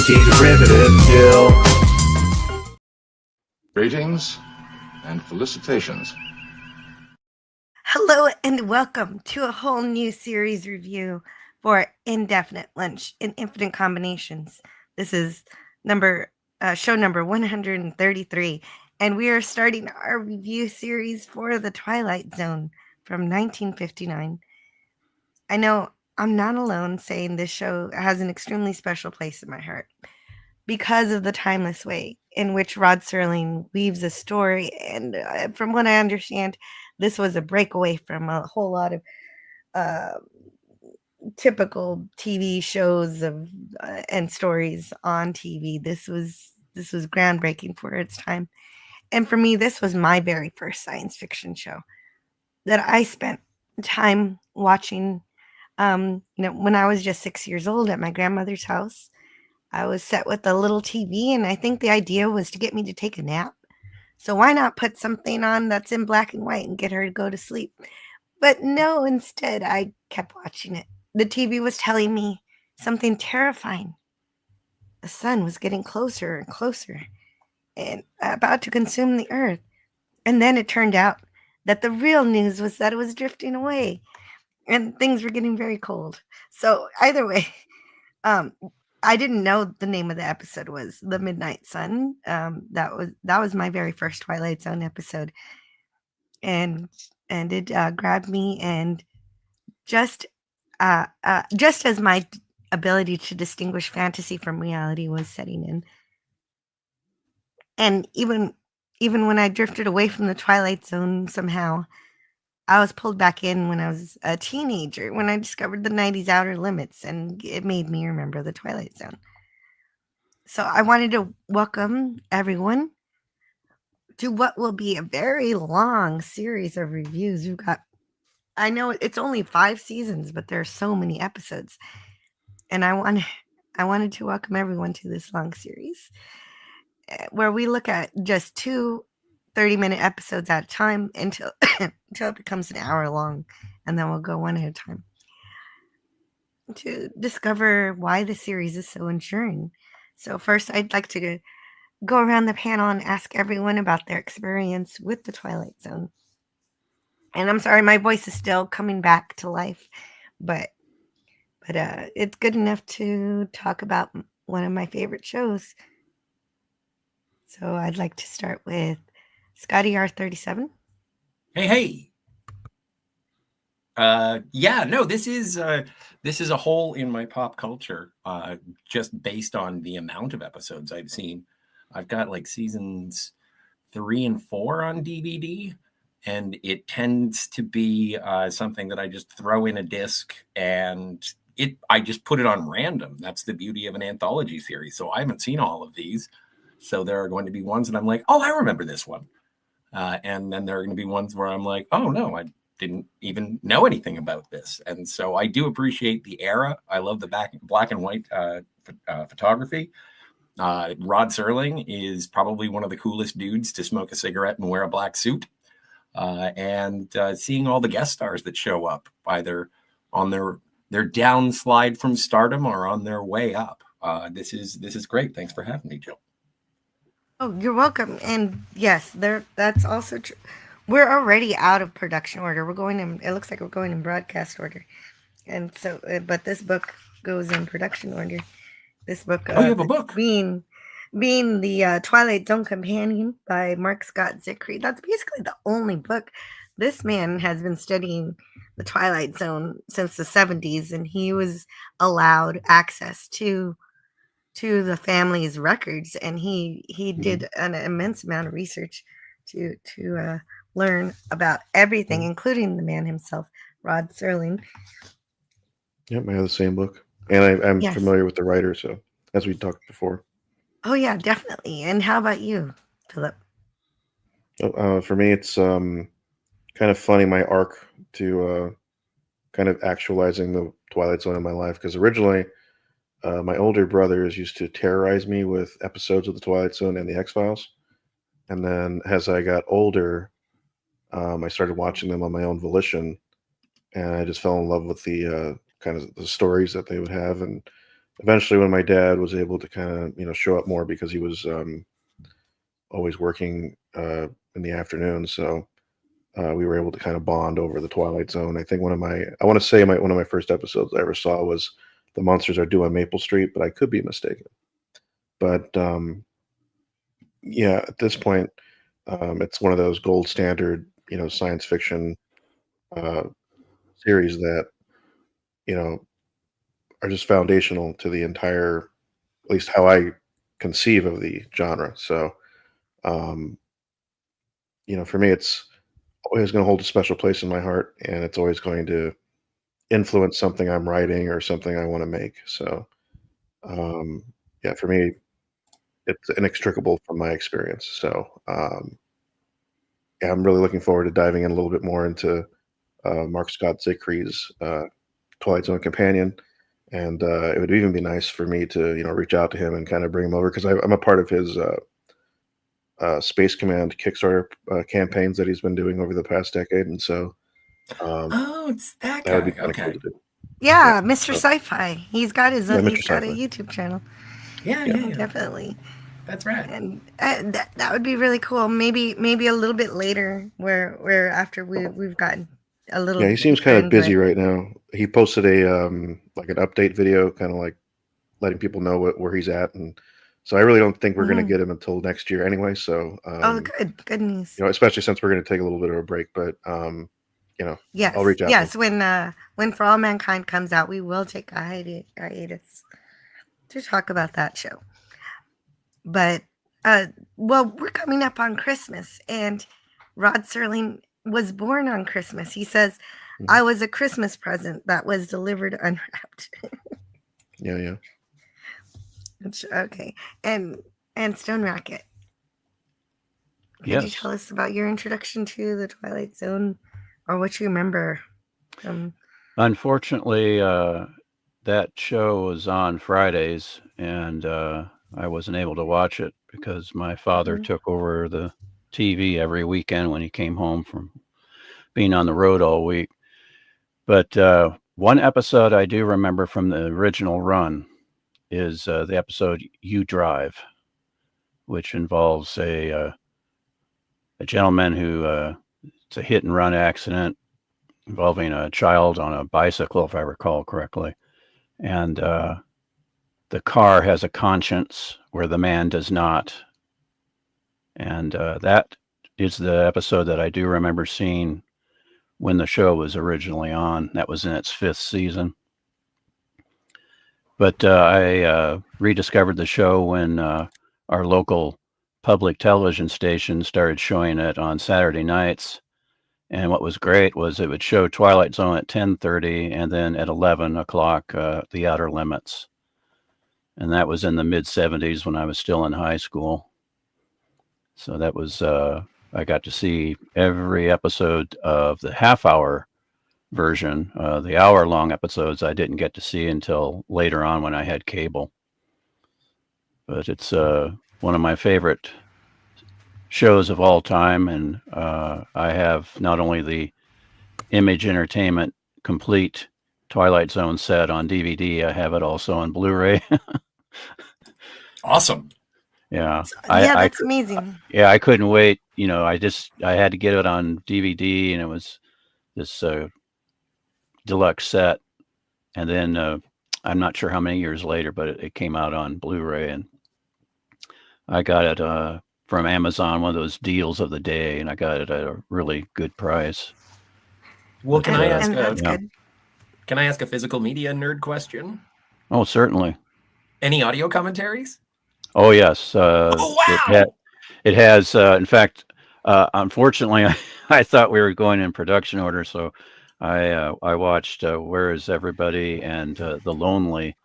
Derivative Jill. Greetings and felicitations. Hello and welcome to a whole new series review for Indefinite Lunch in Infinite Combinations. This is show number 133, and we are starting our review series for The Twilight Zone from 1959. I know I'm not alone saying this show has an extremely special place in my heart because of the timeless way in which Rod Serling weaves a story. And from what I understand, this was a breakaway from a whole lot of typical TV shows and stories on TV. This was groundbreaking for its time. And for me, this was my very first science fiction show that I spent time watching. When I was just 6 years old at my grandmother's house, I was set with a little TV, and I think the idea was to get me to take a nap. So why not put something on that's in black and white and get her to go to sleep? But no, instead, I kept watching it. The TV was telling me something terrifying. The sun was getting closer and closer and about to consume the earth. And then it turned out that the real news was that it was drifting away and things were getting very cold. So either way, I didn't know the name of the episode was The Midnight Sun. That was my very first Twilight Zone episode, and it grabbed me. And just as my ability to distinguish fantasy from reality was setting in, and even when I drifted away from the Twilight Zone somehow, I was pulled back in when I was a teenager, when I discovered the 90s Outer Limits, and it made me remember the Twilight Zone. So I wanted to welcome everyone to what will be a very long series of reviews. I know it's only 5 seasons, but there are so many episodes. And I wanted to welcome everyone to this long series where we look at just 2 30-minute episodes at a time until it becomes an hour long, and then we'll go one at a time to discover why the series is so enduring. So first, I'd like to go around the panel and ask everyone about their experience with the Twilight Zone. And I'm sorry, my voice is still coming back to life, but it's good enough to talk about one of my favorite shows. So I'd like to start with Scotty R37. Hey. This is a hole in my pop culture, just based on the amount of episodes I've seen. I've got like seasons 3 and 4 on DVD, and it tends to be something that I just throw in a disc, and I just put it on random. That's the beauty of an anthology series. So I haven't seen all of these. So there are going to be ones that I'm like, oh, I remember this one. And then there are going to be ones where I'm like, oh, no, I didn't even know anything about this. And so I do appreciate the era. I love the black and white photography. Rod Serling is probably one of the coolest dudes to smoke a cigarette and wear a black suit. And seeing all the guest stars that show up, either on their downslide from stardom or on their way up. This is great. Thanks for having me, Jill. Oh, you're welcome. And yes, that's also true. We're already out of production order. It looks like we're going in broadcast order. And so, but this book goes in production order. This book, you have a book, being the Twilight Zone Companion by Mark Scott Zickrey. That's basically the only book. This man has been studying the Twilight Zone since the 70s, and he was allowed access to the family's records, and he did an immense amount of research to learn about everything, including the man himself, Rod Serling. Yep, I have the same book, and I'm familiar with the writer, so as we talked before. Oh yeah, definitely. And how about you, Philip? For me, it's kind of funny, my arc to kind of actualizing the Twilight Zone in my life, because originally my older brothers used to terrorize me with episodes of the Twilight Zone and the X-Files, and then as I got older, I started watching them on my own volition, and I just fell in love with the kind of the stories that they would have, and eventually, when my dad was able to kind of show up more because he was always working in the afternoon, so we were able to kind of bond over the Twilight Zone. I think one of my first episodes I ever saw was the monsters are due on Maple Street, but I could be mistaken. But yeah, at this point, it's one of those gold standard, science fiction uh, series that you know are just foundational to the entire, at least how I conceive of the genre. So, um, for me, it's always going to hold a special place in my heart, and it's always going to influence something I'm writing or something I want to make. So, um, yeah, for me, it's inextricable from my experience. So, yeah, I'm really looking forward to diving in a little bit more into Mark Scott Zickrey's Twilight Zone companion. And it would even be nice for me to, reach out to him and kind of bring him over because I'm a part of his Space Command Kickstarter campaigns that he's been doing over the past decade. And so It's that guy. that would be kind of Okay. cool to do. Yeah, Yeah, Mr. so- Sci-Fi. He's got his Yeah, Mr. he's got a Sci-Fi. YouTube channel. Yeah. Definitely. That's right. And that would be really cool. Maybe a little bit later, where after we've gotten a little. Yeah, he seems kind of busy right now. He posted a like an update video, kind of like letting people know where he's at, and so I really don't think we're going to get him until next year anyway. So good news. Especially since we're going to take a little bit of a break, but Yes, I'll reach out. Yes, when For All Mankind comes out, we will take a hiatus to talk about that show. But well, we're coming up on Christmas, and Rod Serling was born on Christmas. He says, "I was a Christmas present that was delivered unwrapped." Yeah. Okay, and Stone Racket. Could you tell us about your introduction to the Twilight Zone, or what you remember? Unfortunately, that show was on Fridays, and I wasn't able to watch it because my father took over the TV every weekend when he came home from being on the road all week. But one episode I do remember from the original run is the episode You Drive, which involves a gentleman who it's a hit and run accident involving a child on a bicycle, if I recall correctly. And the car has a conscience where the man does not. And that is the episode that I do remember seeing when the show was originally on. That was in its 5th season. But I rediscovered the show when our local public television station started showing it on Saturday nights. And what was great was it would show Twilight Zone at 10:30 and then at 11 o'clock, The Outer Limits. And that was in the mid-'70s when I was still in high school. So that was, I got to see every episode of the half-hour version. The hour-long episodes I didn't get to see until later on when I had cable. But it's one of my favorite shows of all time, and I have not only the Image Entertainment complete Twilight Zone set on DVD, I have it also on Blu-ray. Awesome. Yeah. That's amazing. Yeah, I couldn't wait. I had to get it on DVD, and it was this deluxe set. And then I'm not sure how many years later, but it came out on Blu-ray, and I got it from Amazon, one of those deals of the day, and I got it at a really good price. Well, can I ask good. a physical media nerd question? Oh, certainly. Any audio commentaries? Oh, yes. Oh, wow! It has, in fact, unfortunately, I thought we were going in production order, so I watched Where Is Everybody and The Lonely.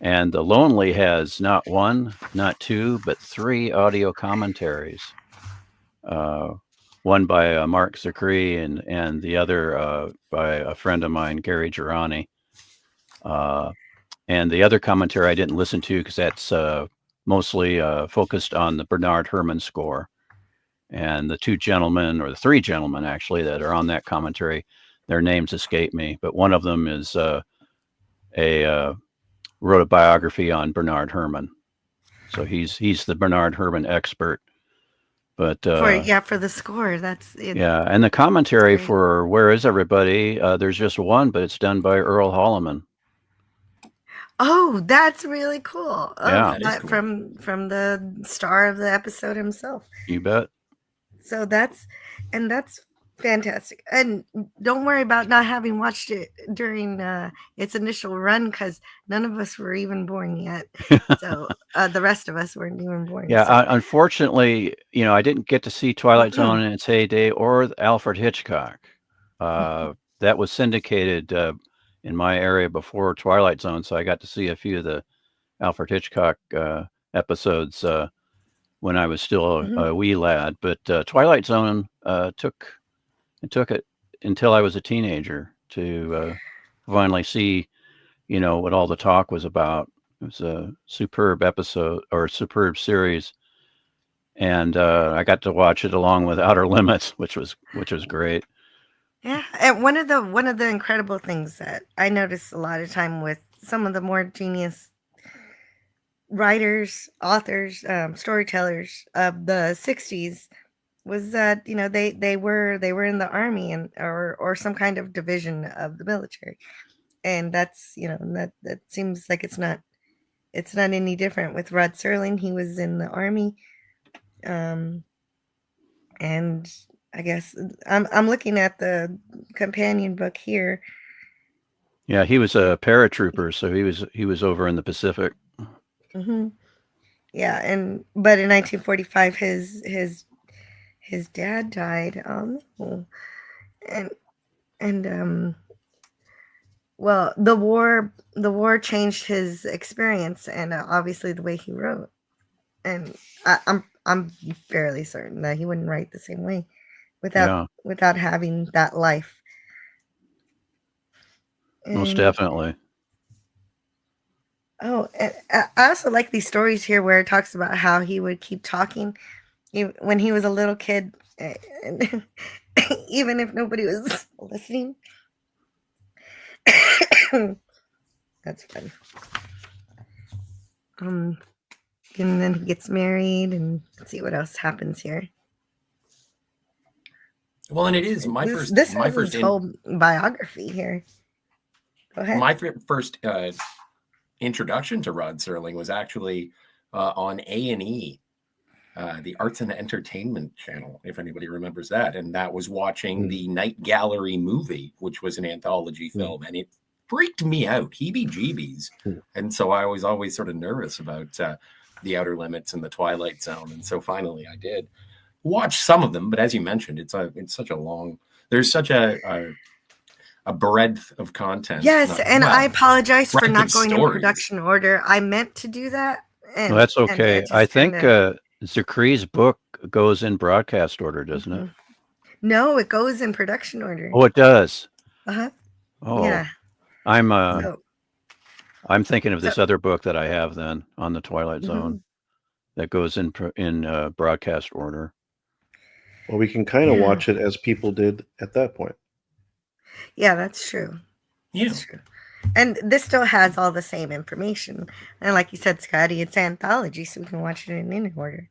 And The Lonely has not one, not two, but 3 audio commentaries. One by Mark Zickrey and the other by a friend of mine, Gary Girani. And the other commentary I didn't listen to because that's mostly focused on the Bernard Herrmann score. And the 2 gentlemen, or the 3 gentlemen actually, that are on that commentary, their names escape me. But one of them is a wrote a biography on Bernard Herrmann. So he's the Bernard Herrmann expert. But for the score, that's it. Yeah, and the commentary Great. for Where Is Everybody? There's just one, but it's done by Earl Holliman. Oh, that's really cool. Yeah. That is cool. From the star of the episode himself. You bet. So that's fantastic. And don't worry about not having watched it during its initial run, because none of us were even born yet. So the rest of us weren't even born. Yeah, so. unfortunately, I didn't get to see Twilight Zone in its heyday or Alfred Hitchcock. That was syndicated in my area before Twilight Zone, so I got to see a few of the Alfred Hitchcock episodes when I was still a wee lad. But Twilight Zone took it until I was a teenager to finally see, what all the talk was about. It was a superb episode or superb series, and I got to watch it along with Outer Limits, which was great. Yeah, and one of the incredible things that I notice a lot of time with some of the more genius writers, authors, storytellers of the 60s was that they were in the army and or some kind of division of the military, and that's that seems like it's not any different with Rod Serling. He was in the army, and I guess I'm looking at the companion book here. Yeah, he was a paratrooper, so he was over in the Pacific. Mm-hmm. Yeah, but in 1945, his dad died. Well, the war changed his experience and obviously the way he wrote. And I'm fairly certain that he wouldn't write the same way without having that life. Most definitely. Oh, and I also like these stories here where it talks about how he would keep talking when he was a little kid, and even if nobody was listening. That's funny. And then he gets married, and let's see what else happens here. Well, and it is my first whole biography here. Go ahead. My first introduction to Rod Serling was actually on A&E, the Arts and Entertainment Channel, if anybody remembers that. And that was watching the Night Gallery movie, which was an anthology film. And it freaked me out, heebie-jeebies. And so I was always sort of nervous about the Outer Limits and the Twilight Zone. And so finally I did watch some of them. But as you mentioned, it's such a long, there's such a breadth of content. Yes, I apologize for not going stories. in production order. I meant to do that. Well, that's okay. I think Zacri's book goes in broadcast order, doesn't it? No, it goes in production order. Oh, it does. Uh-huh. Oh, yeah. I'm thinking of this other book that I have then on the Twilight Zone that goes in broadcast order. Well, we can kind of watch it as people did at that point. Yeah, that's true. Yeah. That's true. And this still has all the same information. And like you said, Scotty, it's anthology, so we can watch it in any order.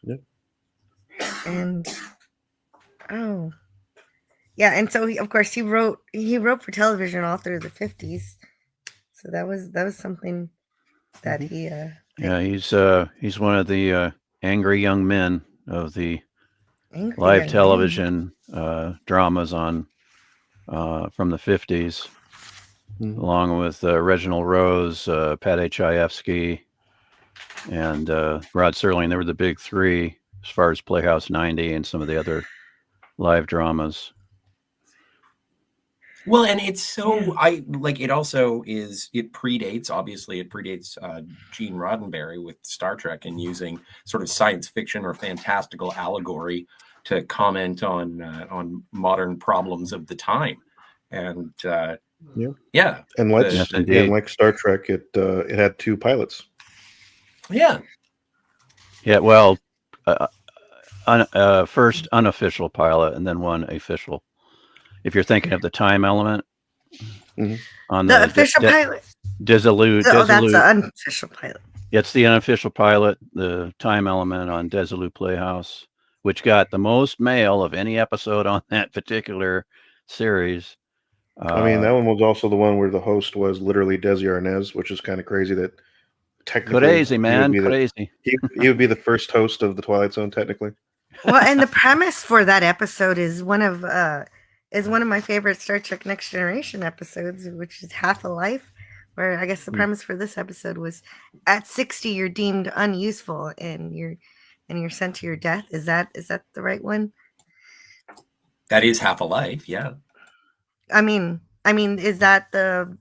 Yep. And and so of course he wrote for television all through the 50s. So that was something that he he's one of the angry young men of the live television dramas on from the 50s, along with Reginald Rose, Paddy Chayefsky, and Rod Serling. They were the big three as far as Playhouse 90 and some of the other live dramas. Well, and it's so it also is, it predates Gene Roddenberry with Star Trek and using sort of science fiction or fantastical allegory to comment on modern problems of the time. And and like Star Trek, it had two pilots. Well, first unofficial pilot and then one official. If you're thinking of the time element on the official pilot. Desilu. Oh, that's Desilu. the unofficial pilot. It's the unofficial pilot, the time element on Desilu Playhouse, which got the most mail of any episode on that particular series. I mean, that one was also the one where the host was literally Desi Arnaz, which is kind of crazy that technically Crazy, man. Crazy. he would be the first host of the Twilight Zone, technically. Well, and the premise for that episode is one of my favorite Star Trek Next Generation episodes, which is Half a Life, where I guess the premise for this episode was at 60 you're deemed unuseful and you're sent to your death. Is that the right one? That is Half a Life, yeah. I mean, is that the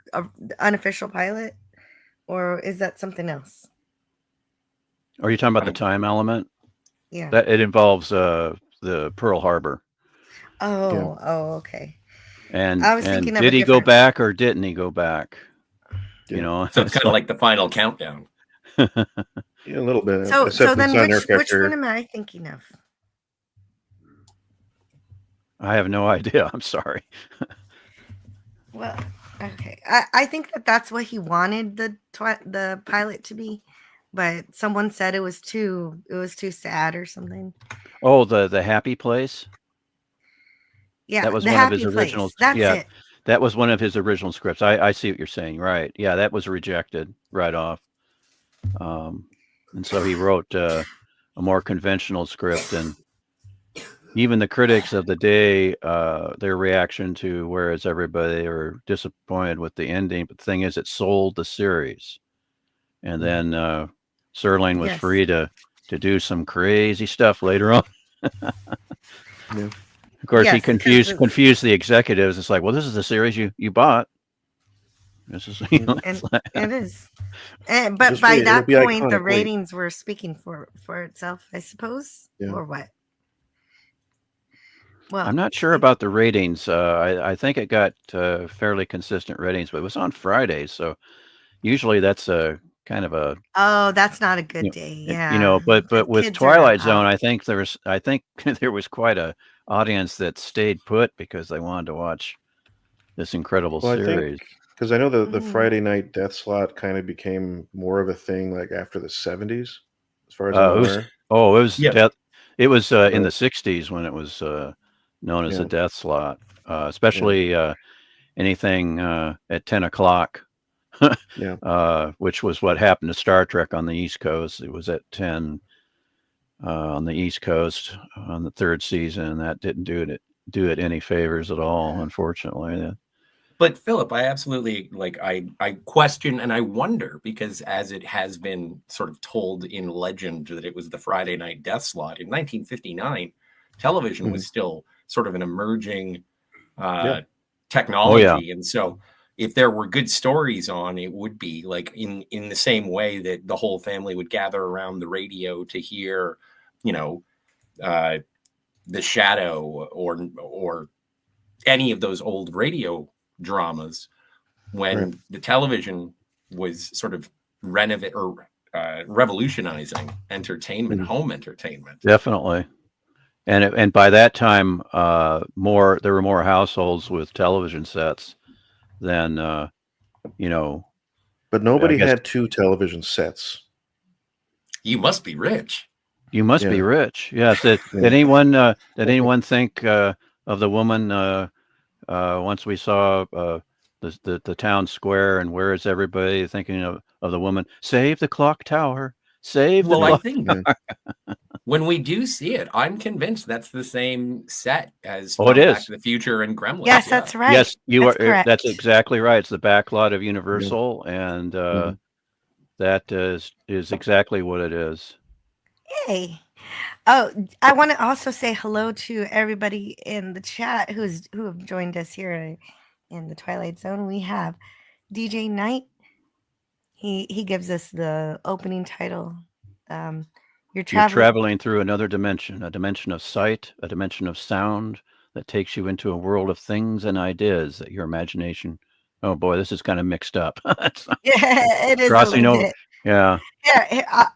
unofficial pilot, or is that something else? Are you talking about the time element? Yeah. That it involves the Pearl Harbor. Oh, Yeah. oh, okay. And I was thinking of did a he go different- back or didn't he go back? Yeah. You know, So it's kind of like the final countdown. Yeah, a little bit. So except then it's on which Aircraft one am I thinking of? I have no idea. I'm sorry. Well, okay. I think that's what he wanted the pilot to be, but someone said it was too sad or something. Oh, the Happy Place. Yeah, That was the one of Happy his original. Place. That's yeah, it. that was one of his original scripts. I see what you're saying. Right. Yeah, that was rejected right off. And so he wrote a more conventional script, and even the critics of the day, their reaction to Whereas Everybody were disappointed with the ending. But the thing is, it sold the series, and then Serling was Yes. free to do some crazy stuff later on. Yeah. Of course, he Yes, because confused the executives. It's like, well, this is the series you bought. This is, you know, and it's like- it is. But Just by wait, it'll that be point, the iconic, wait. ratings were speaking for itself, I suppose, Yeah. or what? Well, I'm not sure about the ratings. I think it got fairly consistent ratings, but it was on Fridays, so usually that's a kind of a Oh, that's not a good you- day. you Yeah. know. But The with kids are Twilight out. Zone, I think there was quite a audience that stayed put because they wanted to watch this incredible Well, I series. think because I know the Mm. Friday night death slot kind of became more of a thing like after the 70s, as far as It I'm was aware. it was Yeah. death. It was in But- the '60s when it was known as Yeah. the death slot, especially anything at 10 o'clock. Yeah. Which was what happened to Star Trek on the East Coast. It was at 10 on the East Coast on the third season, and that didn't do it any favors at all, unfortunately. But Philip, I absolutely I question and I wonder, because as it has been sort of told in legend that it was the Friday night death slot in 1959, television was still sort of an emerging technology. And so if there were good stories on, it would be like in the same way that the whole family would gather around the radio to hear, The Shadow or any of those old radio dramas, when the television was sort of revolutionizing entertainment, home entertainment. Definitely. And by that time, there were more households with television sets than But nobody I guess- had two television sets. You must be rich. You must be Yeah. rich. Yes. Did anyone think of the woman once we saw the town square and Where Is Everybody, thinking of the woman, save the clock tower, save the Well, I clock. think when we do see it, I'm convinced that's the same set as Oh, it from is. Back to the Future and Gremlins. Yes, yeah. that's right. Yes, you That's are. correct. That's exactly right. It's the backlot of Universal, and that is exactly what it is. Yay. Oh, I want to also say hello to everybody in the chat who have joined us here in the Twilight Zone. We have DJ Knight. He gives us the opening title. You're You're traveling. traveling through another dimension, a dimension of sight, a dimension of sound that takes you into a world of things and ideas that your imagination. Oh boy, this is kind of mixed up. Yeah, it is. Crossing a over. little bit. Yeah. Yeah,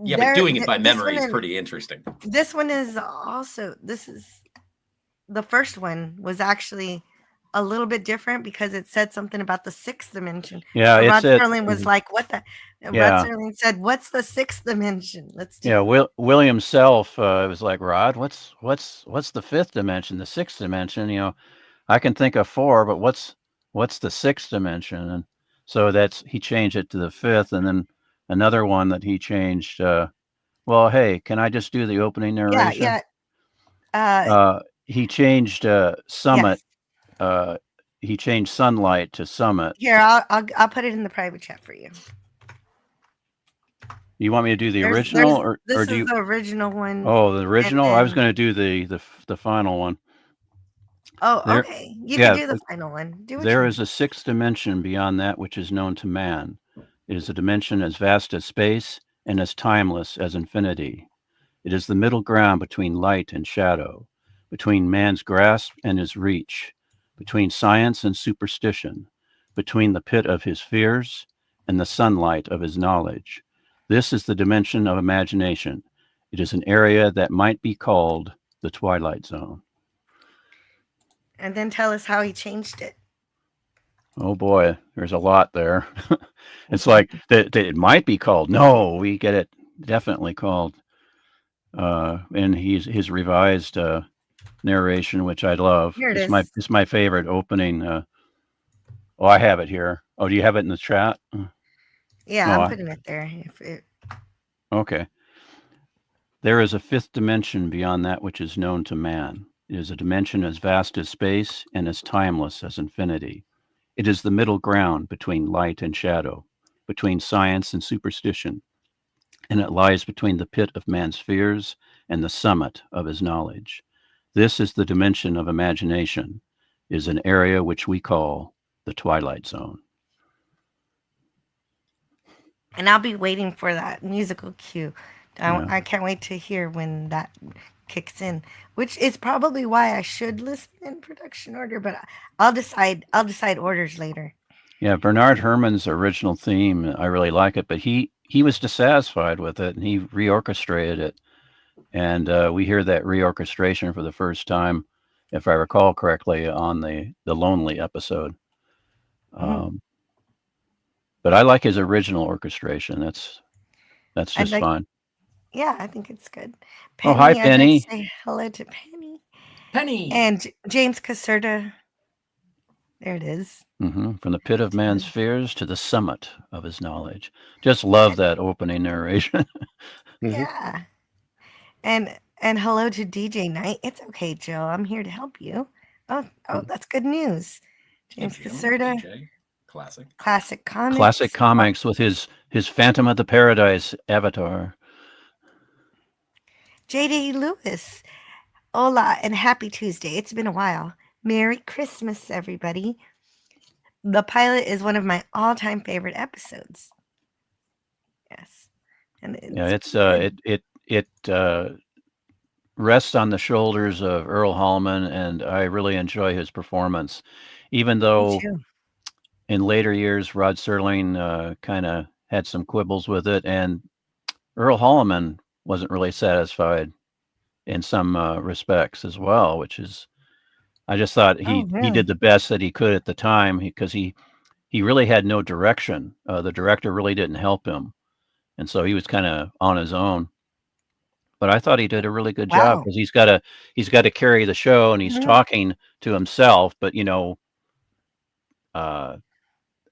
Yeah, but doing it by this memory one is pretty interesting. This one is also. This is the first one was actually a little bit different because it said something about the sixth dimension. Yeah, But it Rod said. Serling was like, "What the?" And Rod Yeah, Serling said, "What's the sixth dimension? Let's do." yeah. William Self was like, Rod, what's the fifth dimension, the sixth dimension? I can think of four, but what's the sixth dimension? And so he changed it to the fifth, and then another one that he changed. Well, hey, can I just do the opening Yeah, narration? yeah. He changed summit. Yes. He changed sunlight to summit. Here, I'll put it in the private chat for you. You want me to do the There's original, or this do is you? the original one. Oh, the And original. I was then, going to do the final one. oh, There, okay. You can yeah. do the final one. Do what you There want. is a sixth dimension beyond that which is known to man. It is a dimension as vast as space and as timeless as infinity. It is the middle ground between light and shadow, between man's grasp and his reach, between science and superstition, between the pit of his fears and the sunlight of his knowledge. This is the dimension of imagination. It is an area that might be called the Twilight Zone. And then tell us how he changed it. Oh boy, there's a lot there. It's like that it might be called. No, we get it definitely called. And his revised narration, which I love. Here it It's my favorite opening. Oh, I have it here. Oh, do you have it in the chat? Yeah, Oh, I'm putting it there. okay. There is a fifth dimension beyond that which is known to man. It is a dimension as vast as space and as timeless as infinity. It is the middle ground between light and shadow, between science and superstition, and it lies between the pit of man's fears and the summit of his knowledge. This is the dimension of imagination, is an area which we call the Twilight Zone. And I'll be waiting for that musical cue. Yeah. I can't wait to hear when that kicks in, which is probably why I should listen in production order, but I'll decide orders later. Yeah, Bernard Herrmann's original theme, I really like it, but he was dissatisfied with it and he reorchestrated it. And we hear that reorchestration for the first time, if I recall correctly, on the Lonely episode. But I like his original orchestration. That's just fine. Yeah, I think it's good. Penny, hi, Penny. I'd like to say hello to Penny. Penny. And James Caserta. There it is. From the pit of man's fears to the summit of his knowledge. Just love that opening narration. Yeah. And hello to DJ Knight. It's okay, Joe. I'm here to help you. Oh, that's good news. James Caserta. DJ. Classic Comics. Classic Comics with his Phantom of the Paradise avatar. JD Lewis. Hola and happy Tuesday. It's been a while. Merry Christmas, everybody. The pilot is one of my all-time favorite episodes. Yes. And it rests on the shoulders of Earl Hallman, and I really enjoy his performance. Even though in later years Rod Serling kind of had some quibbles with it, and Earl Hallman wasn't really satisfied in some respects as well, which is, I just thought he did the best that he could at the time, because he really had no direction. The director really didn't help him, and so he was kind of on his own. But I thought he did a really good job, because he's got to carry the show, and he's talking to himself. But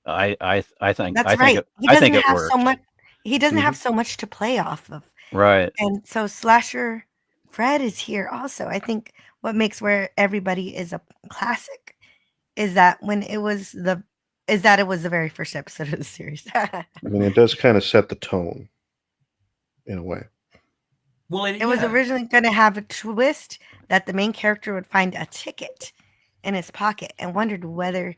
I think that's I right. think it worked. He doesn't have so much to play off of. Right. And so Slasher Fred is here also. I think what makes Where Everybody is a classic is that it was the very first episode of the series. I mean, it does kind of set the tone in a way. Well, it was originally going to have a twist that the main character would find a ticket in his pocket and wondered whether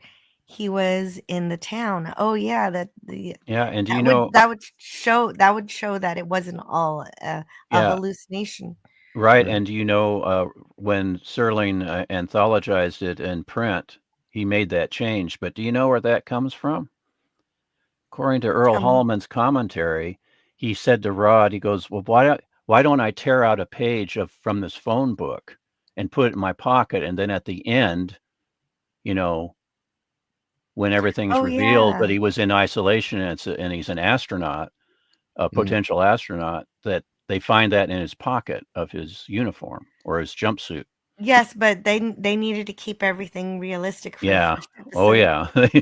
he was in the town. Oh yeah, and that would show that it wasn't all a hallucination. Right, and when Serling anthologized it in print, he made that change. But do you know where that comes from? According to Earl Hallman's commentary, he said to Rod, he goes, "Well, why don't I tear out a page from this phone book and put it in my pocket, and then at the end, when everything's Oh revealed, but yeah. he was in isolation and he's an astronaut, a potential astronaut, that they find that in his pocket of his uniform or his jumpsuit. Yes, but they needed to keep everything realistic for the Yeah. first episode. Oh yeah. Yeah.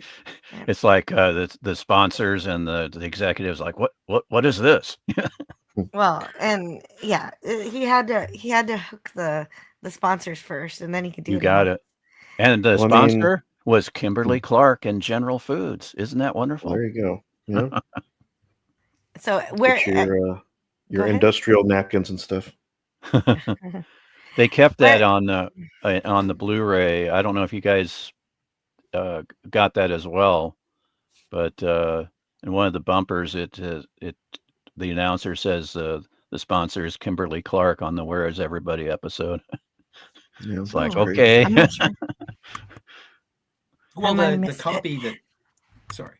It's like the sponsors and the executives like, what is this? Well, and yeah, he had to hook the sponsors first, and then he could do You it all. got it. And the Well, I mean, sponsor was Kimberly Clark and General Foods. Isn't that well, wonderful? there you go. Yeah, So get go your ahead. industrial napkins and stuff. They kept that Where on the Blu-ray. I don't know if you guys got that as well, but in one of the bumpers, the announcer says the sponsor is Kimberly Clark on the "Where Is Everybody" episode. Yeah, It's like, that's great. okay. I'm not sure. Well, might have the missed it. copy that, sorry,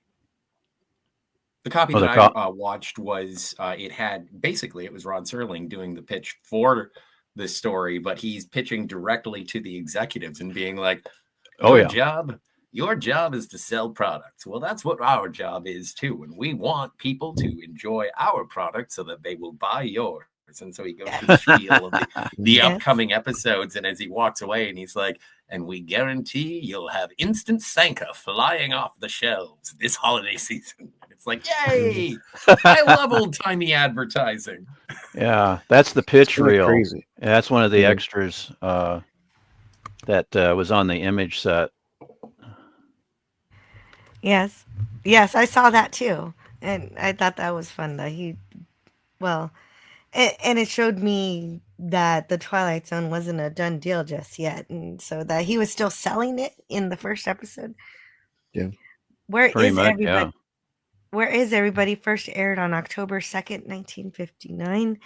the copy Oh, that the I watched was it had basically it was Rod Serling doing the pitch for the story, but he's pitching directly to the executives and being like, Oh, "Your yeah. your job is to sell products. Well, that's what our job is too, and we want people to enjoy our product so that they will buy yours." And so he goes through the spiel of the Yes. upcoming episodes, and as he walks away, and he's like, "And we guarantee you'll have instant Sanka flying off the shelves this holiday season." It's like, yay! I love old-timey advertising. Yeah, that's the pitch Kinda reel. crazy. That's one of the Yeah. extras that was on the image set. Yes, I saw that too, and I thought that was fun. That and it showed me that the Twilight Zone wasn't a done deal just yet, and so that he was still selling it in the first episode. Yeah. Where Pretty is much, everybody? yeah. Where is everybody? First aired on October 2nd, 1959.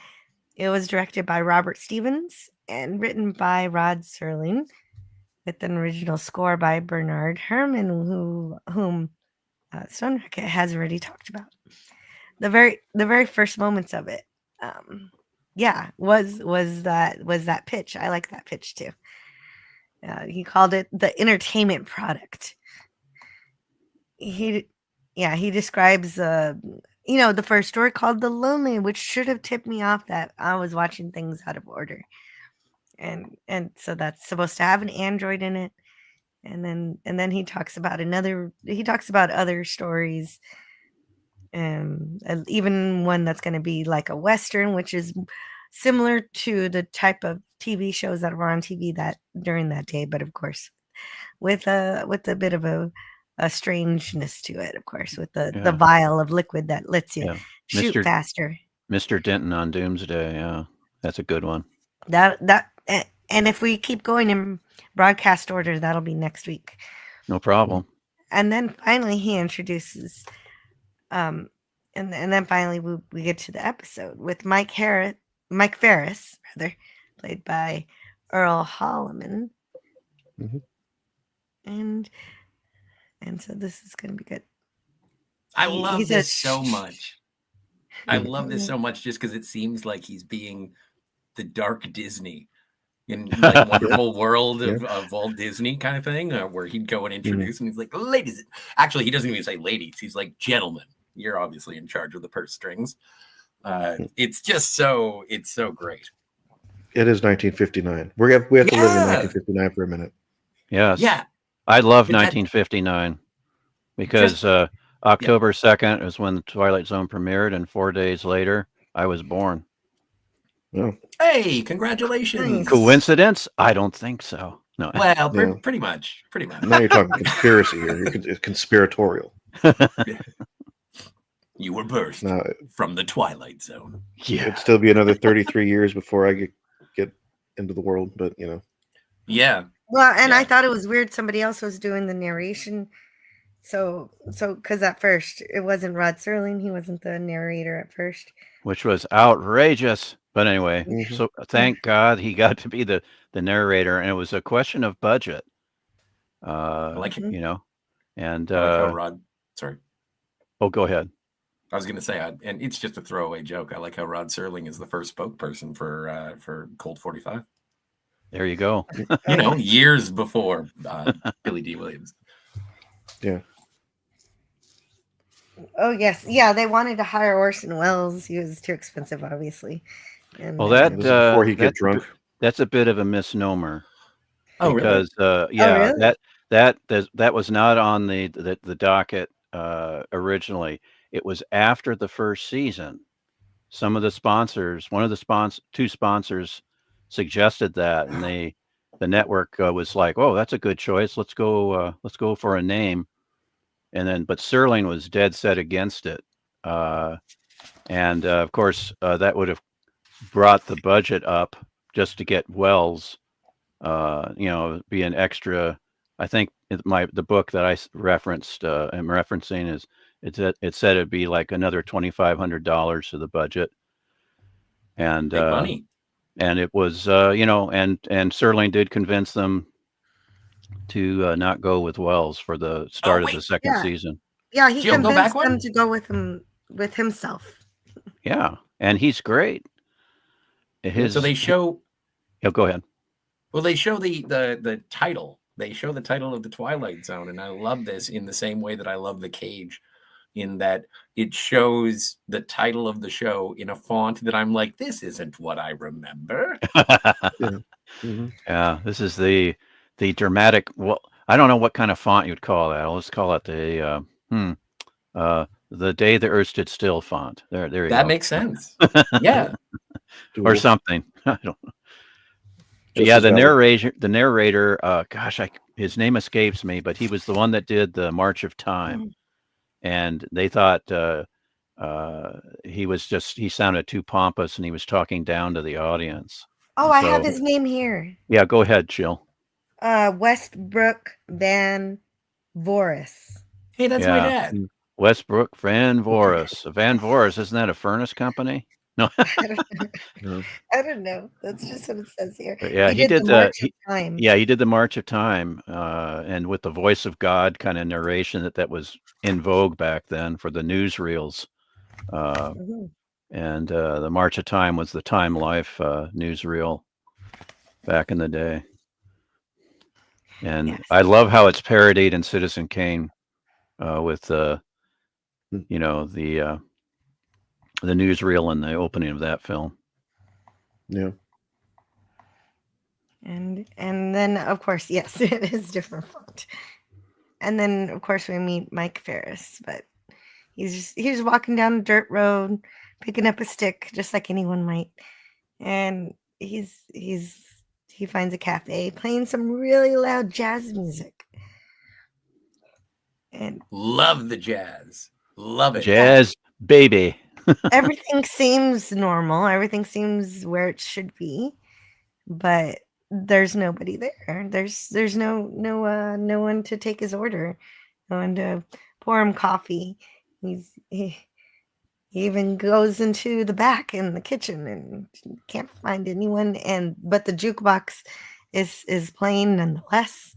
It was directed by Robert Stevens and written by Rod Serling, with an original score by Bernard Herrmann, whom Stone Rocket has already talked about. The very first moments of it, was that pitch. I like that pitch too. He called it the entertainment product. He describes the first story called The Lonely, which should have tipped me off that I was watching things out of order. And so that's supposed to have an android in it. And then he talks about other stories, and even one that's going to be like a western, which is similar to the type of TV shows that were on TV that during that day, but of course with a bit of a strangeness to it, of course, with the Yeah. vial of liquid that lets you Yeah. shoot Mr. faster. Mr. Denton on Doomsday. Yeah, that's a good one. And if we keep going in broadcast order, that'll be next week. No problem. And then finally he introduces and then finally we get to the episode with Mike Ferris, rather, played by Earl Holliman. Mhm. And so this is going to be good. I love he this says, so much. I Mhm. love this so much just because it seems like he's being the dark Disney in like Wonderful World of Walt Disney kind of thing, where he'd go and introduce and he's like, ladies. Actually, he doesn't even say ladies. He's like, gentlemen, you're obviously in charge of the purse strings. It's just it's so great. It is 1959. We have to live in 1959 for a minute. Yes. Yeah. I love 1959 because October 2nd is when the Twilight Zone premiered, and 4 days later, I was born. Oh. Hey, congratulations. Nice. Coincidence? I don't think so. No. Well, Yeah. pretty much. Now you're talking conspiracy here. It's conspiratorial. You were birthed from the Twilight Zone. Yeah. It'd still be another 33 years before I get into the world, but Yeah. Well, and I thought it was weird somebody else was doing the narration. So because at first it wasn't Rod Serling, he wasn't the narrator at first. Which was outrageous. But anyway, so thank God he got to be the narrator, and it was a question of budget. And I like how Rod. Sorry. Oh, go ahead. I was going to say, and it's just a throwaway joke. I like how Rod Serling is the first spokesperson for Colt 45. There you go. You know, years before Billy D. Williams. Yeah. Oh yes, yeah. They wanted to hire Orson Welles. He was too expensive, obviously. And Well, This is before he get drunk. that's a bit of a misnomer. Oh, really? Because really? that was not on the docket originally. It was after the first season. Some of the sponsors, two sponsors, suggested that, and the network was like, "Oh, that's a good choice. Let's go for a name." And then, but Serling was dead set against it, and of course, that would have brought the budget up just to get Wells. Be an extra. I think the book that I referenced, am referencing is it said it'd be like another $2,500 to the budget, and Big money. and it was and Serling did convince them to not go with Wells for the start of the second season. Yeah, he Jill, go back convinced them one? to go with himself. Yeah, and he's great. So they show. Go ahead. Well, they show the title. They show the title of the Twilight Zone, and I love this in the same way that I love The Cage, in that it shows the title of the show in a font that I'm like, this isn't what I remember. Yeah. Mm-hmm. Yeah, this is the dramatic. Well, I don't know what kind of font you'd call that. Let's call it the Day the Earth Stood Still font. There you go. That makes sense. Yeah. Or something. I don't know. Just the narrator, gosh, his name escapes me, but he was the one that did the March of Time, and they thought he sounded too pompous, and he was talking down to the audience. Oh, I have his name here. Yeah, go ahead, Jill. Westbrook Van Voris. Hey, that's my dad. Westbrook Van Voris. Van Voris, isn't that a furnace company? No. I don't know. That's just what it says here. But yeah, he did the March of Time. Yeah, he did the March of Time, and with the voice of God kind of narration that was in vogue back then for the newsreels. And the March of Time was the Time Life newsreel back in the day. And I love how it's parodied in Citizen Kane with the newsreel in the opening of that film. Yeah. And then of course, yes, it is different font. And then of course we meet Mike Ferris, but he's walking down a dirt road, picking up a stick just like anyone might. And he finds a cafe playing some really loud jazz music. And love the jazz. Love it. Jazz, baby. Everything seems normal. Everything seems where it should be, but there's nobody there. There's no one to take his order, no one to pour him coffee. He even goes into the back in the kitchen and can't find anyone. But the jukebox is playing nonetheless,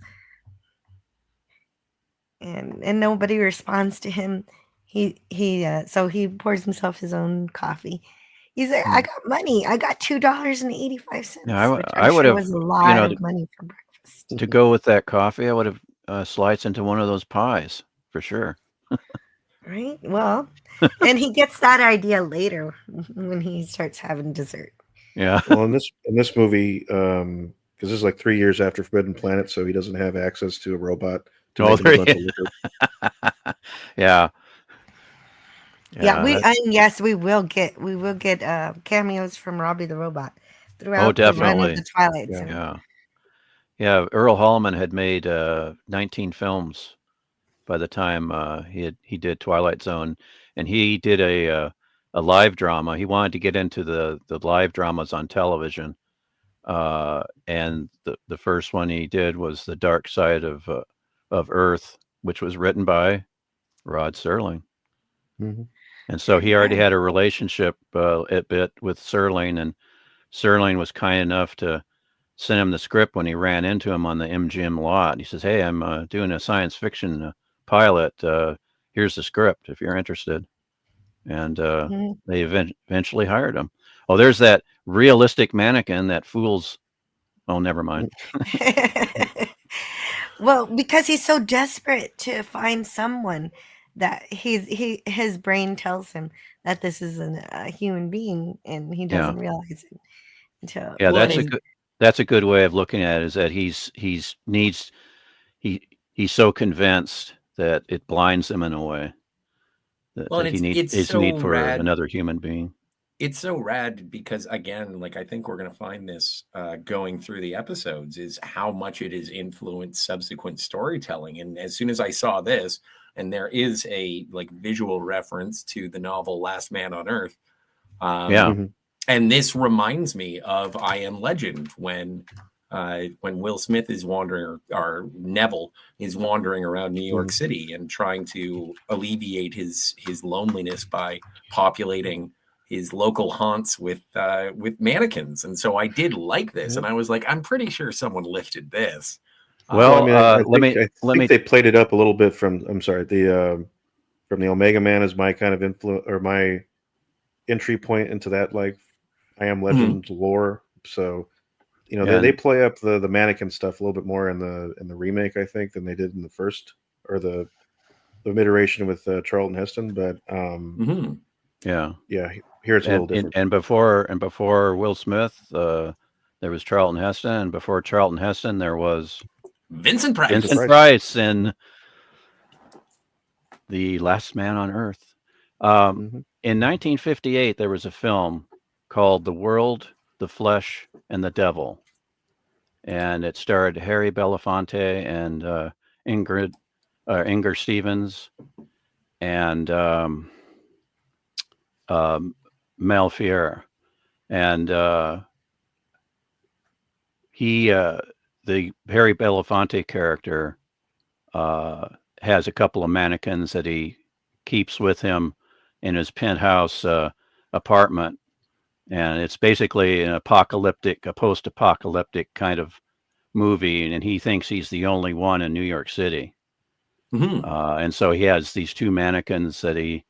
and nobody responds to him. So he pours himself his own coffee. He's like, I got money. I got $2.85. Yeah, I would have, was a lot of money for breakfast. To go with that coffee, I would have sliced into one of those pies for sure. Right. Well, and he gets that idea later when he starts having dessert. Yeah. Well, in this movie, because this is like 3 years after Forbidden Planet, so he doesn't have access to a robot to make him a bunch of liquor. Yeah. Yeah, we will get cameos from Robbie the Robot throughout the run of the Twilight Zone. Yeah. Earl Hallman had made 19 films by the time he did Twilight Zone, and he did a live drama. He wanted to get into the live dramas on television, and the first one he did was The Dark Side of Earth, which was written by Rod Serling. Mm-hmm. And so he already had a relationship a bit with Serling, and Serling was kind enough to send him the script when he ran into him on the MGM lot. He says, "Hey, I'm doing a science fiction pilot. Here's the script if you're interested." And they eventually hired him. Oh, there's that realistic mannequin that fools Oh, never mind. Well, because he's so desperate to find someone that his brain tells him that this is a human being, and he doesn't realize it until Yeah, Well, that's a good way of looking at it, is that he's so convinced that it blinds him in a way that, well, that and it's his need so for rad. another human being. It's so rad because, again, like, I think we're going to find this going through the episodes, is how much it has influenced subsequent storytelling. And as soon as I saw this, and there is a like visual reference to the novel Last Man on Earth, Yeah. and this reminds me of I Am Legend, when Will Smith is wandering, or Neville is wandering around New York City and trying to alleviate his loneliness by populating his local haunts with mannequins. And so I did like this, and I was like, I'm pretty sure someone lifted this. Well, I mean, I let think me. they played it up a little bit from. I'm sorry, from the Omega Man is my kind of influence, or my entry point into that, like, I Am Legend lore. So, you know, they play up the mannequin stuff a little bit more in the remake, I think, than they did in the first, or the iteration with Charlton Heston. But yeah, here it's a little different. And before Will Smith, there was Charlton Heston, and before Charlton Heston, there was Vincent Price. Vincent Price in The Last Man on Earth. In 1958, there was a film called The World, the Flesh, and the Devil, and it starred Harry Belafonte and Inger Stevens and Mel Fier, and the Harry Belafonte character has a couple of mannequins that he keeps with him in his penthouse apartment, and it's basically a post-apocalyptic kind of movie, and he thinks he's the only one in New York City. And so he has these two mannequins that he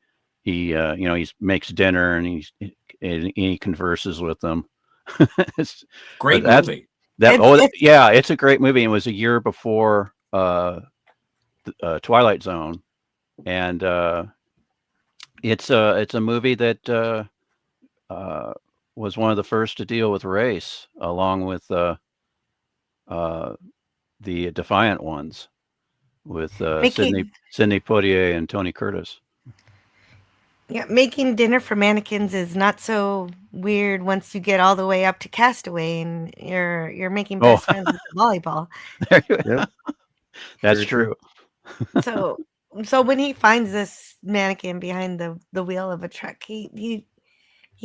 makes dinner, and he converses with them. Great movie. It's a great movie. It was a year before Twilight Zone, and it's a movie that was one of the first to deal with race, along with the Defiant Ones, with Sidney Poitier and Tony Curtis. Yeah, making dinner for mannequins is not so weird once you get all the way up to Castaway and you're making best friends with volleyball. That's true. So when he finds this mannequin behind the wheel of a truck, he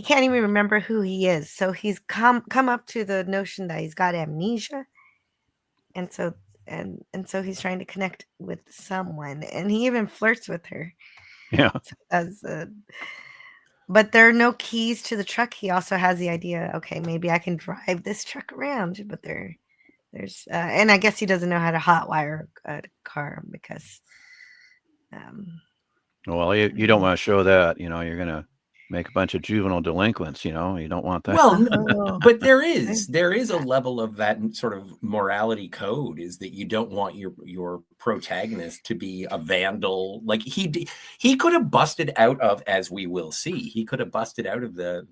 can't even remember who he is. So he's come up to the notion that he's got amnesia, and so he's trying to connect with someone, and he even flirts with her. Yeah. But there are no keys to the truck. He also has the idea, okay, maybe I can drive this truck around, but there's and I guess he doesn't know how to hotwire a car because well, you don't want to show that, you're going to make a bunch of juvenile delinquents, you don't want that. Well, but there is a level of that sort of morality code, is that you don't want your protagonist to be a vandal. Like he could have busted out of, as we will see, he could have busted out of the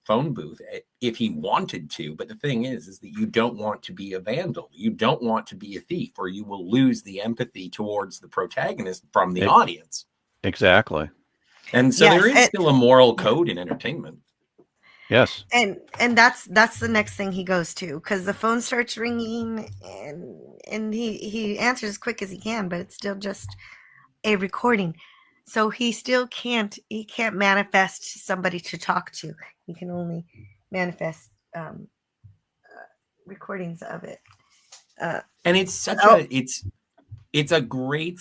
phone booth if he wanted to. But the thing is that you don't want to be a vandal. You don't want to be a thief, or you will lose the empathy towards the protagonist from the audience. Exactly. And so there is still a moral code in entertainment. Yes. And that's the next thing he goes to, because the phone starts ringing, and he answers as quick as he can, but it's still just a recording. So he still can't manifest somebody to talk to. He can only manifest recordings of it. And it's such it's a great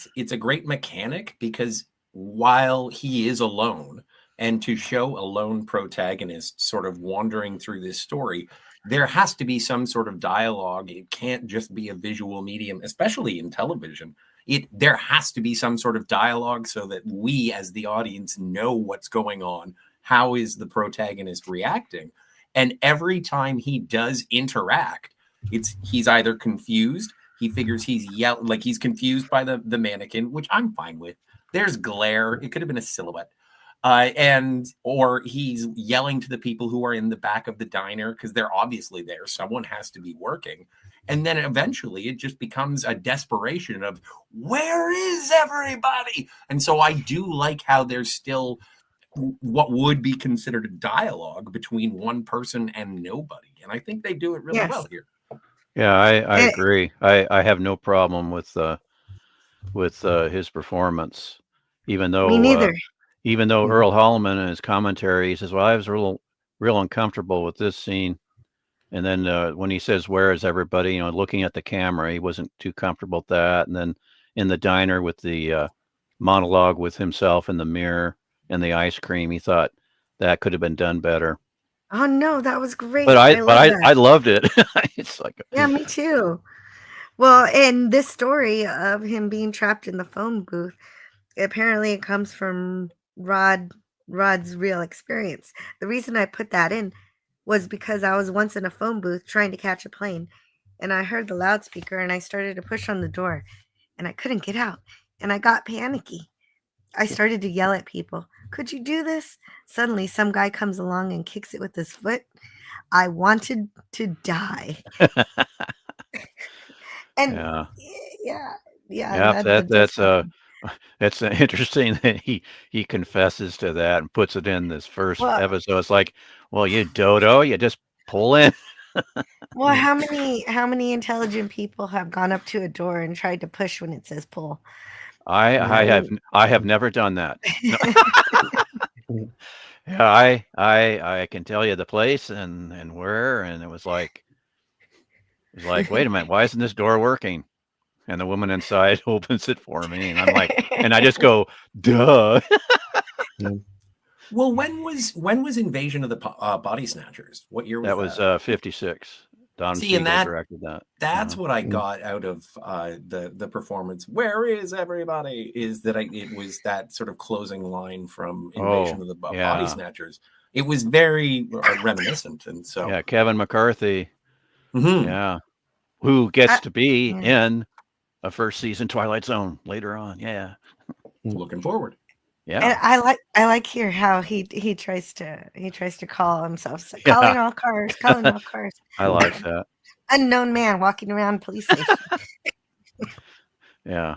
mechanic, because while he is alone, and to show a lone protagonist sort of wandering through this story, there has to be some sort of dialogue. It can't just be a visual medium, especially in television. There has to be some sort of dialogue so that we as the audience know what's going on. How is the protagonist reacting? And every time he does interact, he's either confused. He figures he's like he's confused by the mannequin, which I'm fine with. There's glare. It could have been a silhouette. Or he's yelling to the people who are in the back of the diner because they're obviously there. Someone has to be working. And then eventually it just becomes a desperation of, where is everybody? And so I do like how there's still what would be considered a dialogue between one person and nobody. And I think they do it really well here. Yeah, I agree. I have no problem with his performance, even though Me neither. Even though Earl Holliman in his commentary, he says, well, I was real uncomfortable with this scene. And then when he says, where is everybody, looking at the camera, he wasn't too comfortable with that. And then in the diner with the monologue with himself in the mirror and the ice cream, he thought that could have been done better. Oh no, that was great. But I loved it. It's like, yeah, me too. Well, and this story of him being trapped in the phone booth, apparently it comes from Rod's real experience. The reason I put that in was because I was once in a phone booth trying to catch a plane, and I heard the loudspeaker and I started to push on the door and I couldn't get out and I got panicky. I started to yell at people, could you do this? Suddenly some guy comes along and kicks it with his foot. I wanted to die. And that's interesting that he confesses to that and puts it in this first episode. It's like, well, you dodo, you just pull in. Well, how many intelligent people have gone up to a door and tried to push when it says pull? I have never done that. No. Yeah, I can tell you the place and where, and it was like, wait a minute, why isn't this door working? And the woman inside opens it for me, and I'm like, and I just go, duh. Well, when was Invasion of the Body Snatchers? What year was that? That was 56. Don Siegel directed that. That's what I got out of the performance. Where is everybody? Is that it was that sort of closing line from Invasion of the Body Snatchers. It was very reminiscent, and so Kevin McCarthy, who gets to be in a first season Twilight Zone later on. Yeah, looking forward. Yeah, and I like here how he tries to call himself calling all cars. I like that. Unknown man walking around police station. Yeah,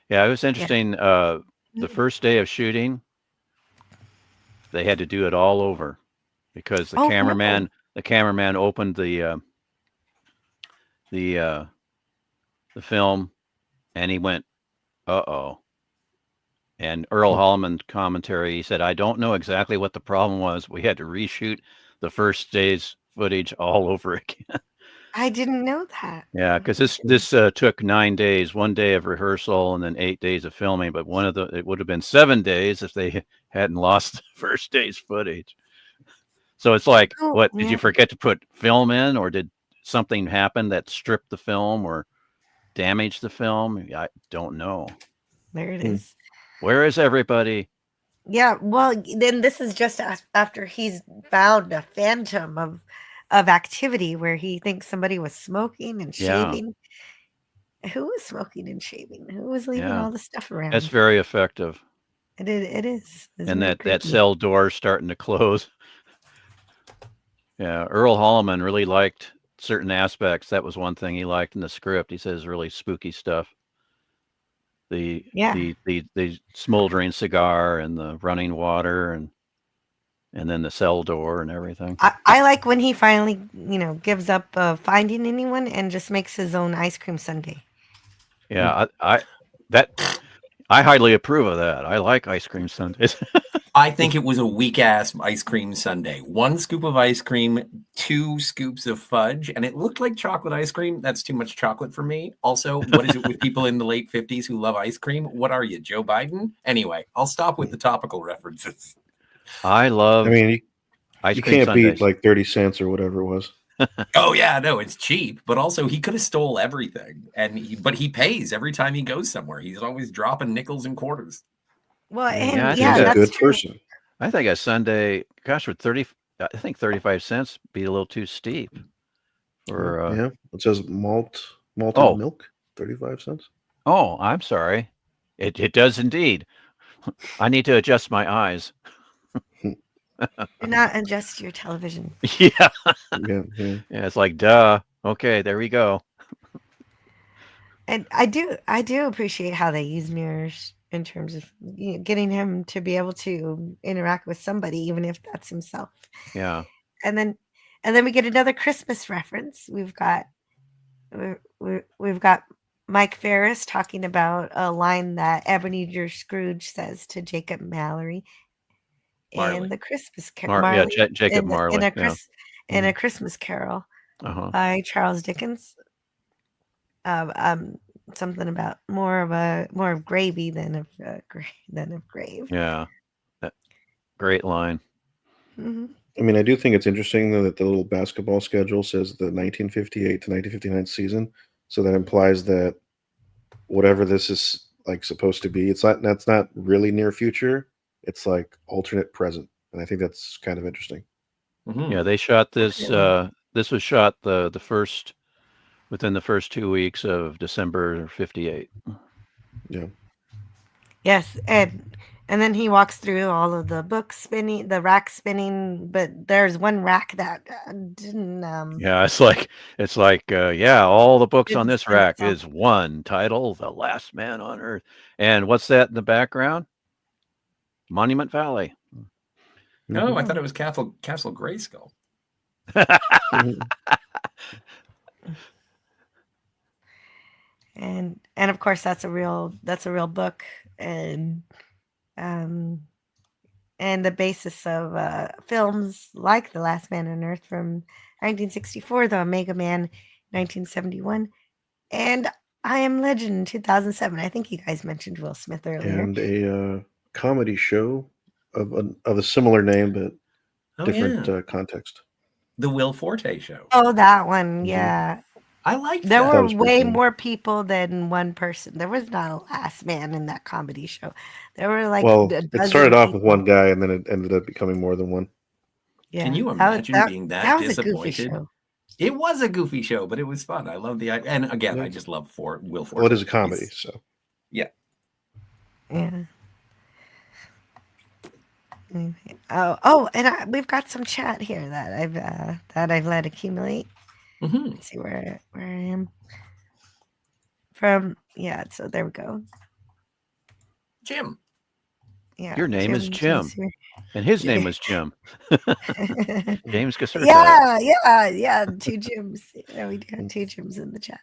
it was interesting. The first day of shooting, they had to do it all over because the cameraman opened the film and he went, uh-oh. And Earl Holliman commentary, he said, I don't know exactly what the problem was. We had to reshoot the first day's footage all over again. I didn't know that. Yeah, because this took 9 days, 1 day of rehearsal and then 8 days of filming. But it would have been 7 days if they hadn't lost the first day's footage. So it's like, did you forget to put film in, or did something happen that stripped the film or damaged the film? I don't know. There it is. Where is everybody? Yeah, well, then this is just after he's found a phantom of activity where he thinks somebody was smoking and shaving. Who was smoking and shaving? Who was leaving all the stuff around? That's very effective. It is. And that cell door starting to close. Yeah, Earl Holliman really liked certain aspects. That was one thing he liked in the script. He says really spooky stuff. The smoldering cigar and the running water and then the cell door and everything. I like when he finally, gives up finding anyone and just makes his own ice cream sundae. Yeah, I highly approve of that. I like ice cream sundaes. I think it was a weak ass ice cream sundae. 1 scoop of ice cream, 2 scoops of fudge, and it looked like chocolate ice cream. That's too much chocolate for me. Also, what is it with people in the late 50s who love ice cream? What are you, Joe Biden? Anyway, I'll stop with the topical references. I mean, you can't beat like 30 cents or whatever it was. Oh yeah, no, it's cheap, but also he could have stole everything, but he pays every time he goes somewhere. He's always dropping nickels and quarters. Well, he's a good person. I think a sundae, gosh, with I think 35 cents be a little too steep for. Yeah, it says malted Oh. milk, 35 cents. Oh, I'm sorry. It does indeed. I need to adjust my eyes. Do not adjust your television. Yeah. Yeah. Yeah, it's like, duh. Okay, there we go. And I do appreciate how they use mirrors in terms of getting him to be able to interact with somebody, even if that's himself. Yeah. And then we get another Christmas reference. We've got Mike Ferris talking about a line that Ebenezer Scrooge says to Jacob Mallory Marley. in the Christmas Yeah, Jacob in Marley. a Christmas Carol Uh-huh. by Charles Dickens. Something about more of gravy than of grave. Yeah. Great line. Mhm. I mean, I do think it's interesting though, that the little basketball schedule says the 1958 to 1959 season, so that implies that whatever this is like supposed to be, that's not really near future. It's like alternate present, and I think that's kind of interesting. Mhm. Yeah, they shot this. Definitely. This was shot within the first 2 weeks of December '58. Yeah. Yes, and then he walks through all of the books spinning, the rack spinning, but there's one rack that didn't Yeah, it's like yeah, all the books on didn't this spin rack itself. is one title, The Last Man on Earth. And what's that in the background? Monument Valley. Oh, I thought it was Castle Grayskull. Mhm. And of course that's a real book, and the basis of films like The Last Man on Earth from 1964, The Omega Man 1971, and I Am Legend 2007. I think you guys mentioned Will Smith earlier. And a comedy show of a similar name but different context. The Will Forte show. Oh, that one, Mhm. yeah. I liked There that. That were was pretty way funny. more people than one person. There was not a last man in that comedy show. There were like Well, a it dozen started off with people. one guy, and then it ended up becoming more than one. Yeah, Can you that was- imagine being that was a goofy disappointed? show. It was a goofy show, but it was fun. I love and again, Yeah. I just love Will Forte. Well, it is a comedy, so Yeah. Anyway. Oh, and we've got some chat here that I've let accumulate. Mhm. Let's see where I am. So there we go. Jim. Yeah, Your name is Jim's Jim. here. And his name was Jim. James Caserta. Yeah. 2 Jims. Yeah, we do have 2 Jims in the chat.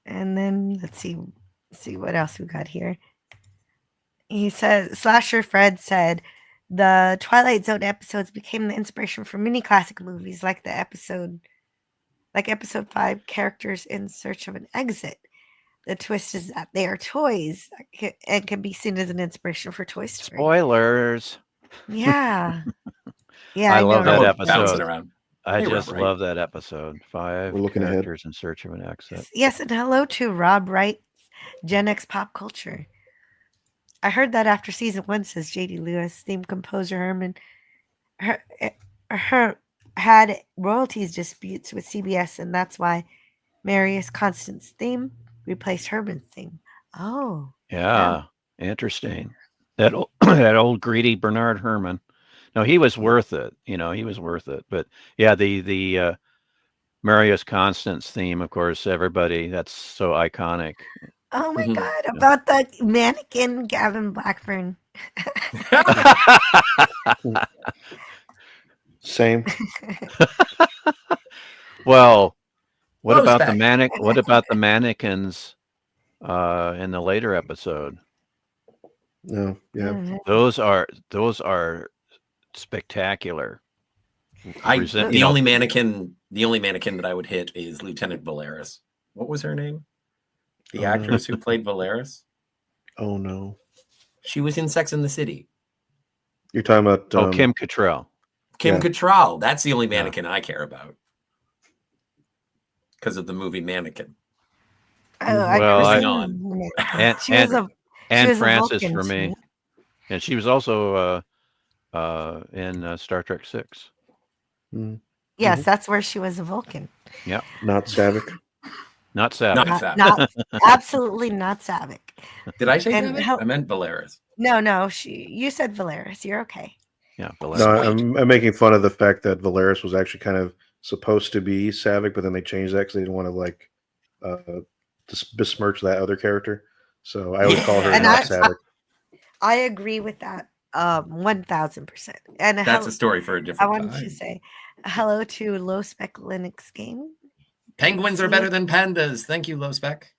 And then let's see what else we got here. He says Slasher Fred said the Twilight Zone episodes became the inspiration for many classic movies like episode 5, Characters in Search of an Exit. The twist is that they are toys and can be seen as an inspiration for Toy Story. Spoilers. Yeah. I love know, that right? episode. Bouncing around. I Hey, Rob just Wright. love that episode. 5 We're looking ahead. characters in search of an exit. Yes, and hello to Rob Wright's Gen X Pop Culture. I heard that after season 1, says J.D. Lewis, theme composer Herman her had royalties disputes with CBS, and that's why Marius Constant's theme replaced Herman's theme. Oh, Yeah, interesting. That that old greedy Bernard Herrmann. No, he was worth it. He was worth it. But yeah, the Marius Constant's theme, of course, everybody, that's so iconic. oh my Mhm. God! About the mannequin Gavin Blackburn. same. Well, what Rose about back. what about the mannequins in the later episode? No, yeah. Mhm. Those are spectacular. The only mannequin that I would hit is Lieutenant Valeris. What was her name? The actress who played Valeris? Oh no, She was in Sex and the City. you're talking about Kim Cattrall. Kim Yeah. Cattrall. That's the only mannequin I care about. Because of the movie Mannequin. Oh, I Well, never I- seen on. it. She was a And she was a Francis Vulcan for to me. And she was also in Star Trek 6. Mm. Yes, Mhm. that's where she was a Vulcan. Yeah, Not Savick. not Savick. Not Not, Savick. not absolutely not Savick. Did I say And Savick? I meant Valeris. no, you said Valeris. You're okay. Yeah, No, Valeris. I'm making fun of the fact that Valeris was actually kind of supposed to be Savick, but then they changed that because they didn't want to like besmirch that other character. So I always call her And not Savick. I agree with that 1000%. And That's a story for a I different wanted time. to say hello to Low Spec Linux Game. Penguins are better than pandas. Thank you, Low Spec.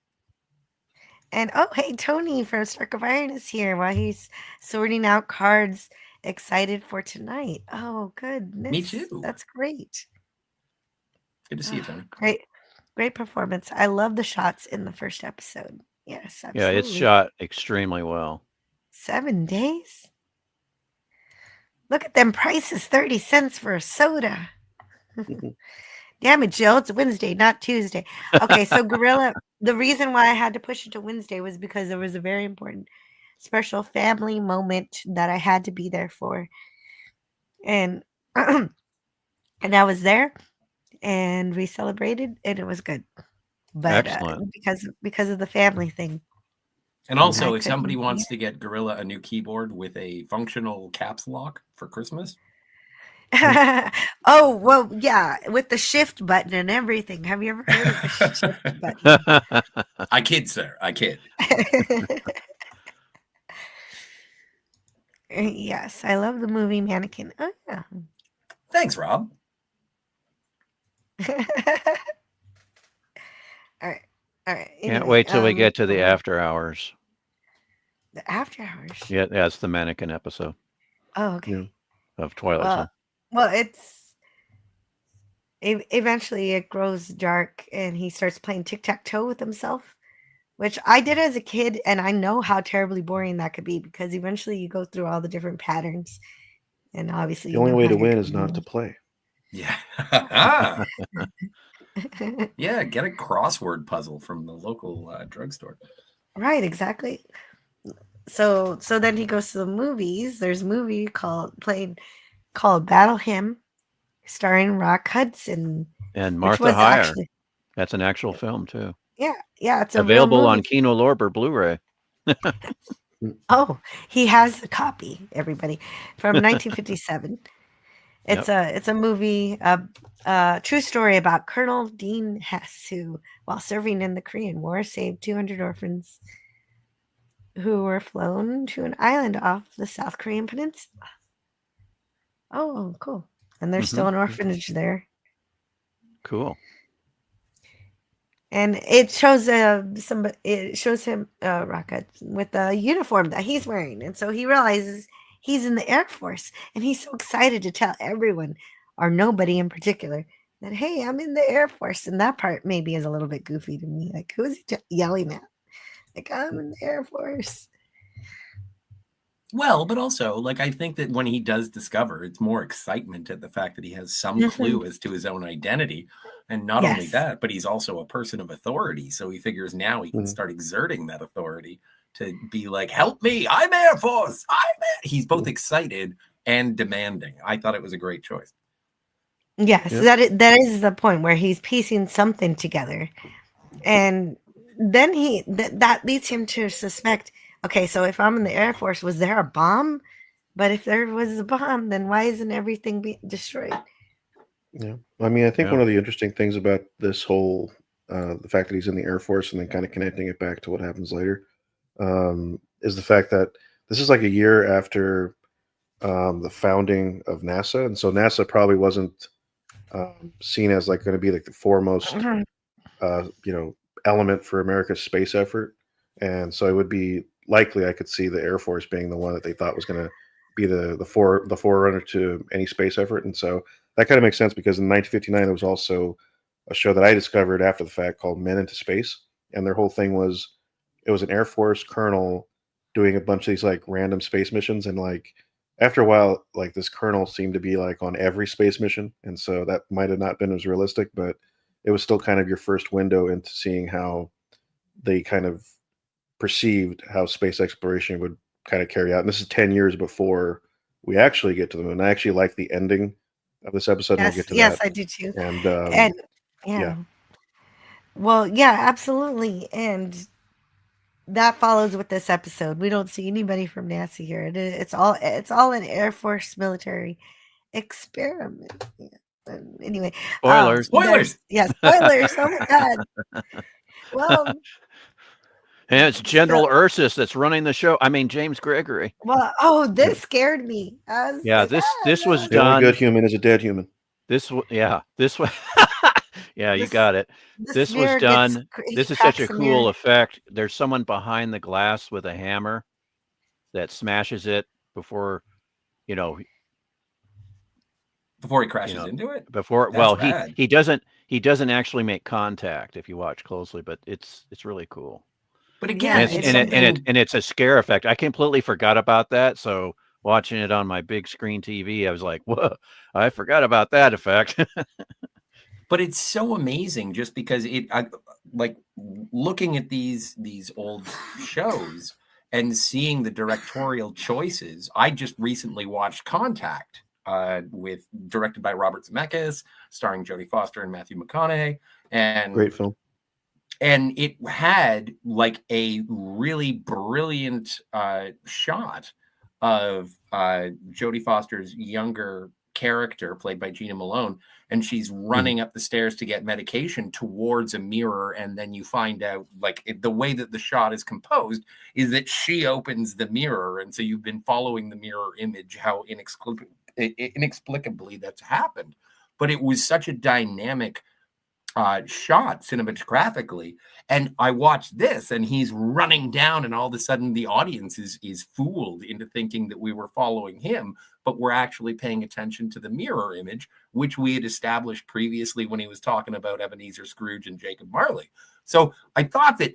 And oh, hey, Tony from Stark of Iron is here while he's sorting out cards. Excited for tonight. Oh, goodness. Me too. That's great. Good to see you, Tony. Great performance. I love the shots in the first episode. Yes, absolutely. Yeah, it's shot extremely well. 7 days? Look at them prices, 30 cents for a soda. Damn it, Jill. It's Wednesday, not Tuesday. Okay, so Gorilla, the reason why I had to push it to Wednesday was because there was a very important special family moment that I had to be there for. And and I was there and we celebrated and it was good. But Excellent. because of the family thing. And also, I if somebody couldn't wants to get Gorilla a new keyboard with a functional caps lock for Christmas, Oh, well, yeah, with the shift button and everything. Have you ever heard of the shift button? I kid, sir. I kid. Yes, I love the movie Mannequin. Oh, yeah. Thanks, Rob. All right. Can't wait till we get to the so after hours. the after hours. Yeah, that's the mannequin episode Oh, okay. Yeah. of Twilight Zone. Well, it's eventually it grows dark and he starts playing tic-tac-toe with himself, which I did as a kid, and I know how terribly boring that could be because eventually you go through all the different patterns, and obviously The only you know way how to you're win is gonna not to play. Yeah. win. Yeah, get a crossword puzzle from the local drugstore. Right, exactly. So then he goes to the movies. There's a movie called Battle Hymn, starring Rock Hudson And which Martha was Heyer. actually That's an actual film too. yeah, it's a Available real on movie. Kino Lorber Blu-ray. Oh, he has a copy, everybody, from 1957. It's a movie, true story about Colonel Dean Hess, who, while serving in the Korean War, saved 200 orphans who were flown to an island off the South Korean peninsula. Oh, cool! And there's still an orphanage there. Cool. And it shows him Rocket with the uniform that he's wearing, and so he realizes he's in the Air Force, and he's so excited to tell everyone, or nobody in particular, that hey, I'm in the Air Force. And that part maybe is a little bit goofy to me. Like, who is he yelling at? Like, I'm in the Air Force. Well, but also, like, I think that when he does discover, it's more excitement at the fact that he has some clue as to his own identity. And not only Yes. that, but he's also a person of authority. So he figures now he can start exerting that authority to be like, help me, I'm Air Force. He's both excited and demanding. I thought it was a great choice. Yes, that is the point where he's piecing something together. And then that leads him to suspect, okay, so if I'm in the Air Force, was there a bomb? But if there was a bomb, then why isn't everything being destroyed? Yeah. I mean, I think one of the interesting things about this whole, the fact that he's in the Air Force and then kind of connecting it back to what happens later, is the fact that this is like a year after the founding of NASA. And so NASA probably wasn't seen as like going to be like the foremost, element for America's space effort. And so it would be likely I could see the Air Force being the one that they thought was going to be the forerunner to any space effort. And so that kind of makes sense because in 1959 there was also a show that I discovered after the fact called Men into Space, and their whole thing was it was an Air Force colonel doing a bunch of these like random space missions, and like after a while, like this colonel seemed to be like on every space mission, and so that might have not been as realistic, but it was still kind of your first window into seeing how they kind of perceived how space exploration would kind of carry out. And this is 10 years before we actually get to the moon. I actually like the ending of this episode. And we'll get to Yes, that. I do too. And And yeah. yeah. Well, yeah, absolutely. And that follows with this episode. We don't see anybody from NASA here. It's all an Air Force military experiment. Yeah. But anyway, Spoilers. Spoilers. Spoilers. Oh my god. Well, And it's General so, Ursus that's running the show. I mean, James Gregory. well, this scared me. I was Yeah, like, this was no. The only done. good human is a dead human. This was yeah, you This- got it. This was mirror done. he This is such a cracks the cool mirror. effect. There's someone behind the glass with a hammer that smashes it before, Before he crashes know, into it. before. That's Well, bad. he doesn't actually make contact if you watch closely, but it's really cool. But Yeah, again, And it's it's, something. and it's a scare effect. I completely forgot about that. So watching it on my big screen TV, I was like, "Whoa, I forgot about that effect." But it's so amazing just because like looking at these old shows and seeing the directorial choices. I just recently watched Contact, directed by Robert Zemeckis, starring Jodie Foster and Matthew McConaughey, and Great film. And it had like a really brilliant shot of Jodie Foster's younger character, played by Gina Malone, and she's running up the stairs to get medication towards a mirror, and then you find out, like, the way that the shot is composed is that she opens the mirror, and so you've been following the mirror image, how inexplicably that's happened. But it was such a dynamic shot cinematographically, and I watched this, and he's running down, and all of a sudden the audience is fooled into thinking that we were following him, but we're actually paying attention to the mirror image, which we had established previously when he was talking about Ebenezer Scrooge and Jacob Marley. So I thought that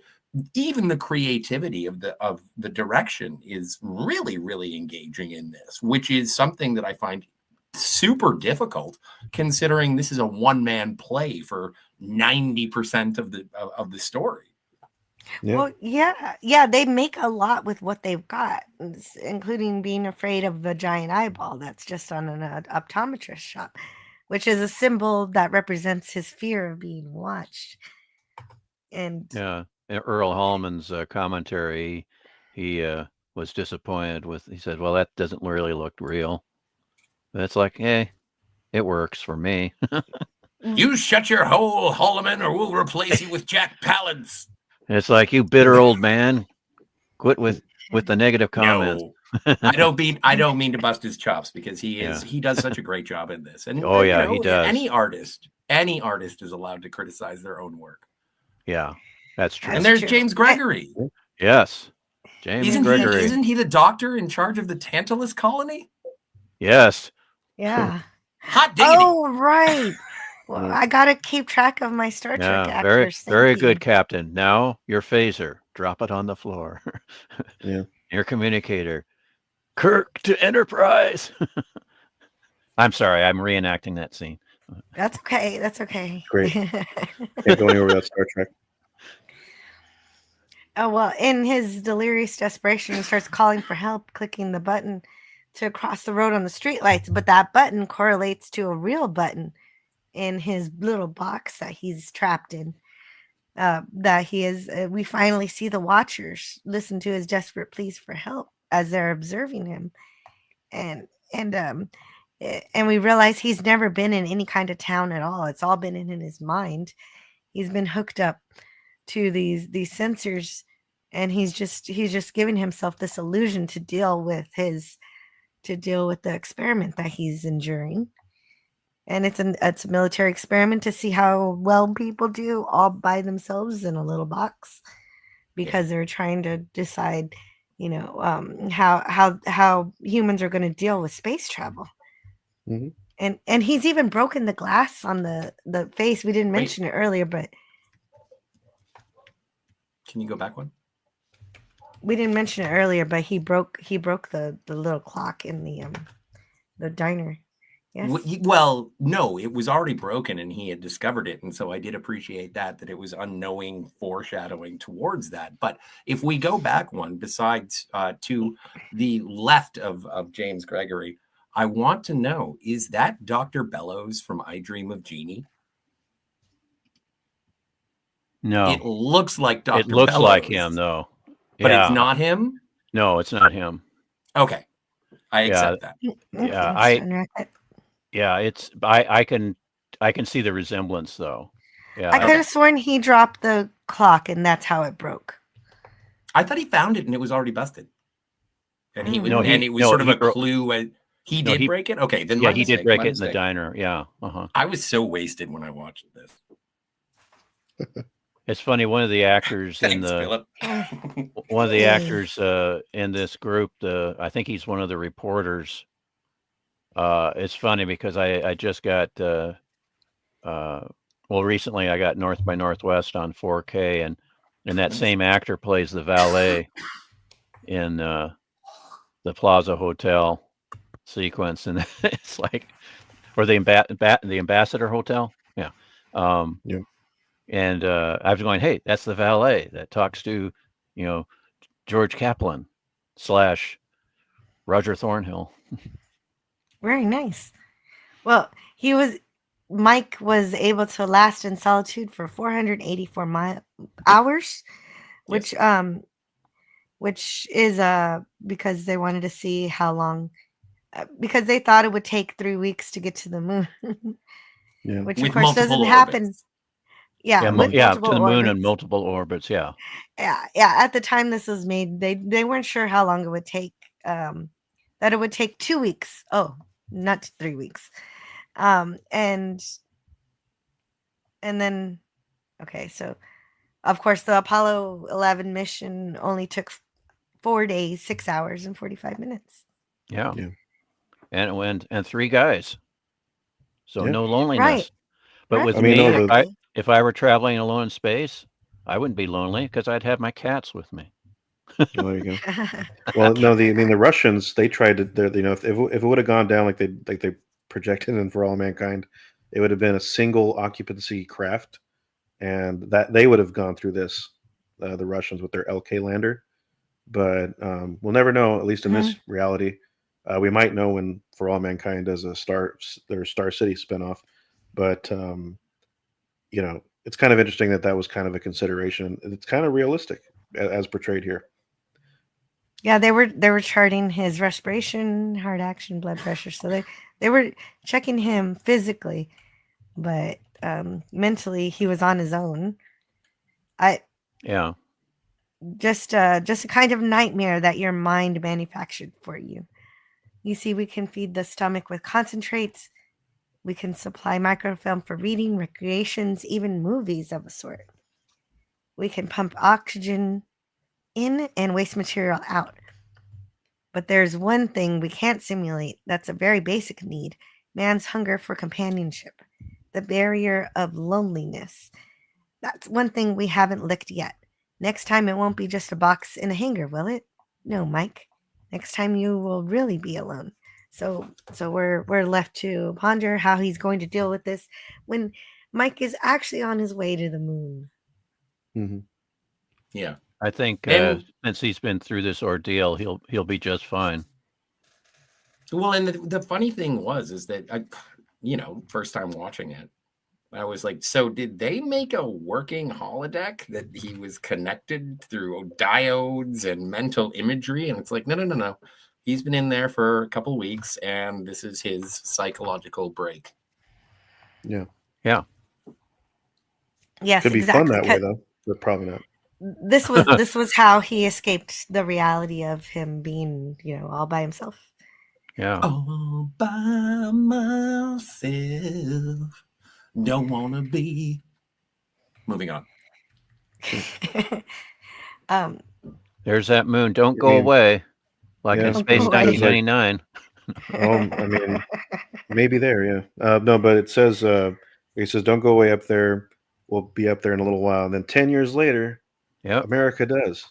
even the creativity of the direction is really, really engaging in this, which is something that I find super difficult, considering this is a one-man play for 90% of the story. Yeah. Well, yeah, they make a lot with what they've got, including being afraid of the giant eyeball that's just on an optometrist shop, which is a symbol that represents his fear of being watched. And Yeah, Earl Hallman's commentary, he was disappointed with. He said, "Well, that doesn't really look real." But it's like, hey, it works for me. You shut your hole, Holloman, or we'll replace you with Jack Palance. It's like, you bitter old man, quit with the negative comments. No, I don't mean to bust his chops, because he does such a great job in this. And Oh, yeah, he does. Any artist is allowed to criticize their own work. Yeah, that's true. And there's true. James Gregory. Yes, James Gregory. Isn't he the doctor in charge of the Tantalus colony? Yes. yeah. Hot diggity. Oh, right. Well, I gotta keep track of my Star Trek Yeah, very actors. very Thank you. good, Captain. Now your phaser, drop it on the floor. Yeah. Your communicator, Kirk to Enterprise. I'm sorry, I'm reenacting that scene. That's okay. That's okay. Great. Can't go anywhere without Star Trek. Oh, well, in his delirious desperation, he starts calling for help, clicking the button to cross the road on the streetlights. But that button correlates to a real button in his little box that he's trapped in. We finally see the Watchers listen to his desperate pleas for help as they're observing him. And we realize he's never been in any kind of town at all. It's all been in his mind. He's been hooked up to these sensors, and he's just giving himself this illusion to deal with the experiment that he's enduring. And it's a military experiment to see how well people do all by themselves in a little box, because they're trying to decide, how humans are going to deal with space travel. Mm-hmm. And he's even broken the glass on the face. We didn't mention it earlier, but Can you go back one? we didn't mention it earlier, but he broke the little clock in the diner. Yes. Well, no, it was already broken and he had discovered it. And so I did appreciate that it was unknowing foreshadowing towards that. But if we go back one, besides to the left of James Gregory, I want to know, is that Dr. Bellows from I Dream of Jeannie? No. It looks like Dr. It looks Bellows, like him, though. but Yeah. it's not him? No, it's not him. Okay. I accept that. I can see the resemblance, though. Yeah. I could have sworn he dropped the clock and that's how it broke. I thought he found it and it was already busted. And he was, No, and it was sort of a clue. He did break it? Okay, then he did break it in the diner. Yeah. Uh-huh. I was so wasted when I watched this. It's funny. One of the actors in this group, I think he's one of the reporters. It's funny because I just got recently I got North by Northwest on 4K, and that same actor plays the valet in the Plaza Hotel sequence, and it's like, or the Ambassador Hotel, yeah. Yeah. And I was going, hey, that's the valet that talks to, George Kaplan / Roger Thornhill. Very nice. Well, Mike was able to last in solitude for 484 hours, which is because they wanted to see how long, because they thought it would take 3 weeks to get to the moon. Yeah. Which of course doesn't happen. Yeah, to the moon and multiple orbits. Yeah. At the time this was made, they weren't sure how long it would take. That it would take 2 weeks. Oh, not 3 weeks. And then, okay, so of course the Apollo 11 mission only took 4 days, 6 hours, and 45 minutes. Yeah. And 3 guys. So no loneliness. Right. But with me, if I were traveling alone in space, I wouldn't be lonely because I'd have my cats with me. Oh, there you go. Well, no, the Russians, they tried to, if it would have gone down like they projected in For All Mankind, it would have been a single occupancy craft, and that they would have gone through this, the Russians with their LK lander. But we'll never know. At least in this reality, we might know when For All Mankind does their Star City spinoff. But it's kind of interesting that was kind of a consideration. It's kind of realistic as portrayed here. Yeah, they were charting his respiration, heart action, blood pressure. So they were checking him physically, but mentally he was on his own. Just a kind of nightmare that your mind manufactured for you. You see, we can feed the stomach with concentrates. We can supply microfilm for reading, recreations, even movies of a sort. We can pump oxygen in and waste material out. But there's one thing we can't simulate that's a very basic need: man's hunger for companionship, the barrier of loneliness. That's one thing we haven't licked yet. Next time it won't be just a box in a hangar, will it? No, Mike. Next time you will really be alone. So we're left to ponder how he's going to deal with this when Mike is actually on his way to the moon. Mm-hmm. Yeah. I think since he's been through this ordeal, he'll be just fine. Well, and the funny thing is that I, first time watching it, I was like, so did they make a working holodeck that he was connected through diodes and mental imagery? And it's like, no. He's been in there for a couple of weeks, and this is his psychological break. Yeah. Yeah. Yes, could be exactly. fun that way, though, but probably not. This was how he escaped the reality of him being, all by himself. Yeah. All by myself. Don't want to be. Moving on. There's that moon. Don't go away. Like in Space 1999. I mean, maybe there, yeah. No, but it says, don't go away up there. We'll be up there in a little while. And then 10 years later, America does.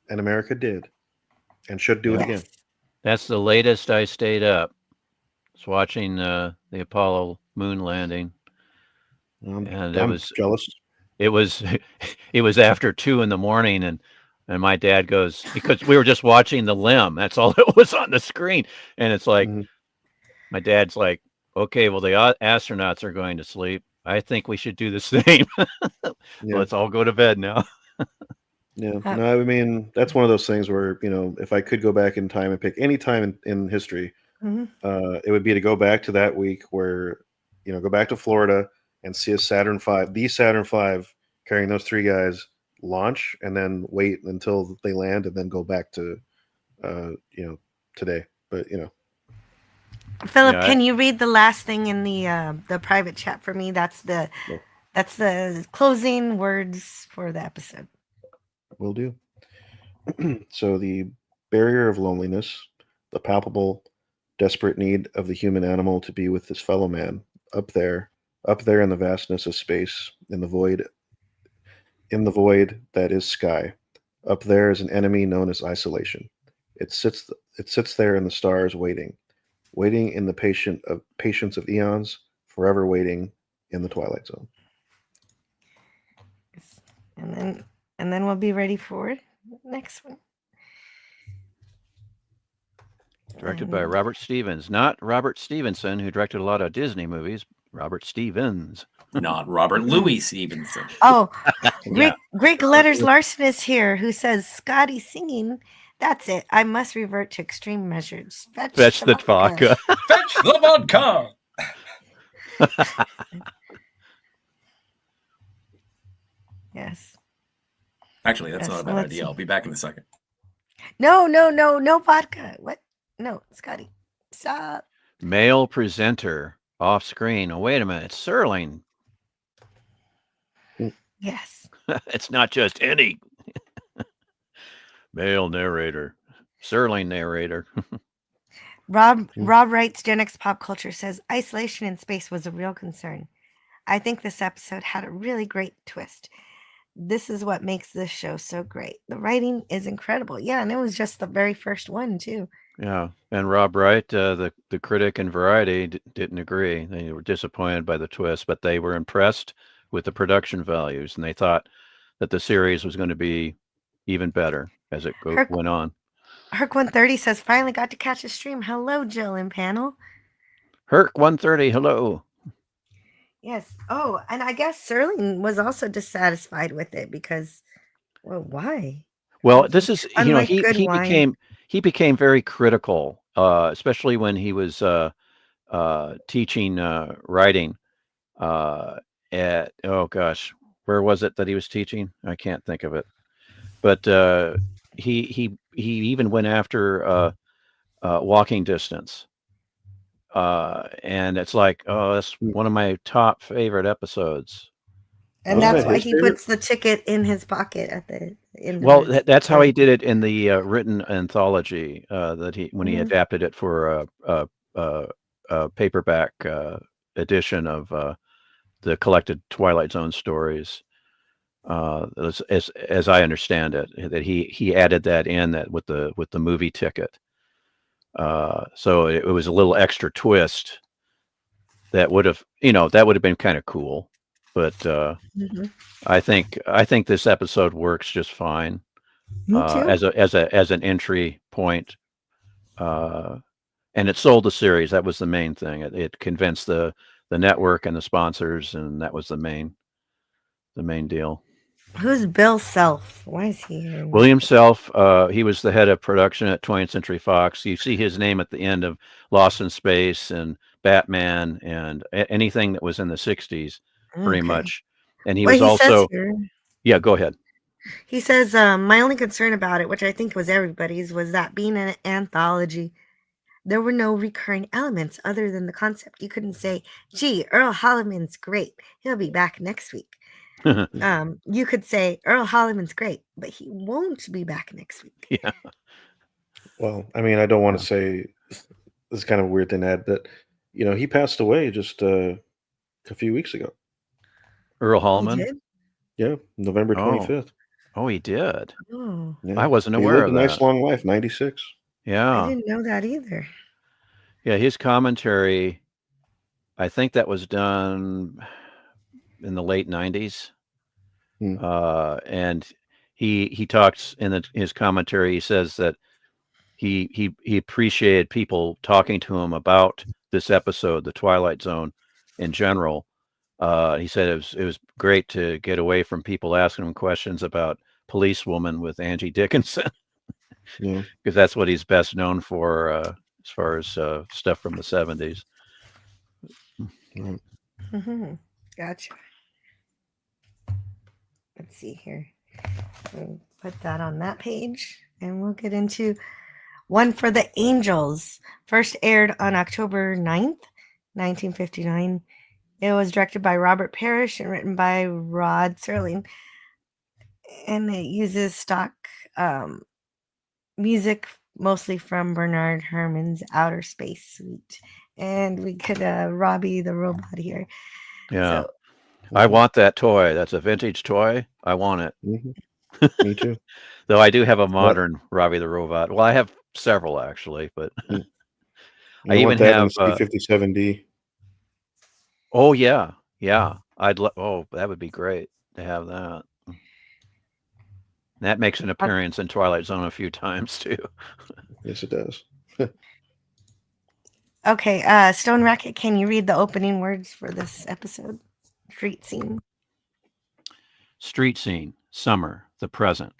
And America did. And should do it again. That's the latest I stayed up. was watching the Apollo moon landing, and I'm jealous. it was it was after 2 in the morning, and my dad goes, because we were just watching the limb. That's all that was on the screen, and it's like Mhm. my dad's like, okay, well the astronauts are going to sleep. I think we should do the same. Yeah. Let's all go to bed now. Yeah. Uh, No, I mean, that's one of those things where, if I could go back in time and pick any time in history, mhm. it would be to go back to that week where, go back to Florida and see a the Saturn V carrying those three guys launch, and then wait until they land and then go back to, today. But, Philip, Yeah, can you read the last thing in the private chat for me? That's the closing words for the episode. will do. So the barrier of loneliness, the palpable, desperate need of the human animal to be with his fellow man, up there in the vastness of space, in the void that is sky. Up there is an enemy known as isolation. It sits there in the stars, waiting in the patience of eons, forever waiting in the Twilight Zone. Yes. And then we'll be ready for the next one. directed by Robert Stevens, not Robert Stevenson, who directed a lot of Disney movies. Robert Stevens. Not Robert Louis Stevenson. Oh, Yeah. Greg Letters Larson is here, who says Scotty singing. That's it. I must revert to extreme measures. Fetch the vodka. Fetch the vodka. Yes. Actually, that's Yes, not a bad let's idea. see. I'll be back in a second. No vodka. What? No, Scotty. Stop. Male presenter off screen. Oh, wait a minute. It's Serling. Yes. It's not just any male narrator. Serling narrator. Rob writes Gen X Pop Culture says isolation in space was a real concern. I think this episode had a really great twist. This is what makes this show so great. The writing is incredible. Yeah, and it was just the very first one too. Yeah, and Rob Wright, the critic in Variety, didn't agree. They were disappointed by the twist, but they were impressed with the production values, and they thought that the series was going to be even better as it went on. Herc 130 says finally got to catch a stream. Hello, Jill and panel. Herc 130, hello. Yes. Oh, and I guess Serling was also dissatisfied with it because, well, why? Well, this is Unlike good wine. he became very critical, especially when he was teaching writing at where was it that he was teaching? I can't think of it, but he even went after Walking Distance, and it's like, oh, that's one of my top favorite episodes. And that's why he puts the ticket in his pocket at the end. Well, that's how he did it in the written anthology that when he adapted it for a paperback edition of the collected Twilight Zone stories. As I understand it, that he added that in with the movie ticket. So it was a little extra twist that would have been kind of cool, but I think this episode works just fine as an entry point, and it sold the series. That was the main thing. It convinced the network and the sponsors, and that was the main deal. Who's Bill Self? Why is he here? William Self, he was the head of production at 20th Century Fox. You see his name at the end of Lost in Space and Batman and anything that was in the 60s, pretty much. And he was also... Yeah, go ahead. He says, my only concern about it, which I think was everybody's, was that being an anthology, there were no recurring elements other than the concept. You couldn't say, gee, Earl Holliman's great. He'll be back next week. You could say Earl Holliman's great, but he won't be back next week. Yeah. Well, I mean, I don't want to say this is kind of a weird thing to add, but he passed away just a few weeks ago. Earl Holliman? He did? Yeah, November 25th. Oh, he did. Oh. Yeah. I wasn't aware of that. He lived a nice long life, 96. Yeah. I didn't know that either. Yeah, his commentary, I think that was done in the late 90s. Hmm. And he talks in his commentary, he says that he appreciated people talking to him about this episode, the Twilight Zone in general. He said it was great to get away from people asking him questions about Policewoman with Angie Dickinson, Yeah. because that's what he's best known for as far as stuff from the 70s. Right. Gotcha. Let's see here. We'll put that on that page, and we'll get into One for the Angels. First aired on October 9th, 1959. It was directed by Robert Parrish and written by Rod Serling. And it uses stock music, mostly from Bernard Herrmann's Outer Space Suite. And we could Robbie the Robot here. Yeah. So, I want that toy. That's a vintage toy. I want it. Mm-hmm. Me too. Though I do have a modern Robbie the Robot. Well, I have several actually, but I I even want that have. in C57D. Oh yeah, yeah. Oh, that would be great to have that. That makes an appearance in Twilight Zone a few times too. Yes, it does. okay, Stone Racket, can you read the opening words for this episode? Street scene. Street scene, summer, the present.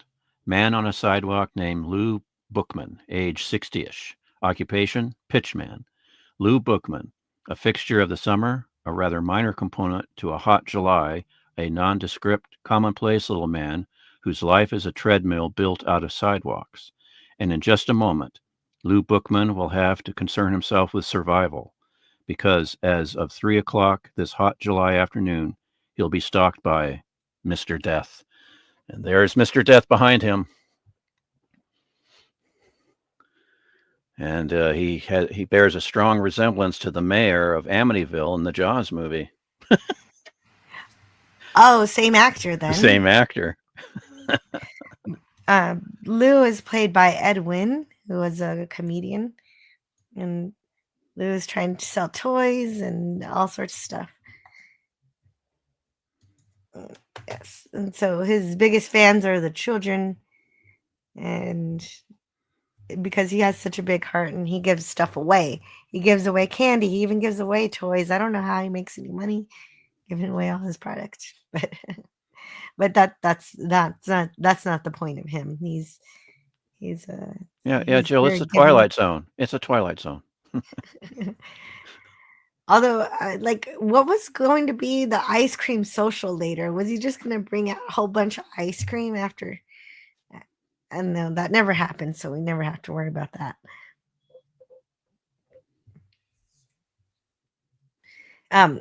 Man on a sidewalk named Lou Bookman, age 60-ish. Occupation, pitchman. Lou Bookman, a fixture of the summer, a rather minor component to a hot July, a nondescript, commonplace little man whose life is a treadmill built out of sidewalks. And in just a moment, Lou Bookman will have to concern himself with survival, because as of 3 o'clock this hot July afternoon, he'll be stalked by Mr. Death. And there's Mr. Death behind him. And he bears a strong resemblance to the mayor of Amityville in the Jaws movie. Oh, same actor then. The same actor. Lou is played by Ed Wynn, who was a comedian. And Lou is trying to sell toys and all sorts of stuff. Yes. And so his biggest fans are the children. And because he has such a big heart and he gives stuff away. He gives away candy. He even gives away toys. I don't know how he makes any money giving away all his products. But that's not the point of him. He's Jill, it's a Twilight Zone. It's a Twilight Zone. Although, what was going to be the ice cream social later? Was he just going to bring out a whole bunch of ice cream after? And no, that never happened, so we never have to worry about that.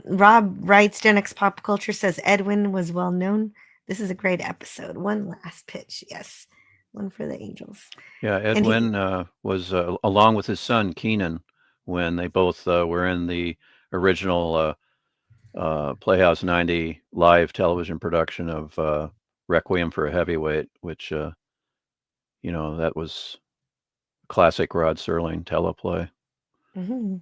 Rob writes, Gen X Pop Culture says Edwin was well known. This is a great episode. One last pitch. Yes. One for the Angels. Yeah, Edwin was along with his son Keenan when they both were in the original Playhouse 90 live television production of Requiem for a Heavyweight, which that was classic Rod Serling teleplay. Mm-hmm.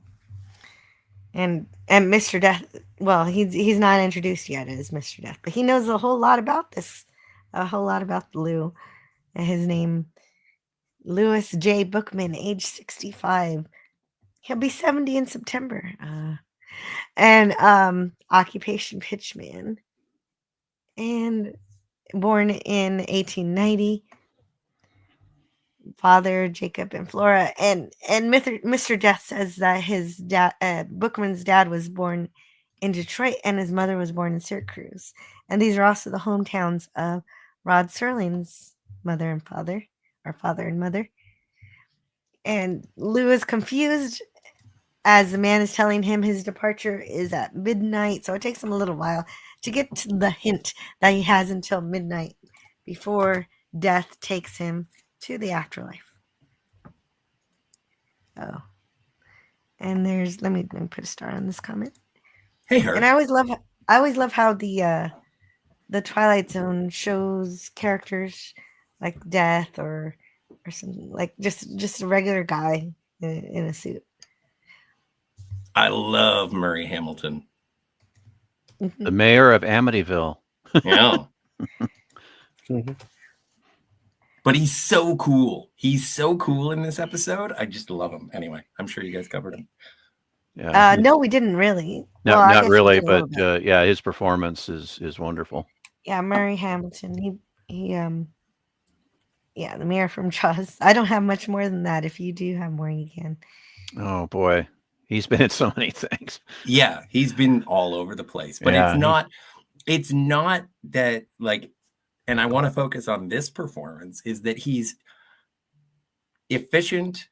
And Mr. Death, well, he's not introduced yet as Mr. Death, but he knows a whole lot about this, a whole lot about Lou. And his name, Louis J. Bookman, age 65. He'll be 70 in September. And occupation pitchman. And born in 1890. Father Jacob and Flora, and Mr. Death says that his dad, Bookman's dad, was born in Detroit and his mother was born in Syracuse, and these are also the hometowns of Rod Serling's mother and father, or father and mother. And Lou is confused as the man is telling him his departure is at midnight, so it takes him a little while to get to the hint that he has until midnight before Death takes him to the afterlife. Oh, and there's let me put a star on this comment. Hey, Herb. And I always love how the Twilight Zone shows characters like Death or something, like just a regular guy in a suit. I love Murray Hamilton. The mayor of Amityville. Yeah. Mhm. But he's so cool. He's so cool in this episode. I just love him. Anyway, I'm sure you guys covered him. Yeah. No, we didn't really. No, Well, I not guess we really, did a little but bit. yeah, his performance is wonderful. Yeah, Murray Hamilton. He yeah, the mayor from Jaws. I don't have much more than that. If you do have more, you can. Oh boy, he's been in so many things. Yeah, he's been all over the place. But Yeah, it's not that like, and I want to focus on this performance, is that he's efficient,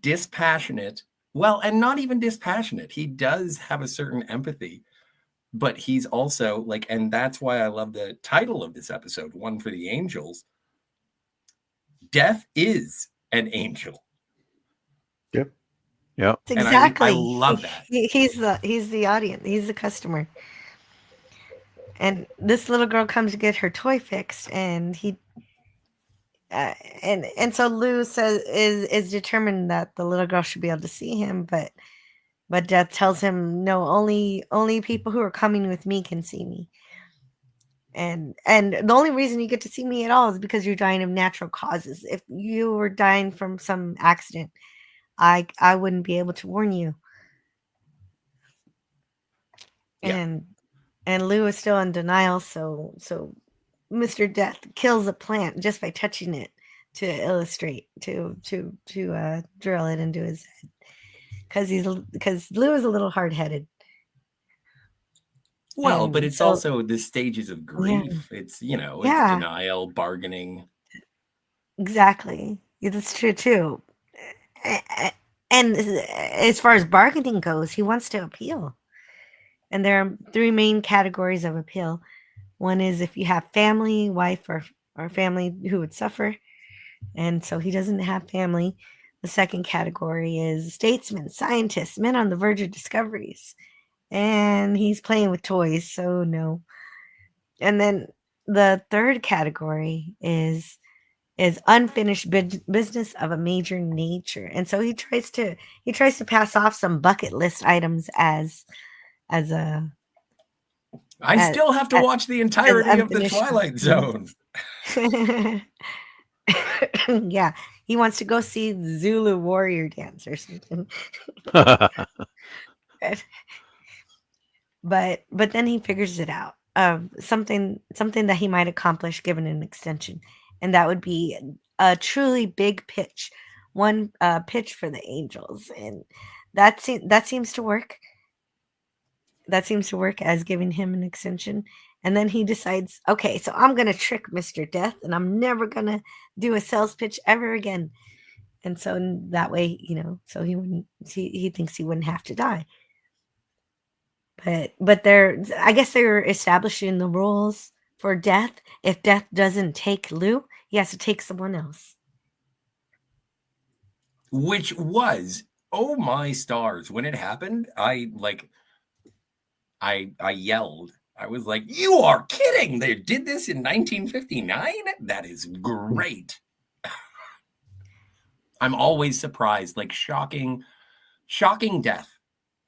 dispassionate, well, and not even dispassionate. He does have a certain empathy, but he's also like, and that's why I love the title of this episode, One for the Angels. Death is an angel. Yep. Yep. Exactly. And I love that. He's the audience. He's the customer. And this little girl comes to get her toy fixed, and he and so Lou says is determined that the little girl should be able to see him, but Death tells him no, only people who are coming with me can see me. And the only reason you get to see me at all is because you're dying of natural causes. If you were dying from some accident, I wouldn't be able to warn you. Yeah. And Lou is still in denial, so Mr. Death kills a plant just by touching it to illustrate, to drill it into his head, because Lou is a little hard-headed. Well, And but it's so- also the stages of grief. It's, it's Yeah. denial, bargaining. Exactly. Yeah, that's true too. And as far as bargaining goes, he wants to appeal. And there are three main categories of appeal. One is if you have family, wife, or family who would suffer. And so he doesn't have family. The second category is statesmen, scientists, men on the verge of discoveries. And he's playing with toys, so no. And then the third category is unfinished business of a major nature. And so he tries to pass off some bucket list items as a I still have to watch the entirety of the unfinished Twilight Zone. Yeah, he wants to go see the Zulu warrior dance or something. But then he figures it out of something that he might accomplish given an extension, and that would be a truly big pitch, one pitch for the angels, and that seems to work. That seems to work as giving him an extension. And then he decides, okay, so I'm going to trick Mr. Death, and I'm never going to do a sales pitch ever again. And so that way, so he thinks he wouldn't have to die. But I guess they're establishing the rules for Death. If Death doesn't take Lou, he has to take someone else. Which was, oh my stars, when it happened, I yelled. I was like, you are kidding. They did this in 1959? That is great. I'm always surprised. Like shocking death.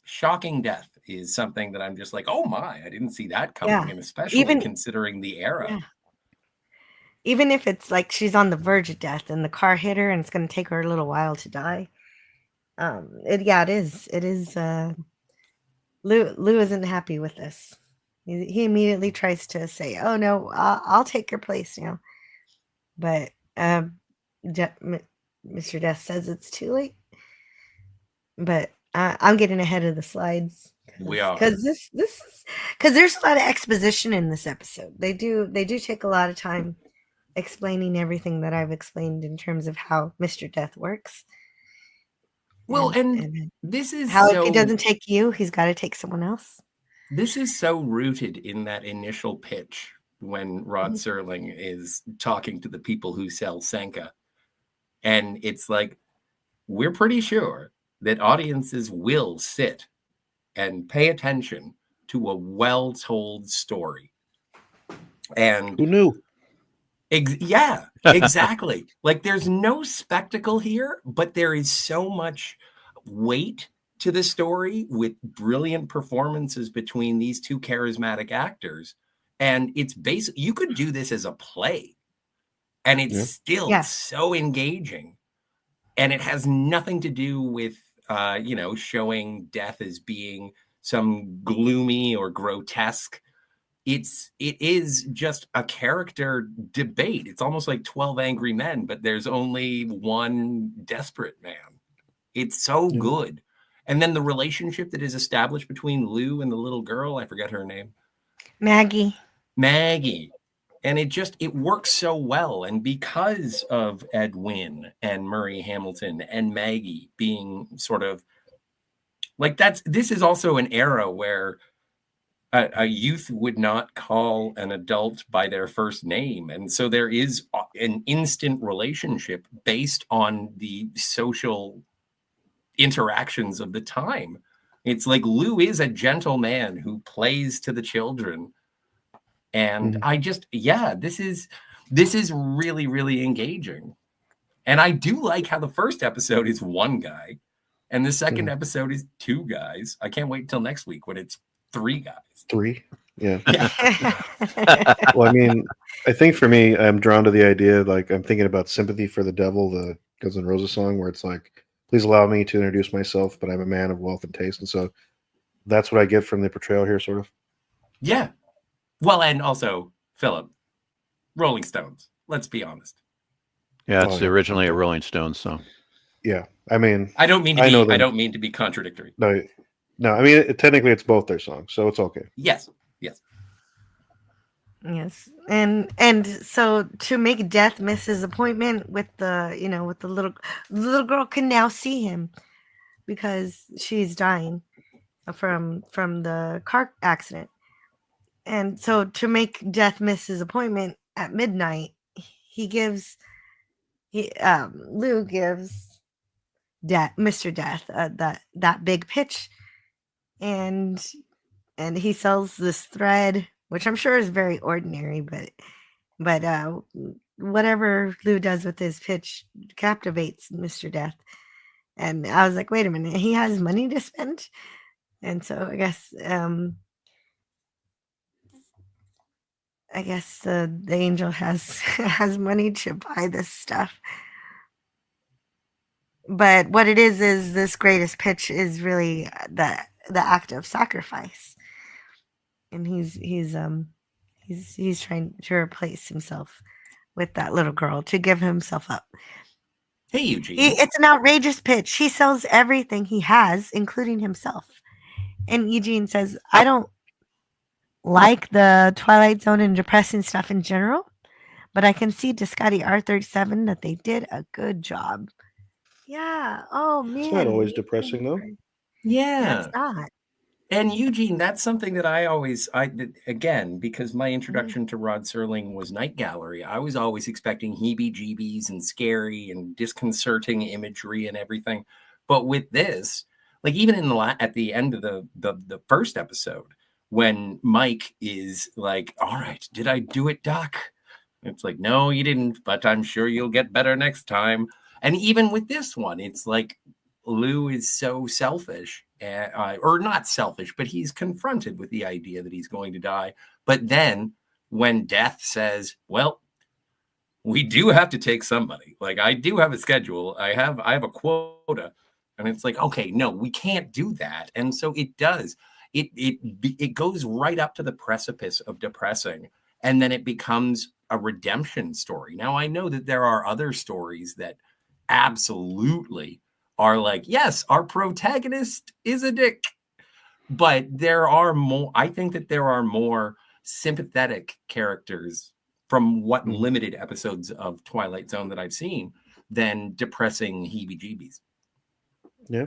Shocking death is something that I'm just like, oh my, I didn't see that coming. Yeah. And especially considering the era. Yeah. Even if it's like she's on the verge of death and the car hit her and it's going to take her a little while to die. It is. Lou isn't happy with this. He immediately tries to say, "Oh no, I'll take your place now." But Mr. Death says it's too late. But I'm getting ahead of the slides. We are, because there's a lot of exposition in this episode. They do take a lot of time explaining everything that I've explained in terms of how Mr. Death works. Well, and this is how if he doesn't take you, he's got to take someone else. This is so rooted in that initial pitch when Rod Serling is talking to the people who sell Senka. And it's like, we're pretty sure that audiences will sit and pay attention to a well-told story. And who knew? Yeah, exactly. Like there's no spectacle here, but there is so much weight to the story with brilliant performances between these two charismatic actors. And it's basically, you could do this as a play and it's still Yeah. so engaging. And it has nothing to do with, showing death as being some gloomy or grotesque. It is just a character debate. It's almost like 12 Angry Men, but there's only one desperate man. It's so good. And then the relationship that is established between Lou and the little girl, I forget her name. Maggie. And it works so well. And because of Ed Wynn and Murray Hamilton and Maggie being sort of like this is also an era where a youth would not call an adult by their first name. And so there is an instant relationship based on the social interactions of the time. It's like Lou is a gentleman who plays to the children. And I just, this is really, really engaging. And I do like how the first episode is one guy and the second episode is two guys. I can't wait till next week when it's three guys. Three? Yeah. Well, I mean, I think for me, I'm drawn to the idea, like I'm thinking about Sympathy for the Devil, the Guns N' Roses song, where it's like, please allow me to introduce myself, but I'm a man of wealth and taste. And so that's what I get from the portrayal here, sort of. Yeah. Well, and also, Philip, Rolling Stones, let's be honest. Yeah, it's originally a Rolling Stones song. Yeah. I mean, I don't mean to be contradictory. No, I mean, technically it's both their songs, so it's okay. Yes. And so to make Death miss his appointment with the little girl can now see him because she's dying from the car accident. And so to make Death miss his appointment at midnight, Lou gives Mr. Death that big pitch, and he sells this thread, which I'm sure is very ordinary, but whatever Lou does with his pitch captivates Mr. Death. And I was like, wait a minute, he has money to spend. And so I guess the angel has money to buy this stuff. But what it is this greatest pitch is really the act of sacrifice. And he's trying to replace himself with that little girl, to give himself up. Hey, Eugene. It's an outrageous pitch. He sells everything he has, including himself. And Eugene says, I don't like the Twilight Zone and depressing stuff in general, but I can see Discovery R37 that they did a good job. Yeah. Oh, man. It's not always depressing, though. Yeah. It's not. And Eugene, that's something that again, because my introduction to Rod Serling was Night Gallery, I was always expecting heebie-jeebies and scary and disconcerting imagery and everything. But with this, like even at the end of the first episode, when Mike is like, all right, did I do it, Doc? It's like, no, you didn't, but I'm sure you'll get better next time. And even with this one, it's like Lou is so selfish, or not selfish, but he's confronted with the idea that he's going to die. But then when Death says, well, we do have to take somebody. Like, I do have a schedule. I have a quota. And it's like, okay, no, we can't do that. And so it does. It goes right up to the precipice of depressing. And then it becomes a redemption story. Now, I know that there are other stories that absolutely are like, yes, our protagonist is a dick. But there are more, I think that there are more sympathetic characters from what limited episodes of Twilight Zone that I've seen than depressing heebie-jeebies. Yeah.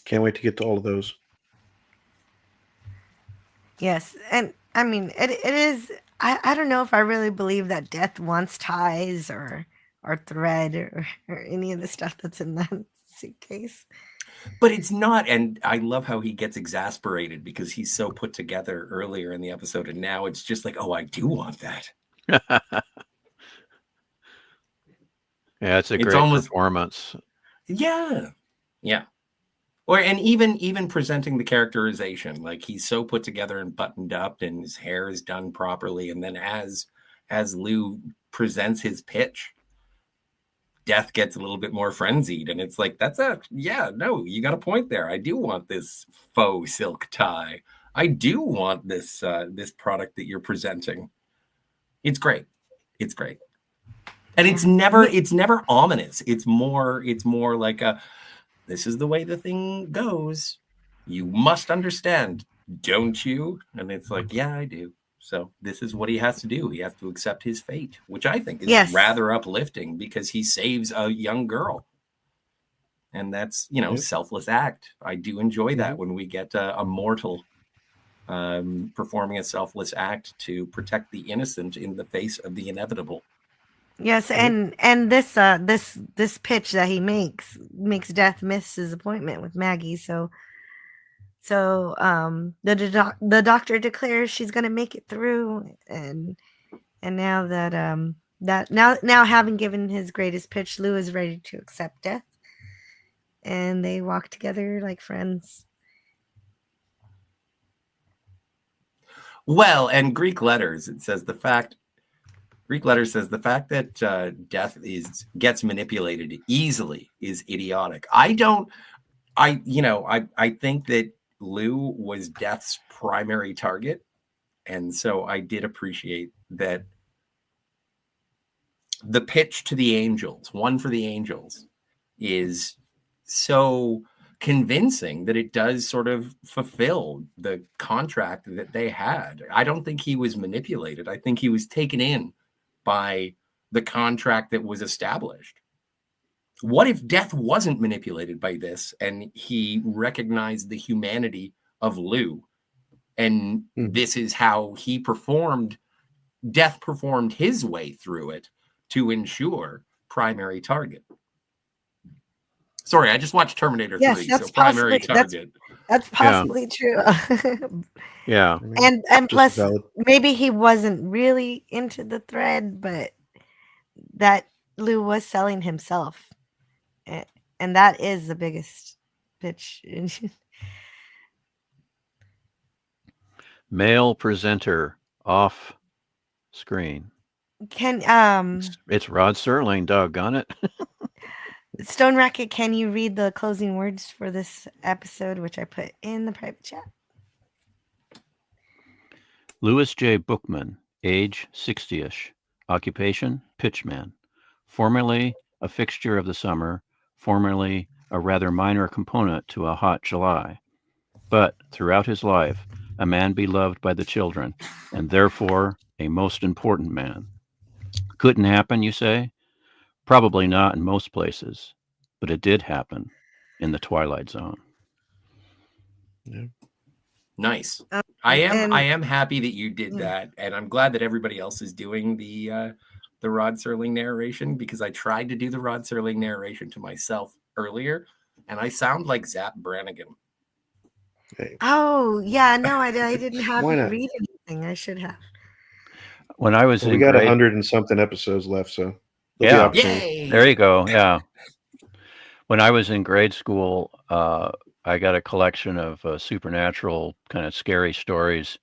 Can't wait to get to all of those. Yes. And I mean, it is, I don't know if I really believe that Death wants ties or thread or any of the stuff that's in that suitcase. But it's not, and I love how he gets exasperated because he's so put together earlier in the episode, and now it's just like, oh, I do want that. Yeah, it's a great performance. Yeah. Yeah. And even presenting the characterization, like he's so put together and buttoned up, and his hair is done properly, and then as Lou presents his pitch, Death gets a little bit more frenzied, and it's like, you got a point there. I do want this faux silk tie. I do want this this product that you're presenting. It's great. It's great. And it's never ominous. It's more like this is the way the thing goes. You must understand, don't you? And it's like, yeah, I do. So this is what he has to do. He has to accept his fate, which I think is rather uplifting, because he saves a young girl. And that's, selfless act. I do enjoy that when we get a mortal performing a selfless act to protect the innocent in the face of the inevitable. Yes, and this this pitch that he makes Death miss his appointment with Maggie. So the doctor declares she's gonna make it through, and now that now having given his greatest pitch, Lou is ready to accept death, and they walk together like friends. Well, and Greek letters says the fact that death gets manipulated easily is idiotic. I think that Lou was Death's primary target, and so I did appreciate that the pitch to the angels, one for the angels, is so convincing that it does sort of fulfill the contract that they had. I don't think he was manipulated. I think he was taken in by the contract that was established. What if Death wasn't manipulated by this, and he recognized the humanity of Lou, and this is how Death performed his way through it to ensure primary target. Sorry, I just watched Terminator 3, so primary target. That's possibly true. Yeah. And plus, maybe he wasn't really into the thread, but that Lou was selling himself. And that is the biggest pitch. Male presenter off screen. It's Rod Serling, doggone it. Stone Racket, can you read the closing words for this episode, which I put in the private chat? Louis J. Bookman, age 60-ish, occupation pitchman, formerly a fixture of the summer, formerly a rather minor component to a hot July, but throughout his life, a man beloved by the children, and therefore a most important man. Couldn't happen, you say? Probably not in most places, but it did happen in the Twilight Zone. Yeah. Nice. I am happy that you did that, and I'm glad that everybody else is doing the Rod Serling narration, because I tried to do the Rod Serling narration to myself earlier, and I sound like Zap Brannigan. Hey. Oh yeah, no, I didn't have to read anything. I should have. When I was we got 100 and something episodes left, so Yay! There you go. Yeah. When I was in grade school, I got a collection of supernatural kind of scary stories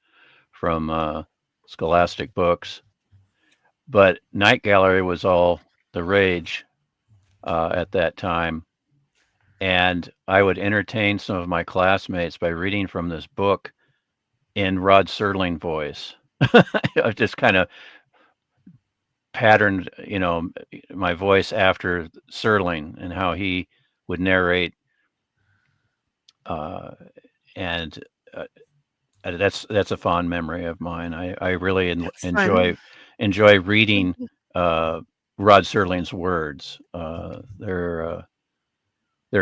from Scholastic books, but Night Gallery was all the rage at that time, and I would entertain some of my classmates by reading from this book in Rod Serling voice. I just kind of patterned, my voice after Serling and how he would narrate, and that's a fond memory of mine. I really enjoy reading Rod Serling's words. They're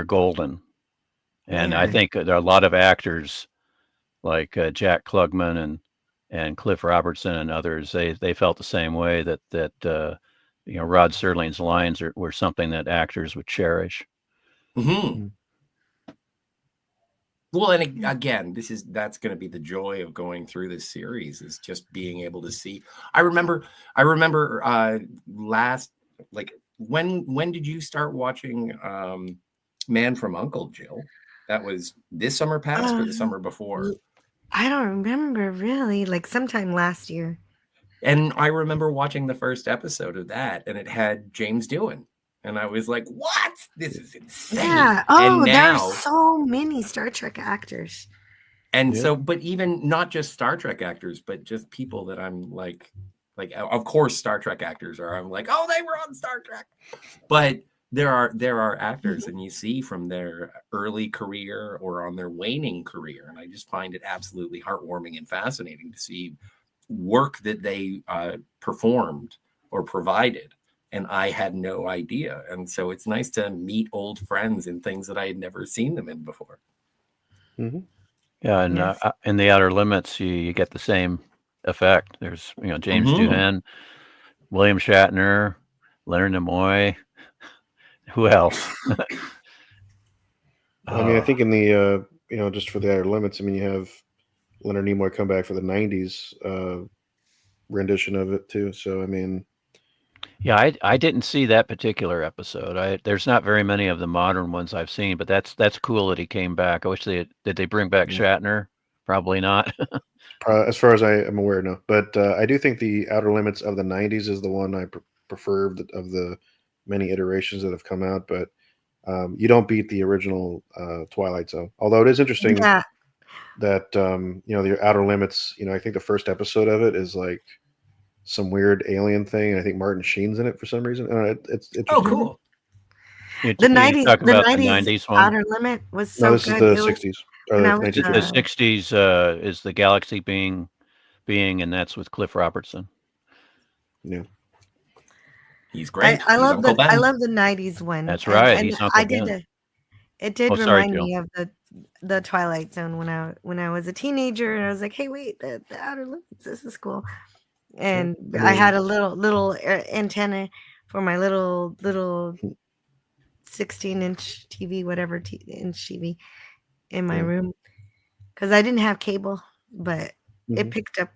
golden, and I think there are a lot of actors like Jack Klugman and Cliff Robertson and others. They felt the same way, that Rod Serling's lines were something that actors would cherish. Mm-hmm. Well, and again, that's going to be the joy of going through this series, is just being able to see. I remember last, like, when did you start watching Man from Uncle, Jill. That was this summer past or the summer before. I don't remember really. Like sometime last year. And I remember watching the first episode of that, and it had James Doohan. And I was like, what? This is insane. Yeah. And Oh, now, there's so many Star Trek actors. and Yeah. so, but even not just Star Trek actors, but just people that I'm like, of course, Star Trek actors are, I'm like, oh, they were on Star Trek. But there are actors, and you see from their early career or on their waning career. And I just find it absolutely heartwarming and fascinating to see work that they performed or provided, and I had no idea. And so it's nice to meet old friends in things that I had never seen them in before. Mm-hmm. Yeah, and Yes. in the Outer Limits, you get the same effect. There's James Mhm. Doohan, William Shatner, Leonard Nimoy. Who else? I mean, I think in the just for the Outer Limits, I mean, you have Leonard Nimoy come back for the '90s rendition of it too. So I mean, Yeah, I didn't see that particular episode. There's not very many of the modern ones I've seen, but that's cool that he came back. I wish did they bring back Shatner? Probably not. as far as I am aware, no. But I do think the Outer Limits of the '90s is the one I prefer of the many iterations that have come out. But you don't beat the original Twilight Zone. Although it is interesting Yeah. that the Outer Limits. I think the first episode of it is like some weird alien thing. And I think Martin Sheen's in it for some reason. It's Oh, interesting. cool. You The you 90s, talk the about the 90s 90s one. Outer Limit was No, so this is good. the It was- '60s or when the I was, The 1950s. 60s is the galaxy being, and that's with Cliff Robertson. Yeah. He's great. I He's love Uncle Ben. I love the 90s one. That's right. And He's Uncle I did Ben. it did Oh, sorry, remind Jill. me of the Twilight Zone when I was a teenager, and I was like, hey, wait, the Outer Limits, this is cool. And I I had mean- a little antenna for my little 16-inch TV, whatever inch TV in my Yeah. room, because I didn't have cable, but it Mhm. picked up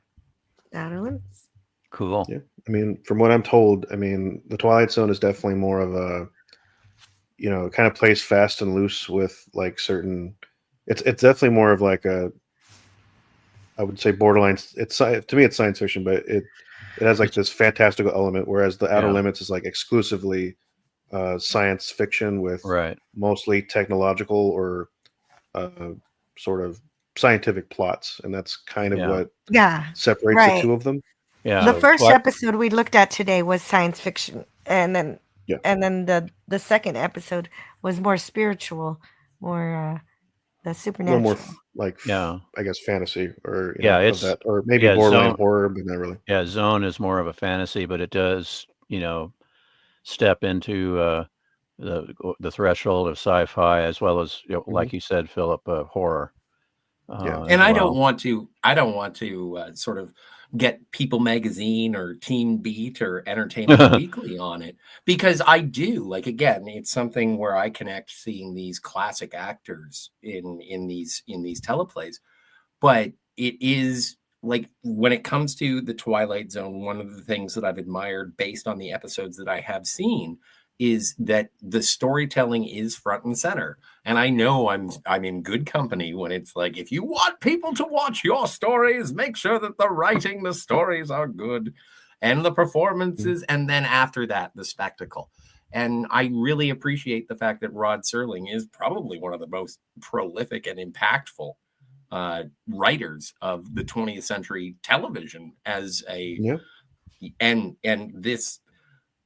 the Outer Limits. Cool. Yeah. I mean, from what I'm told, I mean, the Twilight Zone is definitely more of a, it kind of plays fast and loose with like certain. It's definitely more of like a, I would say borderline. To me, it's science fiction, but it has like this fantastical element, whereas the Outer Yeah. Limits is like exclusively science fiction with Right. mostly technological or sort of scientific plots, and that's kind of Yeah. what Yeah. separates Right. the two of them. Yeah. The first Twi- episode we looked at today was science fiction, and then Yeah. the second episode was more spiritual, more the A little supernatural. more like Yeah. I guess fantasy or Yeah, of it's- that, or maybe yeah, borderline Zone- horror, but not really. Yeah, Zone is more of a fantasy, but it does, step into the threshold of sci-fi as well as, like you said, Philip, horror. Yeah. And as I well. don't want to sort of get People Magazine or Teen Beat or Entertainment Weekly on it, because I do, like, again, it's something where I connect seeing these classic actors in these teleplays. But it is like, when it comes to the Twilight Zone, one of the things that I've admired based on the episodes that I have seen is that the storytelling is front and center. And I know I'm in good company when it's like, if you want people to watch your stories, make sure that the writing, the stories are good, and the performances, and then after that, the spectacle. And I really appreciate the fact that Rod Serling is probably one of the most prolific and impactful writers of the 20th century television as a and this,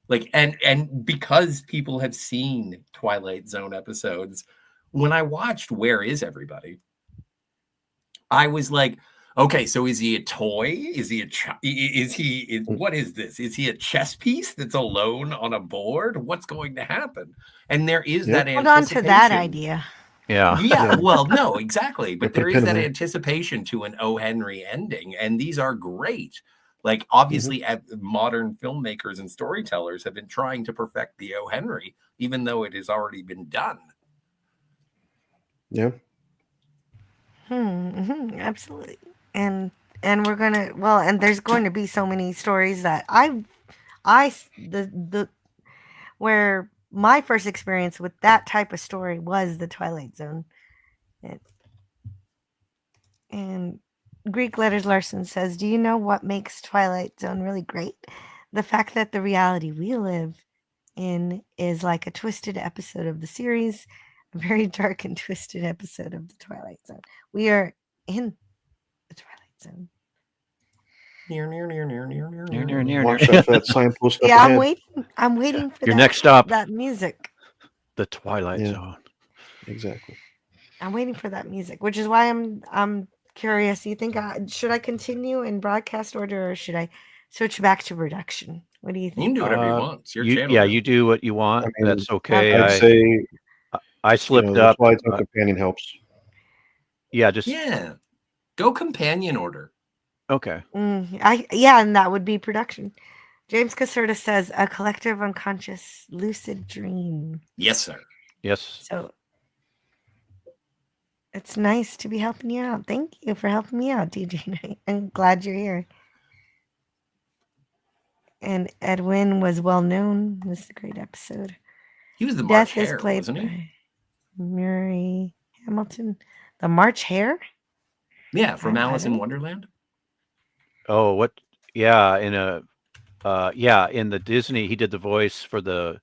like, and because people have seen Twilight Zone episodes, when I watched Where Is Everybody, I was like, okay, so is he a toy? Is he what is this? Is he a chess piece that's alone on a board? What's going to happen? And there is that Hold on anticipation. to that idea. Yeah. Yeah, well, no, exactly. But Put a there pin is in that there. anticipation to an O. Henry ending, and these are great. Like, obviously, modern filmmakers and storytellers have been trying to perfect the O. Henry, even though it has already been done. Yeah. Absolutely. And we're gonna and there's going to be so many stories that where my first experience with that type of story was the Twilight Zone. And Greek Letters Larson says, "Do you know what makes Twilight Zone really great? The fact that the reality we live in is like a twisted episode of the series, a very dark and twisted episode of the Twilight Zone. We are in the Twilight Zone." Near. Watch out for that signpost up Yeah, ahead. I'm waiting for Your that, next stop, that music. the Twilight Yeah. Zone. Exactly. I'm waiting for that music, which is why I'm curious. You think should I continue in broadcast order, or should I switch back to production? What do you You can think? do whatever you want. It's your You, channel. yeah, now. you do what you want. I mean, That's okay. I'd say I slipped the up. Twilight Zone companion helps. Yeah, just Yeah. Go companion order. okay. And that would be production. James Caserta says a collective unconscious lucid dream. Yes, sir. Yes. So it's nice to be helping you out. Thank you for helping me out, DJ. I'm glad you're here. And Edwin was well known. This is a great episode. He was the March Death is Hare, played wasn't he? by Murray Hamilton. The March Hare? Yeah, from I Alice in don't- Wonderland. Oh, what? Yeah, in the Disney, he did the voice for the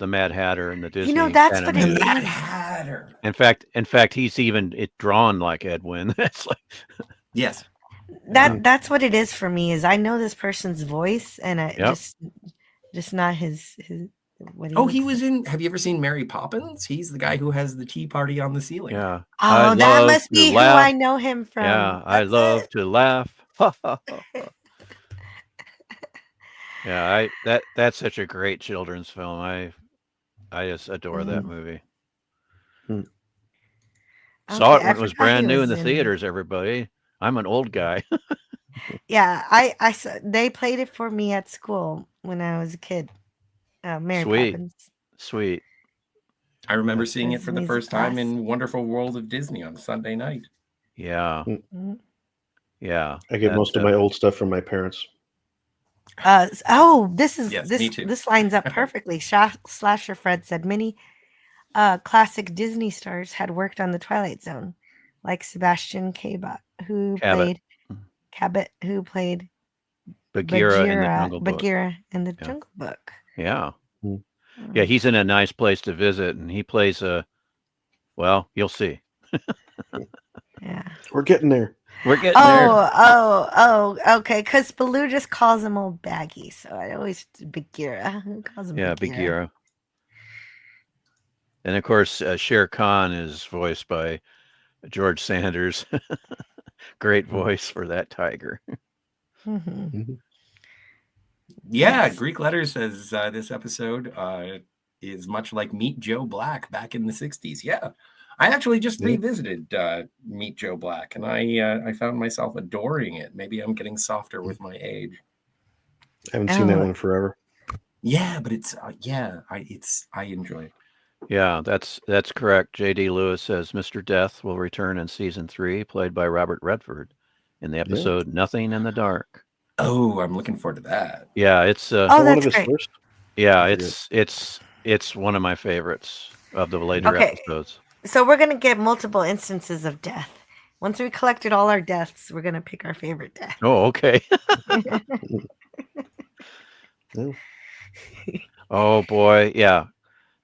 Mad Hatter in the Disney. That's what it animated. Mad is. Hatter. In fact, he's even drawn like Edwin. That's like Yes. That's what it is for me. Is I know this person's voice, and I Yep. just not his. What Oh, he looks was like. in. Have you ever seen Mary Poppins? He's the guy who has the tea party on the ceiling. yeah. Oh, that must be who I know him from. Yeah, I That's love it. to laugh. Yeah, that's such a great children's film. I just adore that movie. Saw it Okay, I when it was forgot he brand new was in the theaters. Everybody, I'm an old guy. Yeah, I saw, they played it for me at school when I was a kid. Mary Sweet. Poppins. Sweet. I remember seeing it His for the music first time class. in Wonderful World of Disney on Sunday night. Yeah. Mhm. Yeah. I get most of my old stuff from my parents. This is Yes, this me too. this lines up perfectly. Slasher Fred said many classic Disney stars had worked on the Twilight Zone, like Sebastian Cabot, who Cabot. played Bagheera in the Jungle Book. Bagheera in the Yeah. Jungle Book. Yeah. Mm. Yeah, he's in a nice place to visit, and he plays well, you'll see. Yeah. We're getting there. We're getting there. Okay. Because Baloo just calls him old Baggy, so I always Bagheera. Who calls him Yeah, Bagheera? Bagheera. And of course, Shere Khan is voiced by George Sanders. Great voice for that tiger. Mhm. Mhm. Yeah, Yes. Greek Letters says this episode is much like Meet Joe Black back in the 60s. Yeah. I actually just Yeah. revisited Meet Joe Black, and I found myself adoring it. Maybe I'm getting softer with my age. I haven't seen that Oh. one in forever. Yeah, but it's I enjoy it. Yeah, that's correct. J.D. Lewis says Mr. Death will return in season 3, played by Robert Redford, in the episode Nothing in the Dark. Oh, I'm looking forward to that. Yeah, it's Oh, One that's of his great. first. yeah, I it's one of my favorites of the later Okay. episodes. So we're gonna get multiple instances of death. Once we collected all our deaths, we're gonna pick our favorite death. Oh, okay. No. Oh boy, yeah.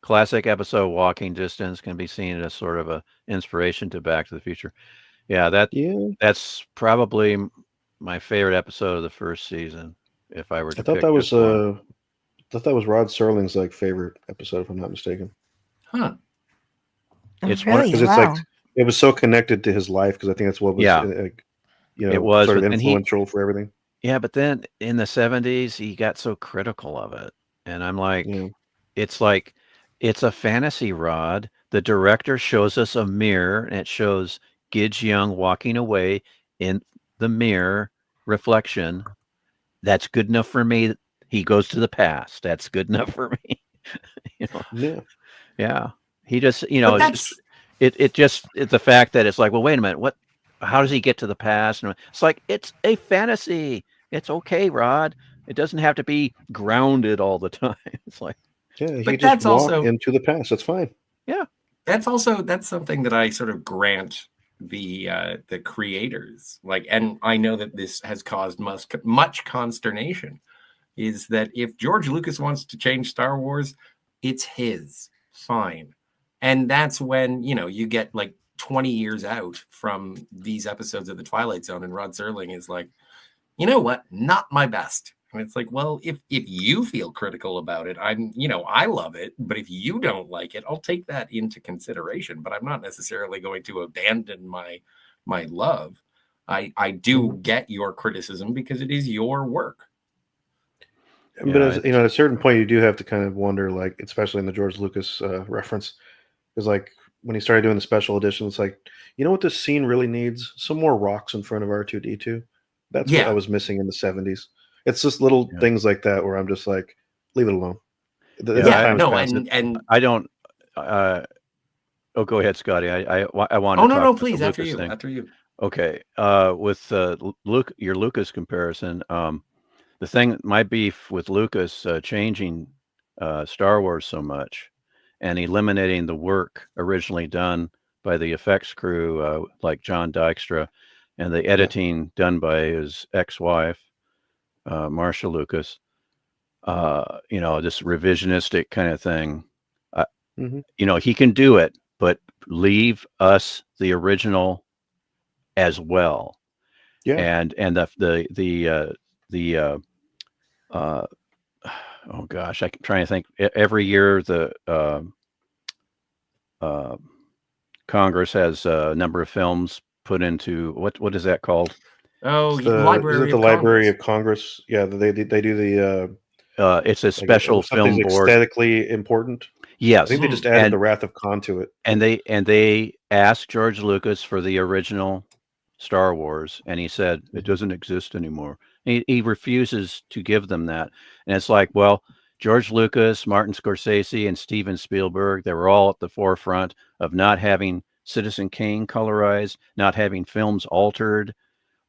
Classic episode Walking Distance can be seen as sort of a inspiration to Back to the Future. Yeah, Yeah. that's probably my favorite episode of the first season. If I were to I thought pick that was just one. Rod Serling's favorite episode, if I'm not mistaken. Huh. It's one- Really? Because it's Wow. it was so connected to his life. Because I think that's what was Yeah. it was, sort of but then influential for everything. Yeah, but then in the 70s, he got so critical of it. And I'm like, Yeah. it's a fantasy, Rod. The director shows us a mirror, and it shows Gidge Young walking away in the mirror reflection. That's good enough for me. He goes to the past. That's good enough for me. Yeah. Yeah. He just, But that's it's the fact that it's like, well, wait a minute, how does he get to the past? And it's like, it's a fantasy. It's okay, Rod. It doesn't have to be grounded all the time. It's like, Yeah, he But just that's walk also into the past. That's fine. that's something that I sort of grant the creators. Like, and I know that this has caused much consternation. Is that if George Lucas wants to change Star Wars, it's his. Fine. And that's when, you get like 20 years out from these episodes of The Twilight Zone, and Rod Serling is like, you know what? Not my best. And it's like, well, if you feel critical about it, I love it. But if you don't like it, I'll take that into consideration. But I'm not necessarily going to abandon my love. I do get your criticism because it is your work. But as at a certain point, you do have to kind of wonder, like, especially in the George Lucas reference, because like when he started doing the special editions, like, you know what this scene really needs? Some more rocks in front of R2D2. That's what I was missing in the 70s. It's just little things like that where I'm just like, leave it alone. I don't. Go ahead, Scotty. I want to talk no, about please, the after Lucas you. thing. After you. Okay. With your Lucas comparison, the thing, my beef with Lucas changing Star Wars so much and eliminating the work originally done by the effects crew, like John Dykstra, and the editing done by his ex-wife, Marcia Lucas, this revisionistic kind of thing. He can do it, but leave us the original as well. Yeah. And oh gosh, I'm trying to think. Every year the Congress has a number of films put into what is that called? Oh, Library of Congress. Yeah, they do the. It's a special film board. Aesthetically important. Yes, I think they just added the Wrath of Khan to it. And they asked George Lucas for the original Star Wars, and he said it doesn't exist anymore. He refuses to give them that, and it's like, well, George Lucas, Martin Scorsese, and Steven Spielberg, they were all at the forefront of not having Citizen Kane colorized, not having films altered,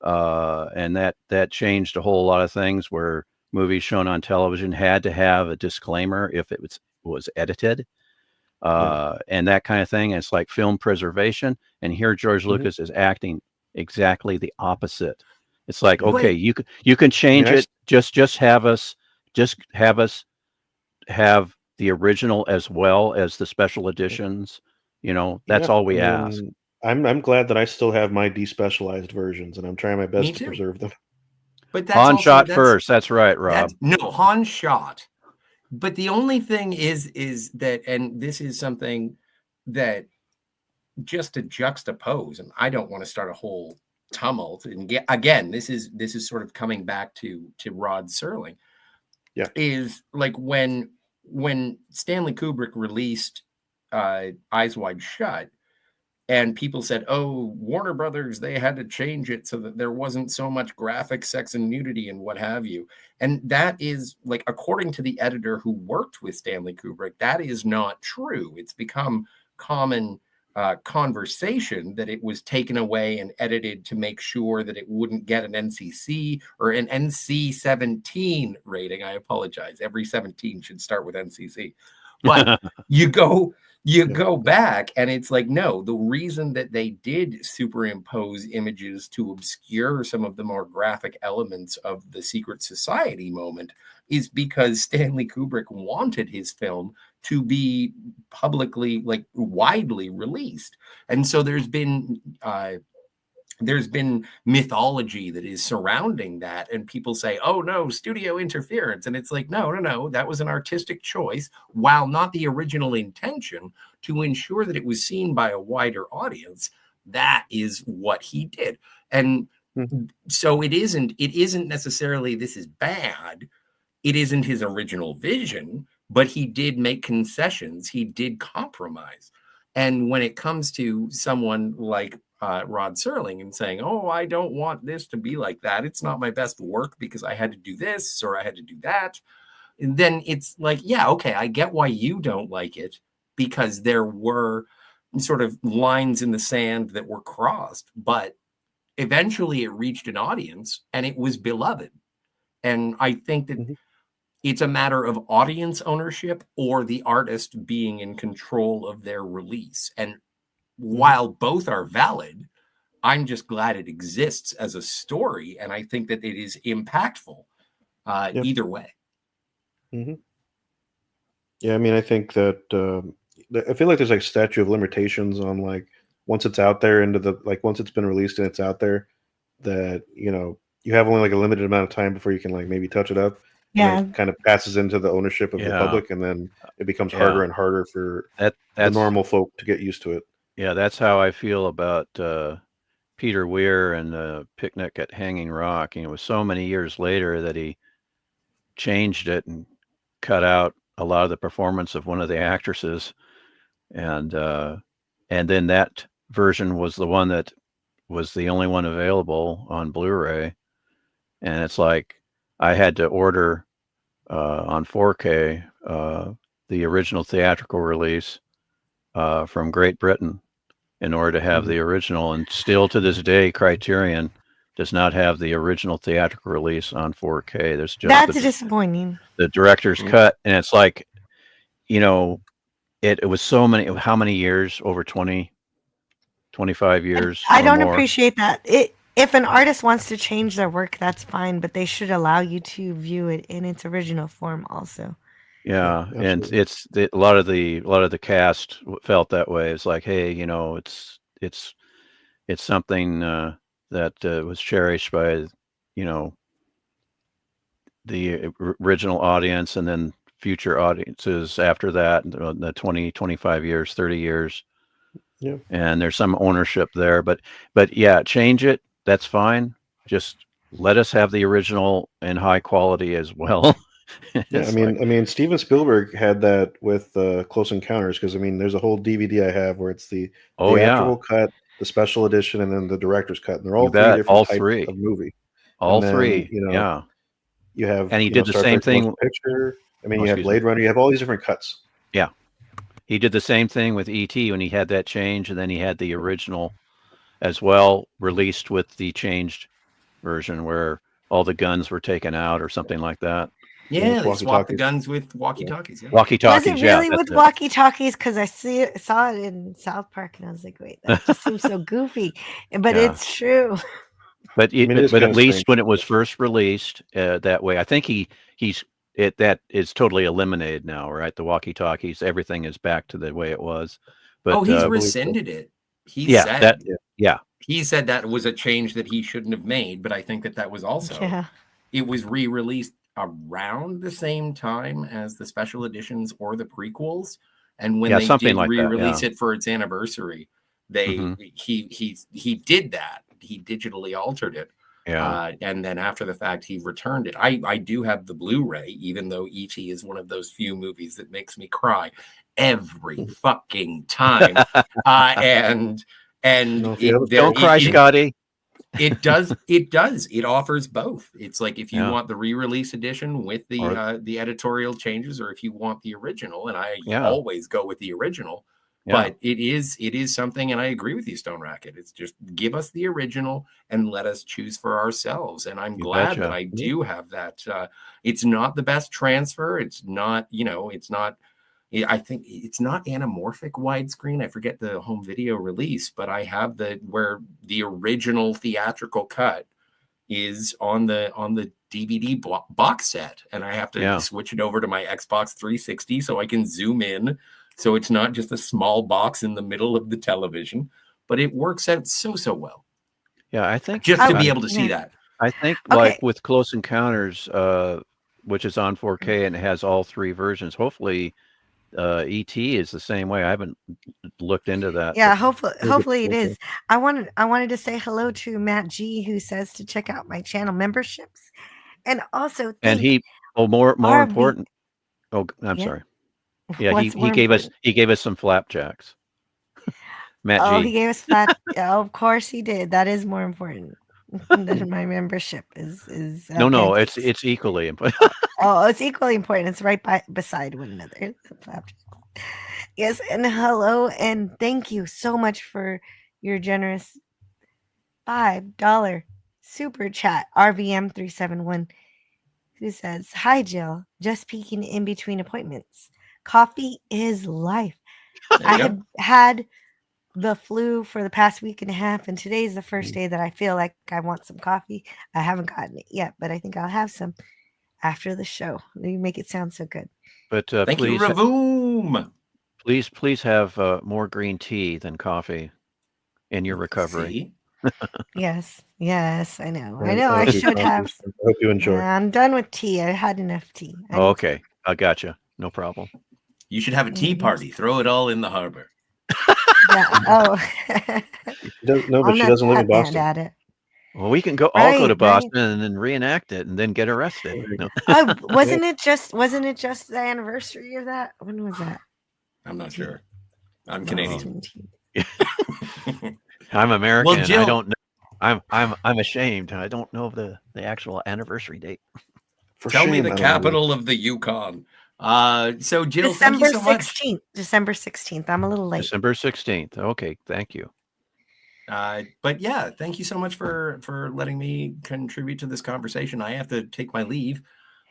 and that changed a whole lot of things where movies shown on television had to have a disclaimer if it was edited. And that kind of thing. And it's like film preservation. And here George Lucas is acting exactly the opposite. It's like, okay, you can change it. Just have us have the original as well as the special editions. That's all we ask. I'm glad that I still have my despecialized versions, and I'm trying my best to preserve them. But that's Han shot first. That's right, Rob. Han shot. But the only thing is that, and this is something that just to juxtapose, and I don't want to start a whole tumult. And again, this is sort of coming back to Rod Serling. Yeah, is like when Stanley Kubrick released Eyes Wide Shut, and people said, oh, Warner Brothers, they had to change it so that there wasn't so much graphic sex and nudity and what have you. And that is, like, according to the editor who worked with Stanley Kubrick, that is not true. It's become common conversation that it was taken away and edited to make sure that it wouldn't get an NCC or an NC-17 rating. I apologize. Every 17 should start with NCC. But you go back and it's like, no, the reason that they did superimpose images to obscure some of the more graphic elements of the secret society moment is because Stanley Kubrick wanted his film to be publicly, like, widely released. And so there's been mythology that is surrounding that, and people say, oh no, studio interference, and it's like, no, that was an artistic choice, while not the original intention, to ensure that it was seen by a wider audience. That is what he did. And so it isn't necessarily this is bad. It isn't his original vision, but he did make concessions. He did compromise. And when it comes to someone like Rod Serling and saying, oh, I don't want this to be like that, it's not my best work because I had to do this or I had to do that, and then it's like, yeah, okay, I get why you don't like it, because there were sort of lines in the sand that were crossed, but eventually it reached an audience and it was beloved. And I think that It's a matter of audience ownership or the artist being in control of their release. And while both are valid, I'm just glad it exists as a story. And I think that it is impactful either way. Mm-hmm. Yeah, I mean, I think that I feel like there's like statute of limitations on like once it's out there into the like once it's been released and it's out there, that you have only like a limited amount of time before you can like maybe touch it up. Yeah. And it kind of passes into the ownership of the public, and then it becomes harder and harder for the normal folk to get used to it. Yeah, that's how I feel about Peter Weir and the Picnic at Hanging Rock. It was so many years later that he changed it and cut out a lot of the performance of one of the actresses, and then that version was the one that was the only one available on Blu-ray. And it's like I had to order on 4K the original theatrical release from Great Britain in order to have the original. And still to this day, Criterion does not have the original theatrical release on 4K. There's just disappointing. The director's cut, and it's like, it was so many. How many years? Over 20, 25 years. I don't more. Appreciate that. If an artist wants to change their work, that's fine, but they should allow you to view it in its original form also. Yeah, and it's a lot of the cast felt that way. It's like, hey, it's something that was cherished by the original audience, and then future audiences after that, the 20, 25 years, 30 years. Yeah. And there's some ownership there, but yeah, change it. That's fine. Just let us have the original in high quality as well. Yeah, I mean, Steven Spielberg had that with Close Encounters, because there's a whole DVD I have where it's the theatrical cut, the special edition, and then the director's cut, and they're all three different types of movie. All three, yeah. You have, and he did the Star same Trek thing. Motion Picture. You have Blade Runner. You have all these different cuts. Yeah, he did the same thing with E.T. when he had that change, and then he had the original as well released with the changed version where all the guns were taken out or something like that. Yeah, they swapped the guns with walkie-talkies. Yeah. Walkie-talkies, was it really with walkie-talkies? Because I saw it in South Park, and I was like, wait, that just seems so goofy. But it's true. But at least when it was first released that way, I think that is totally eliminated now, right? The walkie-talkies, everything is back to the way it was. But he's rescinded it. He said that was a change that he shouldn't have made. But I think that was also it was re-released around the same time as the special editions or the prequels, and when they did re-release it for its anniversary, he did that. He digitally altered it, and then after the fact he returned it. I do have the Blu-ray, even though E.T. is one of those few movies that makes me cry every fucking time. And don't cry, Scotty. It does. It offers both. It's like if you want the re-release edition with the editorial changes, or if you want the original, and I always go with the original. Yeah. But it is something, and I agree with you, Stone Racket. It's just give us the original and let us choose for ourselves. And I'm glad that I do have that. It's not the best transfer. It's not, it's not. I think it's not anamorphic widescreen. I forget the home video release, but I have where the original theatrical cut is on the DVD box set, and I have to switch it over to my Xbox 360 so I can zoom in, so it's not just a small box in the middle of the television, but it works out so well. Yeah, I think just to be able to see that. I think like with Close Encounters, which is on 4K and it has all three versions. Hopefully. E.T. is the same way. I haven't looked into that. Yeah, hopefully it is. I wanted to say hello to Matt G, who says to check out my channel memberships, and also more important. Oh, I'm sorry. Yeah, he gave us some flapjacks. Matt G. Oh, he gave us flap. Of course he did. That is more important than my membership is. No, it's equally important. Oh, it's equally important. It's right beside one another. Yes, and hello, and thank you so much for your generous $5 super chat. RVM371 who says, "Hi, Jill. Just peeking in between appointments. Coffee is life. There I you go. have had the flu for the past week and a half, and today's the first day that I feel like I want some coffee. I haven't gotten it yet, but I think I'll have some after the show. You make it sound so good." But Thank you, Ravoom. please have more green tea than coffee in your recovery. See? Yes, I know. I I like your should coffee. have. I hope you enjoy. I'm done with tea. I had enough tea. I Oh, need okay, I gotcha. No problem. You should have a tea Mhm. party. Throw it all in the harbor. Yeah. Oh, No, but I'm she not doesn't live in that bad Boston. at it. Well, we can all go to Right. Boston and then reenact it and then get arrested. No. Oh, wasn't it just the anniversary of that? When was that? I'm not sure. I'm No, Canadian. 17. I'm American. Jill- I don't know. I'm ashamed. I don't know the actual anniversary date. For Tell me shame, the I don't know. capital of the Yukon. So Jill, thank December you so much. 16th. December 16th. I'm a little late. December 16th. Okay, thank you. But yeah, thank you so much for letting me contribute to this conversation. I have to take my leave.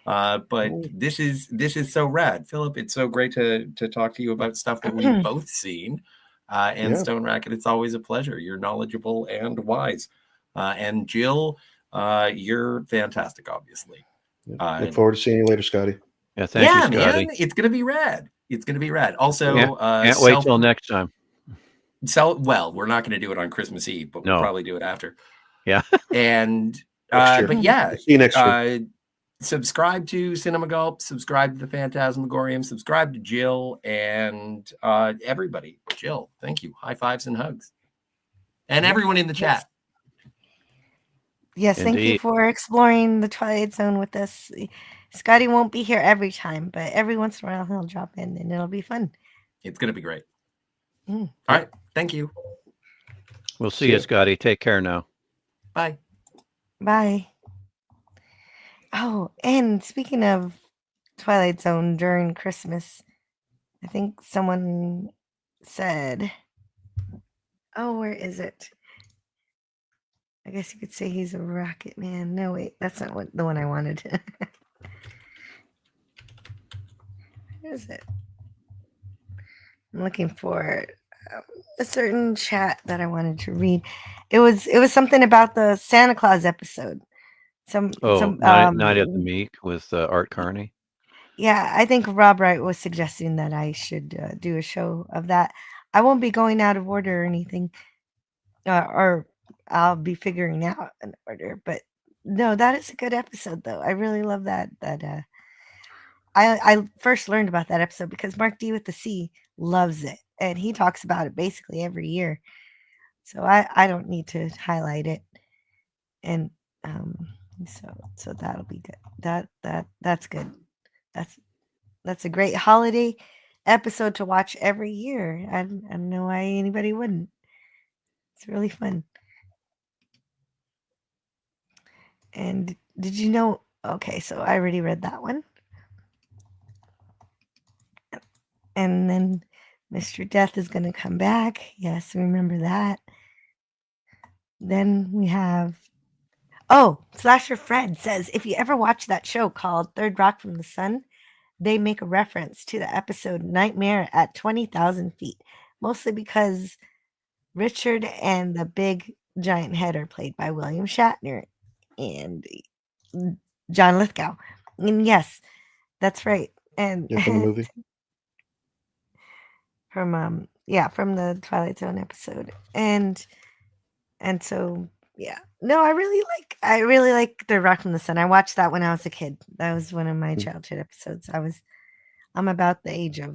But this is so rad, Philip. It's so great to talk to you about stuff that we've both seen. And Yeah. Stone Racket, it's always a pleasure. You're knowledgeable and wise. And Jill, you're fantastic, obviously. Look forward to seeing you later, Scotty. Yeah, thank you, Scotty. Man, it's gonna be rad. It's gonna be rad. Also, Can't wait till next time. Well, we're not going to do it on Christmas Eve, but we'll No. probably do it after. Yeah. And Next year. but yeah, See you next year. subscribe to Cinema Gulp, subscribe to the Phantasmagorium, subscribe to Jill and everybody. Jill, thank you. High fives and hugs. And everyone in the chat. Yes, thank you Indeed. for exploring the Twilight Zone with us. Scotty won't be here every time, but every once in a while he'll drop in and it'll be fun. It's going to be great. Mm. All right. Thank you. We'll see you, Scotty. Take care now. Bye. Bye. Oh, and speaking of Twilight Zone during Christmas, I think someone said, oh, where is it? I guess you could say he's a rocket man. No, wait, that's not the one I wanted. Where is it? I'm looking for a certain chat that I wanted to read. It was something about the Santa Claus episode. Night at the Meek with Art Carney. Yeah, I think Rob Wright was suggesting that I should do a show of that. I won't be going out of order or anything, or I'll be figuring out an order. But no, that is a good episode, though. I really love that. I first learned about that episode because Mark D with the C loves it, and he talks about it basically every year. So I don't need to highlight it, and so that'll be good. That's good. That's a great holiday episode to watch every year. I don't know why anybody wouldn't. It's really fun. And did you know? Okay, so I already read that one. And then Mr. Death is going to come back. Yes, remember that. Then we have, Slasher Fred says, if you ever watch that show called Third Rock from the Sun, they make a reference to the episode Nightmare at 20,000 feet, mostly because Richard and the big giant head are played by William Shatner and John Lithgow. And yes, that's right. And from the movie. from the Twilight Zone episode. And so yeah. No, I really like The Rock from the Sun. I watched that when I was a kid. That was one of my childhood episodes. I'm about the age of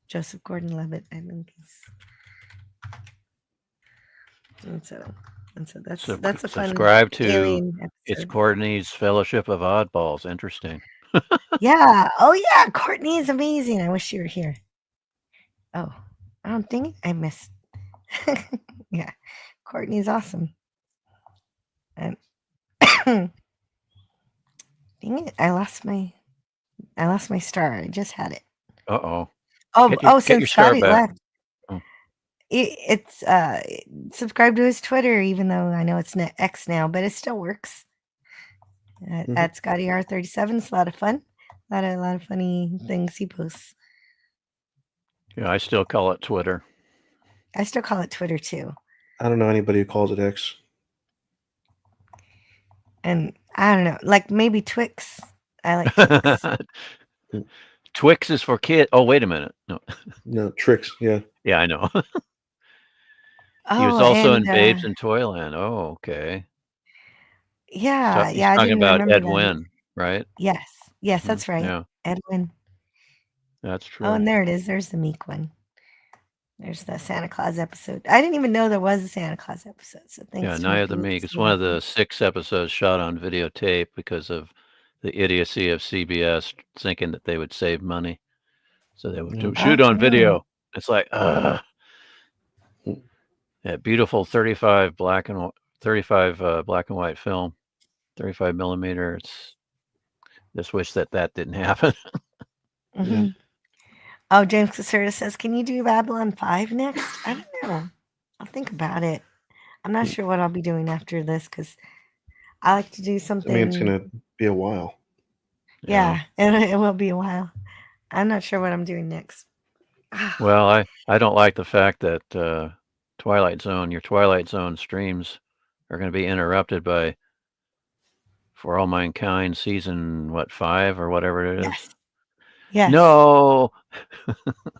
Joseph Gordon-Levitt, I think. And so that's a fun subscribe to alien episode. It's Courtney's Fellowship of Oddballs. Interesting. Yeah. Oh yeah, Courtney is amazing. I wish she were here. Oh, dang it, I missed. Yeah, Courtney's awesome. And dang it, I lost my star. I just had it. Uh-oh. Since Scotty left. Oh. It's subscribe to his Twitter, even though I know it's X now, but it still works. at Scotty R37. It's a lot of fun. A lot of funny things he posts. Yeah, I still call it Twitter. I still call it Twitter too. I don't know anybody who calls it X. And I don't know, like maybe Twix. I like Twix. Twix is for kids. Oh, wait a minute. No, Tricks. Yeah. Yeah, I know. He was Oh, also and in Babes in Toyland. Oh, okay. yeah, He's I talking didn't about remember Ed that. Wynn, right? Yes, that's right. Yeah, Edwin. that's Oh, true. and there it is. There's the Meek one. There's the Santa Claus episode. I didn't even know there was a Santa Claus episode. So thanks. Yeah, to Night of the Panelists Meek. It's for one of that. the 6 episodes shot on videotape because of the idiocy of CBS thinking that they would save money. So they would shoot on video. It's like, that beautiful 35 black and white film, 35 millimeter. It's just wish that didn't happen. Mm-hmm. Oh, James Caserta says, "Can you do Babylon 5 next?" I don't know. I'll think about it. I'm not sure what I'll be doing after this because I like to do something. I mean, it's gonna be a while. Yeah, it will be a while. I'm not sure what I'm doing next. Well, I don't like the fact that your Twilight Zone streams are going to be interrupted by For All Mankind season 5 or whatever it is. Yes. No.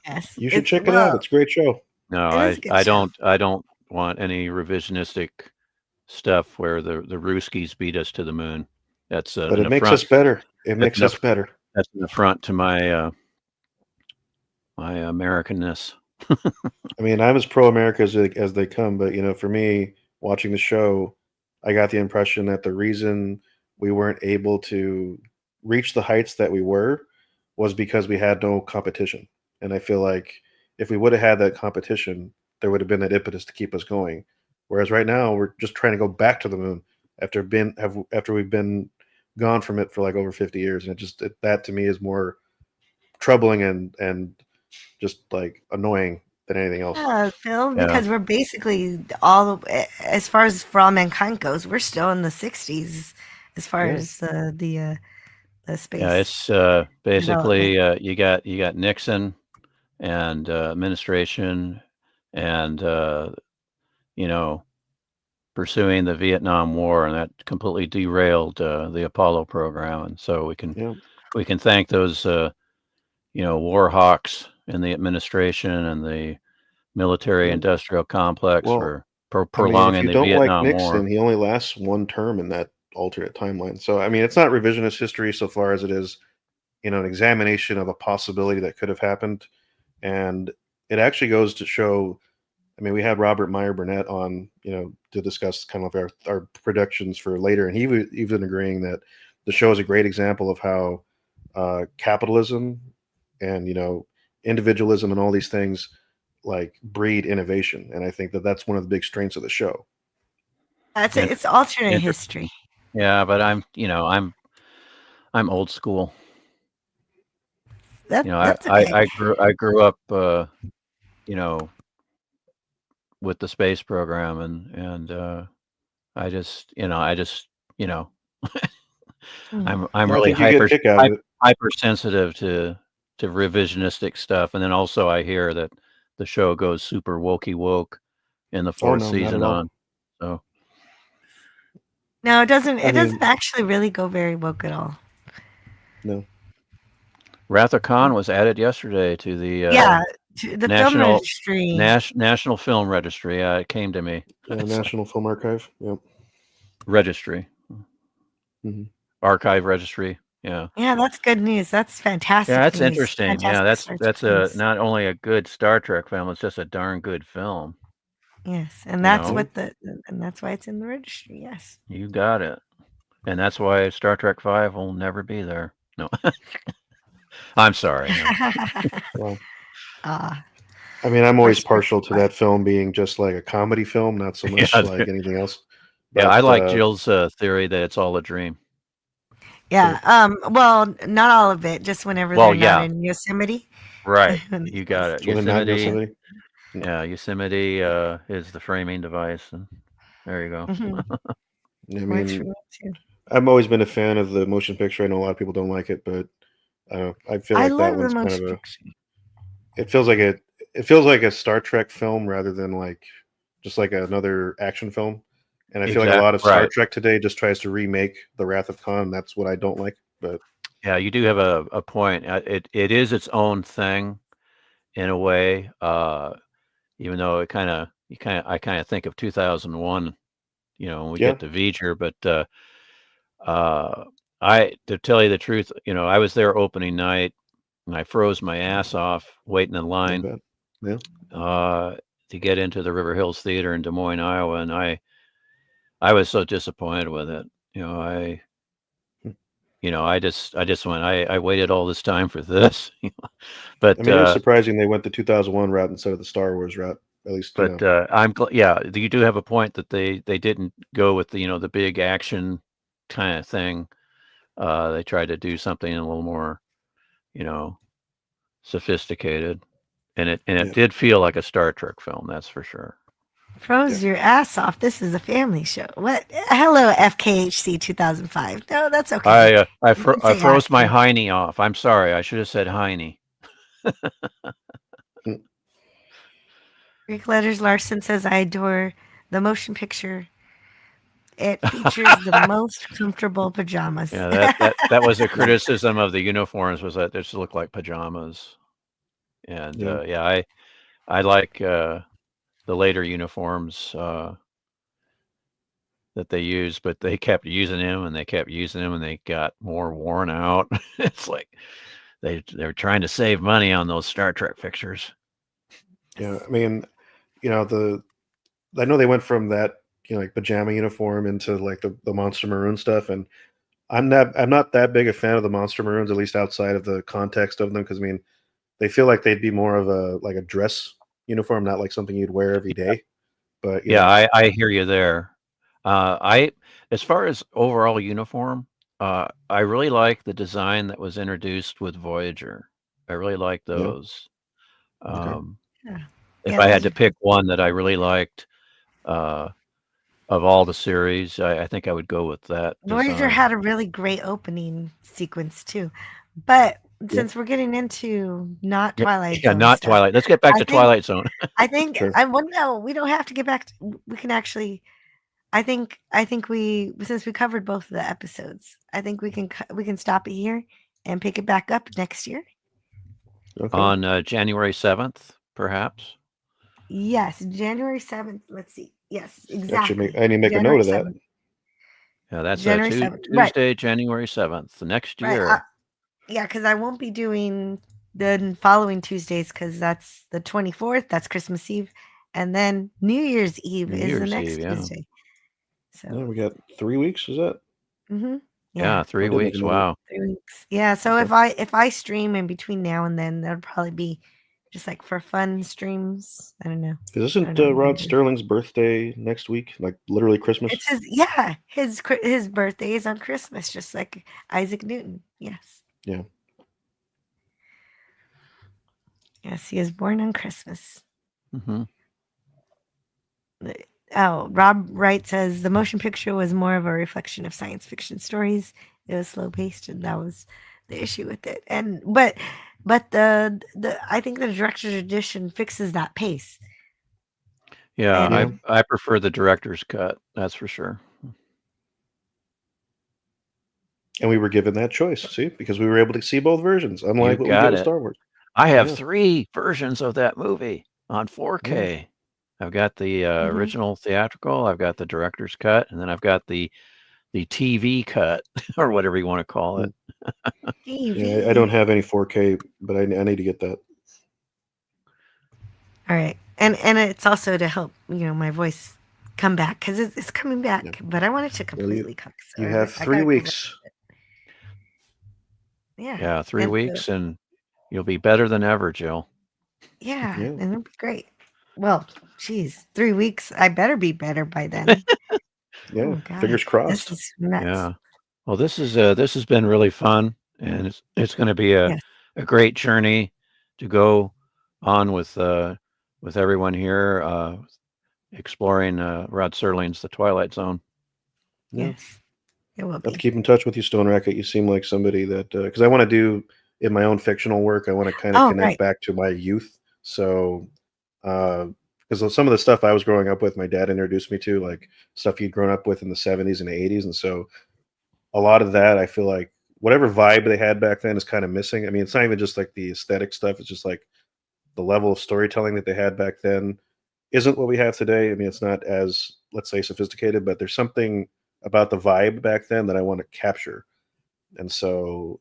Yes. You should check it out. It's a great show. No, I don't want any revisionistic stuff where the Ruskies beat us to the moon. That's but it makes us better. It makes us better. That's an affront to my my Americanness. I mean, I'm as pro-America as they come, but for me, watching the show, I got the impression that the reason we weren't able to reach the heights that we were was because we had no competition. And I feel like if we would have had that competition, there would have been that impetus to keep us going. Whereas right now, we're just trying to go back to the moon after we've been gone from it for like over 50 years, and that to me is more troubling and just like annoying than anything else. Yeah, Phil, because we're basically as far as For All Mankind goes, we're still in the 60s as far as the space. Yeah, it's basically you got Nixon and administration and pursuing the Vietnam War, and that completely derailed the Apollo program. And so we can thank those war hawks in the administration and the military industrial complex for prolonging the Vietnam Nixon, War. He only lasts one term in that alternate timeline. So I mean, it's not revisionist history so far as it is, an examination of a possibility that could have happened, and it actually goes to show. I mean, we had Robert Meyer Burnett on, to discuss kind of our predictions for later, and he was even agreeing that the show is a great example of how capitalism and individualism and all these things like breed innovation, and I think that that's one of the big strengths of the show. It's alternate history. Yeah, but I'm old school. That's okay. I grew up, with the space program, and I just I'm really hypersensitive to revisionistic stuff, and then also I hear that the show goes super wokey woke in the 4th season on. So no, it doesn't. It doesn't actually really go very woke at all. No. Wrath of Khan was added yesterday to the to the film registry. National Film Registry. Yeah, it came to me. National Film Archive. Yep. Registry. Mm-hmm. Archive registry. Yeah. Yeah, that's good news. That's fantastic. Yeah, that's news. interesting. Fantastic That's not only a good Star Trek film, it's just a darn good film. Yes, and that's and that's why it's in the registry. Yes. You got it. And that's why Star Trek 5 will never be there. No. I'm sorry. Well, I mean, I'm always partial to that film being just like a comedy film, not so much like anything else. But, I like Jill's theory that it's all a dream. Yeah. Well, not all of it. Just whenever they're not in Yosemite. Right. You got it. Yosemite. Yeah, Yosemite is the framing device, and there you go. I mean, I've always been a fan of the motion picture. I know a lot of people don't like it, but I feel I like that love the one's kind of motion a. picture. It feels like a Star Trek film rather than like just like another action film. And I feel like a lot of Star Right. Trek today just tries to remake the Wrath of Khan. And that's what I don't like. But Yeah, you do have a point. It is its own thing in a way. Even though I kind of think of 2001. When we yeah, get to V'ger, but I to tell you the truth, I was there opening night and I froze my ass off waiting in not line bad. Yeah, to get into the River Hills Theater in Des Moines, Iowa, and I was so disappointed with it. Hmm. I just went. I waited all this time for this, but I mean, it is surprising they went the 2001 route instead of the Star Wars route. At least, but I'm glad. Yeah, you do have a point that they didn't go with the big action kind of thing. They tried to do something a little more, you know, sophisticated, and it Yeah. did feel like a Star Trek film. That's for sure. Froze your ass off. This is a family show. What? Hello, FKHC 2005. No, that's okay. I You can say froze my ASCII. hiney off. I'm sorry. I should have said hiney. Hmm. Greek Letters Larson says, I adore the motion picture. It features the most comfortable pajamas. Yeah, that was a criticism of the uniforms, was that they just look like pajamas. And Yeah. yeah, I like the later uniforms that they used, but they kept using them and they kept using them and they got more worn out. It's like they're trying to save money on those Star Trek pictures. Yeah. I mean, I know they went from that, like pajama uniform into like the Monster Maroon stuff, and I'm not that big a fan of the Monster Maroons, at least outside of the context of them, because I mean, they feel like they'd be more of a dress uniform, not like something you'd wear every day. But Yeah, I hear you there. As far as overall uniform, I really like the design that was introduced with Voyager. I really like yeah, those. okay, Um, Yeah. if Yeah, I those had to are pick one that I really liked of all the series, I think I would go with that Voyager design. had a really great opening sequence too. But yeah, since we're getting into not Yeah, Twilight yeah, Zone not stuff, Twilight. Let's get back I to think Twilight Zone. sure, no, we don't have to get back to, we can actually I think we, since we covered both of the episodes, I think we can stop it here and pick it back up next year. okay. On January 7th, perhaps. Yes, January 7th. Let's see. Yes, Actually, exactly. I need to make a January note of that. 7th. Yeah, that's January 7th. Right. Tuesday, January 7th, the next Right. year. Yeah, because I won't be doing the following Tuesdays because that's the 24th. That's Christmas Eve. And then New Year's Eve New is the Year's next Eve, yeah. Tuesday. Yeah, So, we got 3 weeks. Is that? yeah, Yeah, 3 I did make a weeks. note of it. Wow. 3 weeks. Yeah. So Okay. if I stream in between now and then, that'll probably be just like for fun streams. I don't know. Isn't what I'm gonna Rod do. Sterling's birthday next week? Like literally Christmas? It's his birthday is on Christmas, just like Isaac Newton. Yes. Yeah. Yes, he is born on Christmas. Hmm. Oh, Rob Wright says the motion picture was more of a reflection of science fiction stories. It was slow paced, and that was the issue with it. And but the I think the director's edition fixes that pace. Yeah, And I prefer the director's cut. That's for sure. And we were given that choice, see, because we were able to see both versions, You unlike what we get got with it. Star Wars. I have Yeah. 3 versions of that movie on 4K. I've got the original theatrical, I've got the director's cut, and then I've got the TV cut or whatever you want to call it. Yeah, I don't have any 4K, but I need to get that. All right, and it's also to help my voice come back because it's coming back, Yeah. but I want it to completely come. You have 3 weeks. Yeah, 3 and weeks, and you'll be better than ever, Jill. Yeah, Yeah. and it'll be great. Well, geez, 3 weeks. I better be better by then. Yeah, Oh, God. fingers crossed. This is nuts. Yeah. Well, this has been really fun, and it's going to be a great journey to go on with everyone here exploring Rod Serling's The Twilight Zone. Yeah. Yes. It will I have to be. keep in touch with you, Stone Racket. You seem like somebody that because I want to do in my own fictional work. I want to kind of Oh, connect right. back to my youth. So, because some of the stuff I was growing up with, my dad introduced me to, like stuff he'd grown up with in the '70s and '80s, and so a lot of that I feel like whatever vibe they had back then is kind of missing. I mean, it's not even just like the aesthetic stuff; it's just like the level of storytelling that they had back then isn't what we have today. I mean, it's not as, let's say, sophisticated, but there's something about the vibe back then that I want to capture. And so,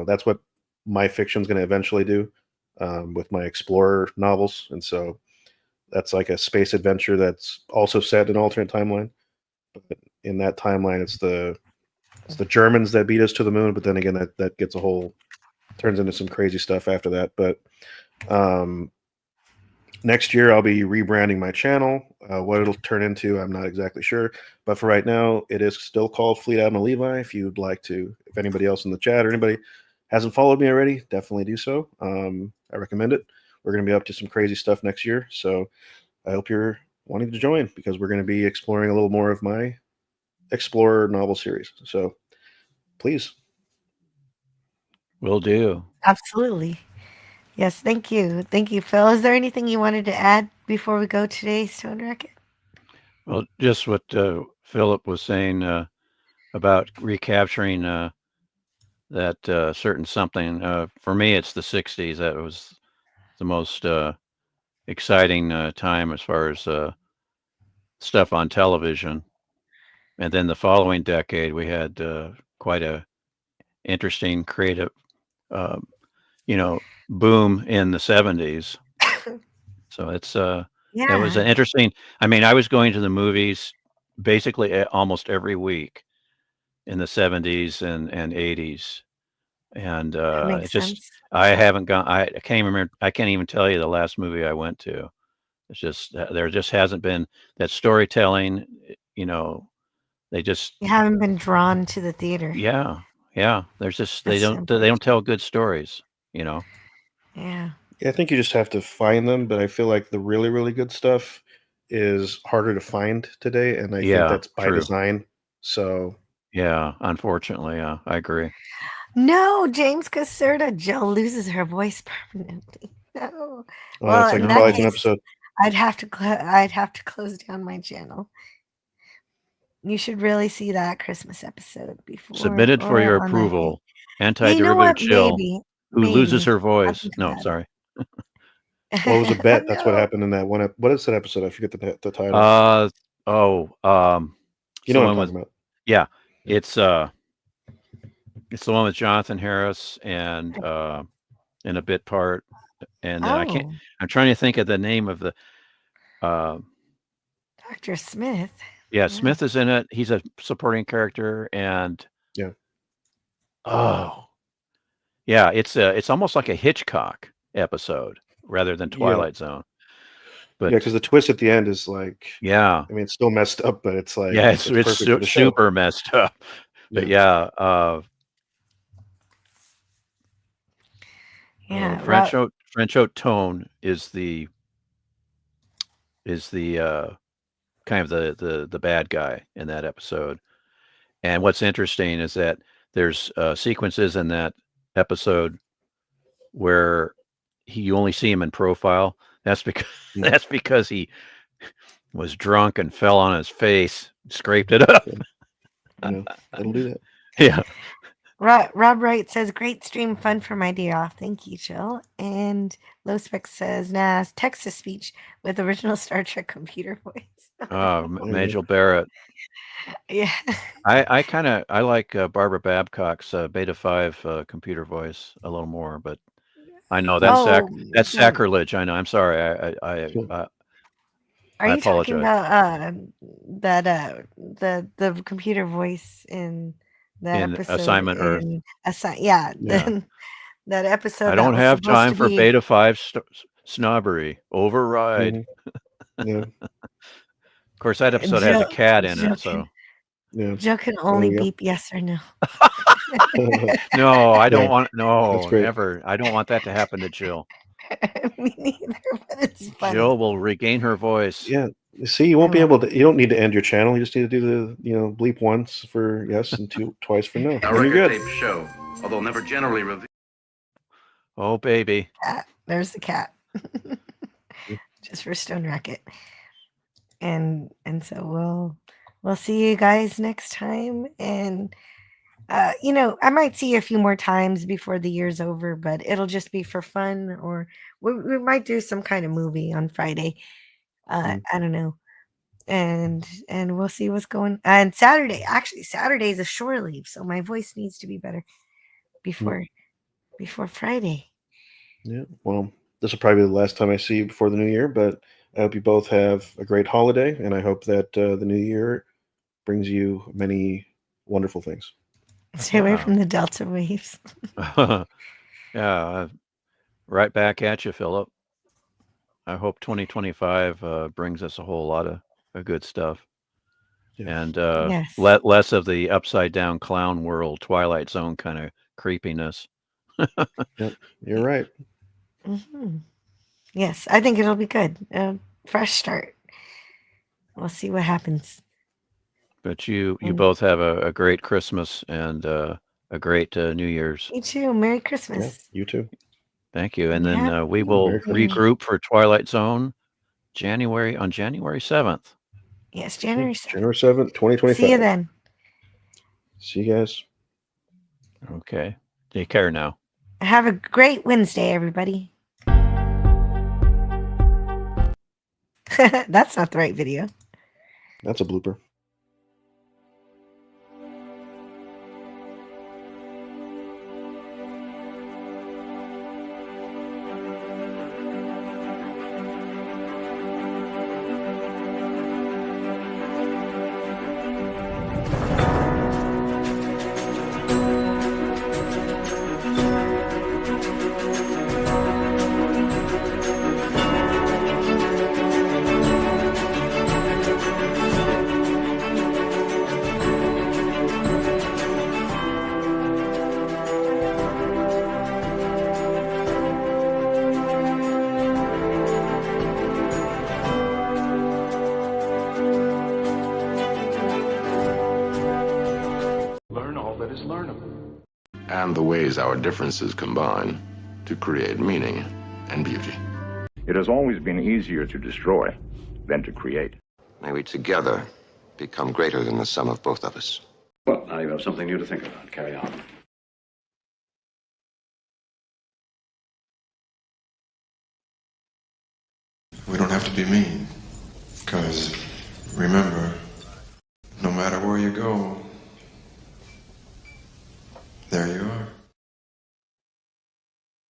that's what my fiction's going to eventually do with my explorer novels. And so that's like a space adventure that's also set in an alternate timeline. But in that timeline, it's the Germans that beat us to the moon. But then again, that gets turns into some crazy stuff after that. But um, next year, I'll be rebranding my channel. What it'll turn into, I'm not exactly sure. But for right now, it is still called Fleet Admiral Levi. If anybody else in the chat or anybody hasn't followed me already, definitely do so. I recommend it. We're going to be up to some crazy stuff next year. So I hope you're wanting to join because we're going to be exploring a little more of my Explorer novel series. So please. Will do. Absolutely. Yes, thank you. Thank you, Phil. Is there anything you wanted to add before we go today, Stone Racket? Well, just what Philip was saying about recapturing that certain something. For me, it's the '60s. That was the most exciting time as far as stuff on television. And then the following decade, we had quite a interesting creative, uh, boom in the '70s. So that was Yeah, an interesting. I mean, I was going to the movies basically almost every week in the '70s and '80s, and that it makes just sense. I haven't gone. I can't remember. I can't even tell you the last movie I went to. It's just there just hasn't been that storytelling. You know, they just You haven't been drawn to the theater. yeah yeah. There's just That's they don't unfortunate. tell good stories. You know. Yeah. Yeah, I think you just have to find them, but I feel like the really, really good stuff is harder to find today, and I think Yeah. that's by True. design. So, Yeah. Unfortunately, yeah, I agree. No, James Caserta. Jill loses her voice permanently. No. it's Well, like in a that No. Twilight Zone case, episode. I'd have to close down my channel. You should really see that Christmas episode before Submitted for or your on that day. approval. Yeah, you know what? Anti-derivative chill. Maybe, Who loses maybe her I'll voice? think No, about sorry. Well, it was a it. bet. That's what No. happened in that one. What is that episode? I forget the title. Uh oh. You It's know the what I'm one with talking about. yeah. Yeah. It's the one with Jonathan Harris and in a bit part, and then I can't. Oh, I'm trying to think of the name of the. Uh, Dr. Smith. yeah, Yeah. Smith is in it. He's a supporting character, and Yeah. oh yeah, it's almost like a Hitchcock episode rather than Yeah. Twilight Zone. Yeah, But because the twist at the end is like, yeah, I mean, it's still messed up, but it's like yeah, it's perfect for the show. super messed up. But Yeah. yeah, Yeah. French Haute Tone is the kind of the bad guy in that episode. And what's interesting is that there's sequences in that episode where you only see him in profile. That's because Mm. that's because he was drunk and fell on his face, scraped it up. Yeah. It'll do that. Yeah. Rob Wright says, great stream, fun for my day off. Thank you, Jill. And Low Spec says, nah, text to speech with original Star Trek computer voice. There you Majel go. Barrett. Yeah. I like Barbara Babcock's Beta 5 computer voice a little more, but I know Oh, that's the, sacrilege. I know. I'm sorry. are I you talking apologize. about that the computer voice in that In episode Assignment Earth. in yeah, Yeah. that I episode that don't was have supposed time to for be Beta 5 snobbery. Override. Yeah. Of course, that episode has a Jill, cat in Jill it, can so Yeah. Jill can There only you beep yes or no. no, I don't Yeah. want That's no, great. never. I don't want that to happen to Jill. Me neither, but it's funny. Jill will regain her voice. Yeah. See, you won't be able to. You don't need to end your channel. You just need to do the bleep once for yes and twice for no. A And you're record good. tape show, although never generally revealed. Oh, baby. Cat. There's the cat. Just for Stone Racket. And so we'll see you guys next time. And I might see you a few more times before the year's over, but it'll just be for fun, or we might do some kind of movie on Friday. I don't know. And we'll see what's going. And Saturday's a shore leave, so my voice needs to be better before Friday. Yeah. Well, this will probably be the last time I see you before the new year, but I hope you both have a great holiday, and I hope that the new year brings you many wonderful things. Stay away from the Delta waves. Yeah, right back at you, Philip. I hope 2025 brings us a whole lot of good stuff. Yeah. And Yes. less of the upside down clown world, Twilight Zone kind of creepiness. Yep, you're right. Mm-hmm. Yes, I think it'll be good. Fresh start. We'll see what happens. But you both have a great Christmas and a great New Year's. You too. Merry Yeah, Christmas. you too. Thank you. And Yeah. then we will Merry Christmas. regroup for Twilight Zone January 7th. Yes, January 7th. January 7th, 2025. See you then. See you guys. Okay. Take care now. Have a great Wednesday, everybody. That's not the right video. That's a blooper. Learn all that is learnable. And the ways our differences combine to create meaning and beauty. It has always been easier to destroy than to create. May we together become greater than the sum of both of us. Well, now you have something new to think about. Carry on. We don't have to be mean, because remember, no matter where you go,